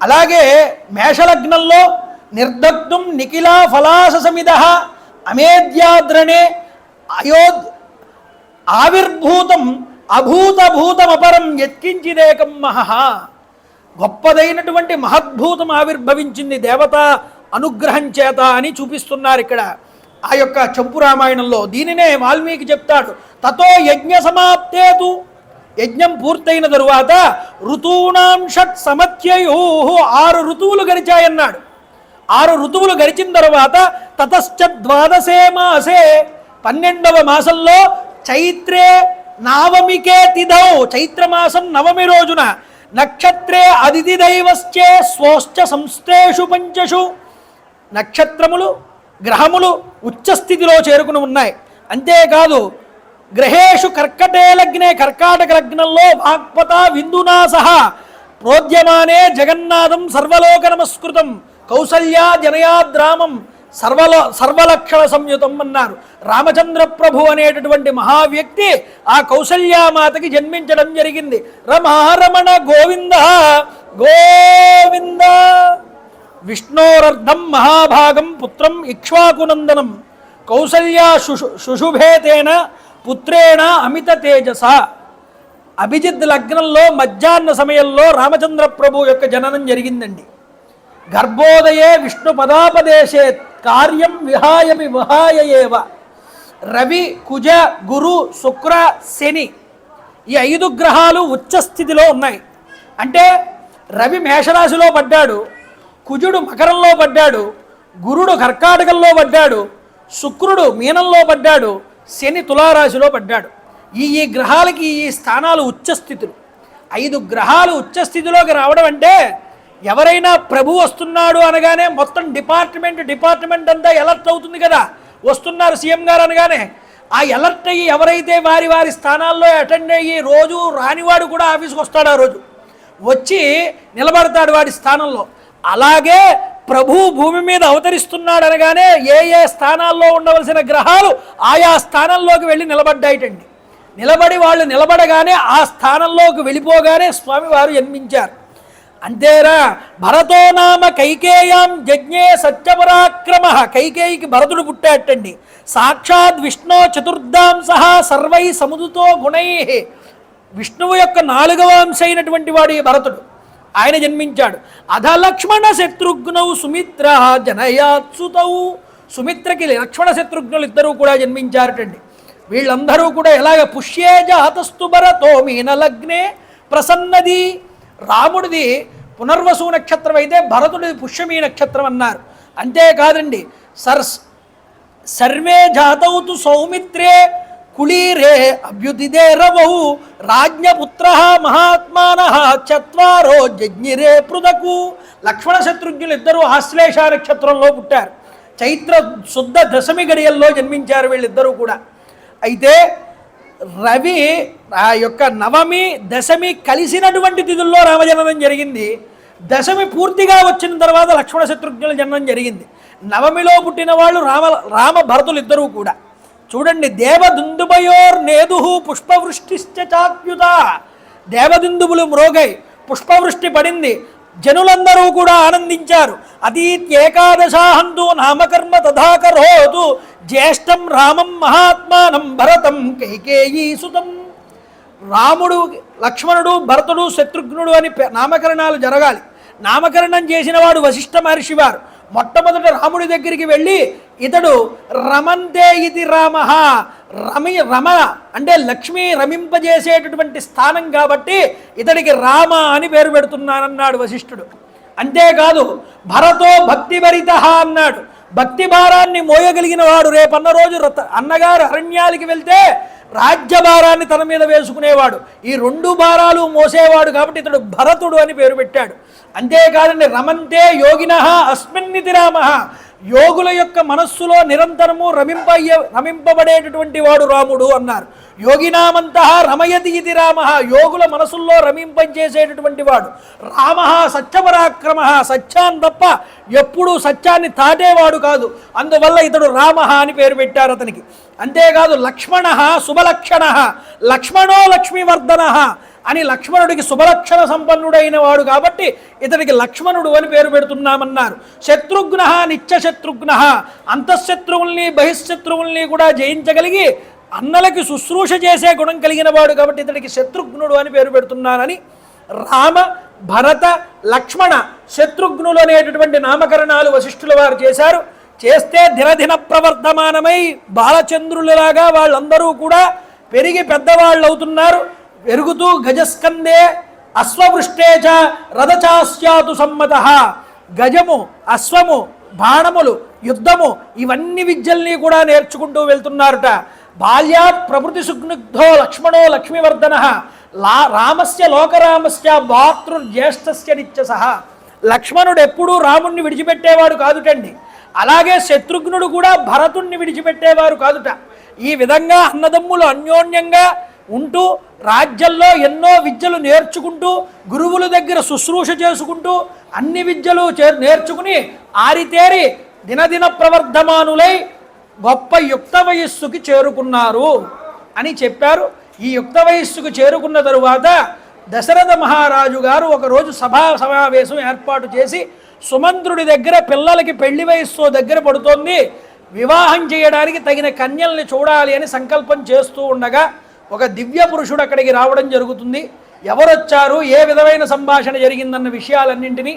అలాగే మేషలగ్నంలో నిర్దగ్ధం నిఖిలా ఫలాస సమిద అమేద్యాద్రణే ఆవిర్భూతం అభూతభూతమపరం యత్కించిదేకం మహః. గొప్పదైనటువంటి మహద్భూతం ఆవిర్భవించింది దేవతా అనుగ్రహం చేత అని చూపిస్తున్నారు ఇక్కడ ఆ యొక్క చంపు రామాయణంలో. దీనినే వాల్మీకి చెప్తాడు, తతో యజ్ఞ సమాప్తేతు, యజ్ఞం పూర్తయిన తరువాత ఋతూనాం షట్ సమత్యయో 6 ఋతువులు గడిచాయన్నాడు. 6 ఋతువులు గడిచిన తర్వాత తతశ్చ ద్వాదశే మాసే 12వ మాసంలో చైత్రే నవమికే తిథౌ చైత్రమాసం నవమి రోజున నక్షత్రే అదితి దైవశ్చే స్వోశ్చ సంస్థేషు పంచషు నక్షత్రములు గ్రహములు ఉచ్చస్థితిలో చేరుకుని ఉన్నాయి. అంతేకాదు గ్రహేషు కర్కటే లగ్నే కర్కాటక లగ్నంలో వాక్పత విందునా సహా ప్రోద్యమానే జగన్నాథం సర్వలోక నమస్కృతం కౌసల్యా జనయాద్రామం సర్వలక్షణ సంయుతం అన్నారు. రామచంద్ర ప్రభు అనేటటువంటి మహావ్యక్తి ఆ కౌసల్యామాతకి జన్మించడం జరిగింది. రమారమణ గోవింద గోవింద. విష్ణోరర్ధం మహాభాగం పుత్రం ఇక్ష్వాకునందనం కౌసల్యా శుశుభేతేన పుత్రేణ అమిత తేజస. అభిజిత్ లగ్నంలో మధ్యాహ్న సమయంలో రామచంద్ర ప్రభు యొక్క జననం జరిగిందండి. గర్భోదయే విష్ణు పదాపదేశే కార్యం విహాయమి విహాయ ఏవ. రవి కుజ గురు శుక్ర శని ఈ 5 గ్రహాలు ఉచ్చస్థితిలో ఉన్నాయి. అంటే రవి మేషరాశిలో పడ్డాడు, కుజుడు మకరంలో పడ్డాడు, గురుడు కర్కాటకంలో పడ్డాడు, శుక్రుడు మీనంలో పడ్డాడు, శని తులారాశిలో పడ్డాడు. ఈ గ్రహాలకి ఈ స్థానాలు ఉచ్చస్థితులు. 5 గ్రహాలు ఉచ్చస్థితిలోకి రావడం అంటే ఎవరైనా ప్రభు వస్తున్నాడు అనగానే మొత్తం డిపార్ట్మెంట్ అంతా ఎలర్ట్ అవుతుంది కదా. వస్తున్నారు సీఎం గారు అనగానే ఆ ఎలర్ట్ అయ్యి ఎవరైతే వారి వారి స్థానాల్లో అటెండ్ అయ్యి రోజు రానివాడు కూడా ఆఫీస్కి వస్తాడు. ఆ రోజు వచ్చి నిలబడతాడు వాడి స్థానంలో. అలాగే ప్రభు భూమి మీద అవతరిస్తున్నాడు అనగానే ఏ స్థానాల్లో ఉండవలసిన గ్రహాలు ఆయా స్థానంలోకి వెళ్ళి నిలబడ్డాయిటండి. నిలబడి వాళ్ళు నిలబడగానే ఆ స్థానంలోకి వెళ్ళిపోగానే స్వామివారు జన్మించారు. అంతేరా భరతో నామ కైకేయాం యజ్ఞే సత్యపరాక్రమ. కైకేయికి భరతుడు పుట్టాటండి. సాక్షాత్ విష్ణు చతుర్ధాం సహా సర్వై సముదుతో గుణై. విష్ణువు యొక్క 4వ అంశ అయినటువంటి వాడు ఈ భరతుడు. ఆయన జన్మించాడు. అధ లక్ష్మణ శత్రుఘ్నౌ సుమిత్ర జనయాత్సుతౌ. సుమిత్రకి లక్ష్మణ శత్రుఘ్నులు ఇద్దరూ కూడా జన్మించారటండి. వీళ్ళందరూ కూడా ఎలాగ పుష్యే జాతస్తు భరతో మీన లగ్నే ప్రసన్నది. రాముడిది పునర్వసు నక్షత్రం అయితే భరతుడిది పుష్యమీ నక్షత్రం అన్నారు. అంతేకాదండి సర్వే జాతౌతు సౌమిత్రే కుళీరే అభ్యుదిదే రవౌ రాజ్ఞపుత్ర మహాత్మాన చత్వారో జజ్ఞిరే పృథకు. లక్ష్మణ శత్రుఘ్నులు ఇద్దరూ ఆశ్లేష నక్షత్రంలో పుట్టారు. చైత్ర శుద్ధ దశమి గడియల్లో జన్మించారు వీళ్ళిద్దరూ కూడా. అయితే రవి ఆ యొక్క నవమి దశమి కలిసినటువంటి తిథుల్లో రామజననం జరిగింది. దశమి పూర్తిగా వచ్చిన తర్వాత లక్ష్మణ శత్రుఘ్నుల జననం జరిగింది. నవమిలో పుట్టిన వాళ్ళు రామ భరతులు ఇద్దరూ కూడా. చూడండి, దేవదుందుభయోర్ నేదు పుష్పవృష్టిశ్చ చాప్యుత. దేవదుందుబులు మ్రోగై పుష్పవృష్టి పడింది. జనులందరూ కూడా ఆనందించారు. అతీత్యేకాదశాహంతు నామకర్మ తథాకరోతు జ్యేష్టం రామం మహాత్మానం భరతం కైకేయీసుతం. రాముడు లక్ష్మణుడు భరతుడు శత్రుఘ్నుడు అని నామకరణాలు జరగాలి. నామకరణం చేసిన వాడు వశిష్ఠ మహర్షి వారు. మొట్టమొదట రాముడి దగ్గరికి వెళ్ళి ఇతడు రమంతే ఇది రామ. రమ అంటే లక్ష్మి రమింపజేసేటటువంటి స్థానం కాబట్టి ఇతడికి రామ అని పేరు పెడుతున్నానన్నాడు వశిష్ఠుడు. అంతేకాదు భరతో భక్తిభరిత అన్నాడు. భక్తి భారాన్ని మోయగలిగిన వాడు. రేపన్న రోజు అన్నగారు అరణ్యాలకి వెళ్తే రాజ్యభారాన్ని తన మీద వేసుకునేవాడు. ఈ 2 భారాలు మోసేవాడు కాబట్టి ఇతడు భరతుడు అని పేరు పెట్టాడు. అంతేకాదండి రమంతే అస్మిన్నితి రామ. యోగుల యొక్క మనస్సులో నిరంతరము రమింపబడేటటువంటి వాడు రాముడు అన్నారు. యోగినామంత రమయతి ఇది రామ. యోగుల మనసుల్లో రమింపజేసేటటువంటి వాడు రామ. సత్యపరాక్రమ. సత్యాన్ని తప్ప ఎప్పుడూ సత్యాన్ని తాటేవాడు కాదు. అందువల్ల ఇతడు రామ అని పేరు పెట్టారు అతనికి. అంతేకాదు లక్ష్మణ శుభలక్షణ. లక్ష్మణో లక్ష్మీవర్ధన అని లక్ష్మణుడికి శుభలక్షణ సంపన్నుడైన వాడు కాబట్టి ఇతనికి లక్ష్మణుడు అని పేరు పెడుతున్నామన్నారు. శత్రుఘ్న నిత్యశత్రుఘ్న. అంతఃశత్రువుల్ని బహిశత్రువుల్ని కూడా జయించగలిగి అన్నలకి శుశ్రూష చేసే గుణం కలిగిన వాడు కాబట్టి ఇతనికి శత్రుఘ్నుడు అని పేరు పెడుతున్నానని రామ భరత లక్ష్మణ శత్రుఘ్నులు అనేటటువంటి నామకరణాలు వశిష్ఠుల వారు చేశారు. చేస్తే దినదిన ప్రవర్ధమానమై బాలచంద్రులలాగా వాళ్ళందరూ కూడా పెరిగి పెద్దవాళ్ళు అవుతున్నారు. పెరుగుతూ గజస్కందే అశ్వవృష్టేచ రథచాస్యాతు సమ్మత. గజము అశ్వము బాణములు, యుద్ధము, ఇవన్నీ విద్యల్ని కూడా నేర్చుకుంటూ వెళ్తున్నారట. బాల్యాత్ ప్రభృతి సుగ్నుగ్ధో లక్ష్మణో లక్ష్మీవర్ధన రామస్య లోకరామస్య భాతృజ్యేష్ఠస్య నిత్యసహ. లక్ష్మణుడు ఎప్పుడూ రాముణ్ణి విడిచిపెట్టేవాడు కాదుటండి. అలాగే శత్రుఘ్నుడు కూడా భరతుణ్ణి విడిచిపెట్టేవారు కాదుట. ఈ విధంగా అన్నదమ్ములు అన్యోన్యంగా ఉంటూ రాజ్యంలో ఎన్నో విద్యలు నేర్చుకుంటూ గురువుల దగ్గర శుశ్రూష చేసుకుంటూ అన్ని విద్యలు నేర్చుకుని ఆరితేరి దినదిన ప్రవర్ధమానులై గొప్ప యుక్త వయస్సుకి చేరుకున్నారు అని చెప్పారు. ఈ యుక్త వయస్సుకు చేరుకున్న తరువాత దశరథ మహారాజు గారు ఒకరోజు సమావేశం ఏర్పాటు చేసి సుమంత్రుడి దగ్గర పిల్లలకి పెళ్లి వయస్సు దగ్గర పడుతోంది, వివాహం చేయడానికి తగిన కన్యల్ని చూడాలి అని సంకల్పం చేస్తూ ఉండగా ఒక దివ్య పురుషుడు అక్కడికి రావడం జరుగుతుంది. ఎవరొచ్చారు, ఏ విధమైన సంభాషణ జరిగిందన్న విషయాలన్నింటినీ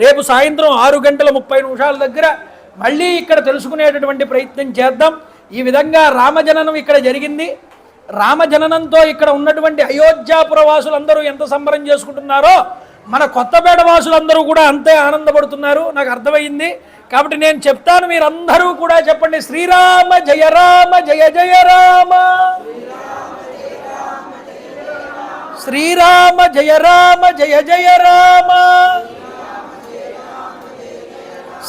రేపు సాయంత్రం 6:30 దగ్గర మళ్ళీ ఇక్కడ తెలుసుకునేటటువంటి ప్రయత్నం చేద్దాం. ఈ విధంగా రామజననం ఇక్కడ జరిగింది. రామజననంతో ఇక్కడ ఉన్నటువంటి అయోధ్యాపుర వాసులందరూ ఎంత సంబరం చేసుకుంటున్నారో మన కొత్తపేట వాసులందరూ కూడా అంతే ఆనందపడుతున్నారు. నాకు అర్థమైంది. కాబట్టి నేను చెప్తాను, మీరందరూ కూడా చెప్పండి. శ్రీరామ జయ రామ జయ జయ రామ, శ్రీరామ జయ రామ జయ జయ రామ,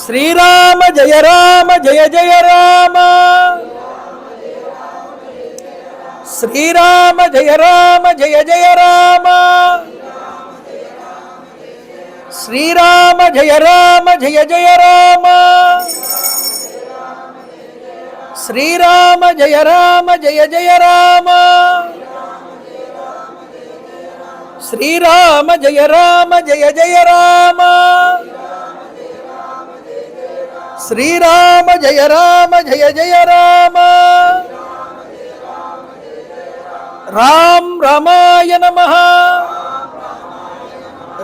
శ్రీరామ జయ రామ జయ జయ రామ, శ్రీరామ జయ రామ జయ జయ రామ, శ్రీరామ జయ రామ జయ జయ రామ, శ్రీరామ జయ రామ జయ జయ రామ, శ్రీరామ జయ రామ జయ జయ రామ, శ్రీరామ జయ రామ జయ జయ రామ. రామ్ రామాయ నమః,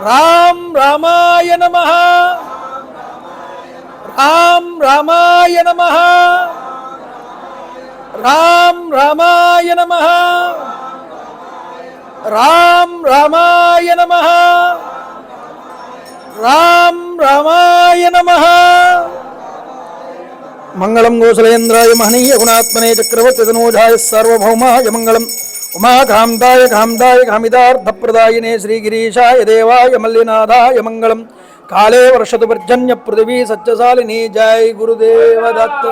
రామ్ రామాయ నమః, రామ్ రామాయ నమః, రామ్ రామాయ నమః, రామ్ రామాయ నమః, రామ్ రామాయ నమః. మంగళం గోసలేంద్రాయ మహనీయ గుణాత్మనే చక్రవర్తి తనూజాయ సార్వభౌమాయ మంగళం. ఉమాకాంతాయ కాంతాయ కామితార్థప్రదాయినే శ్రీగిరీశాయ దేవాయ మల్లినాథాయ మంగళం. కాళే వర్షతు పర్జన్య పృథివీ సత్యశాలిని. జై గురుదేవ దత్త.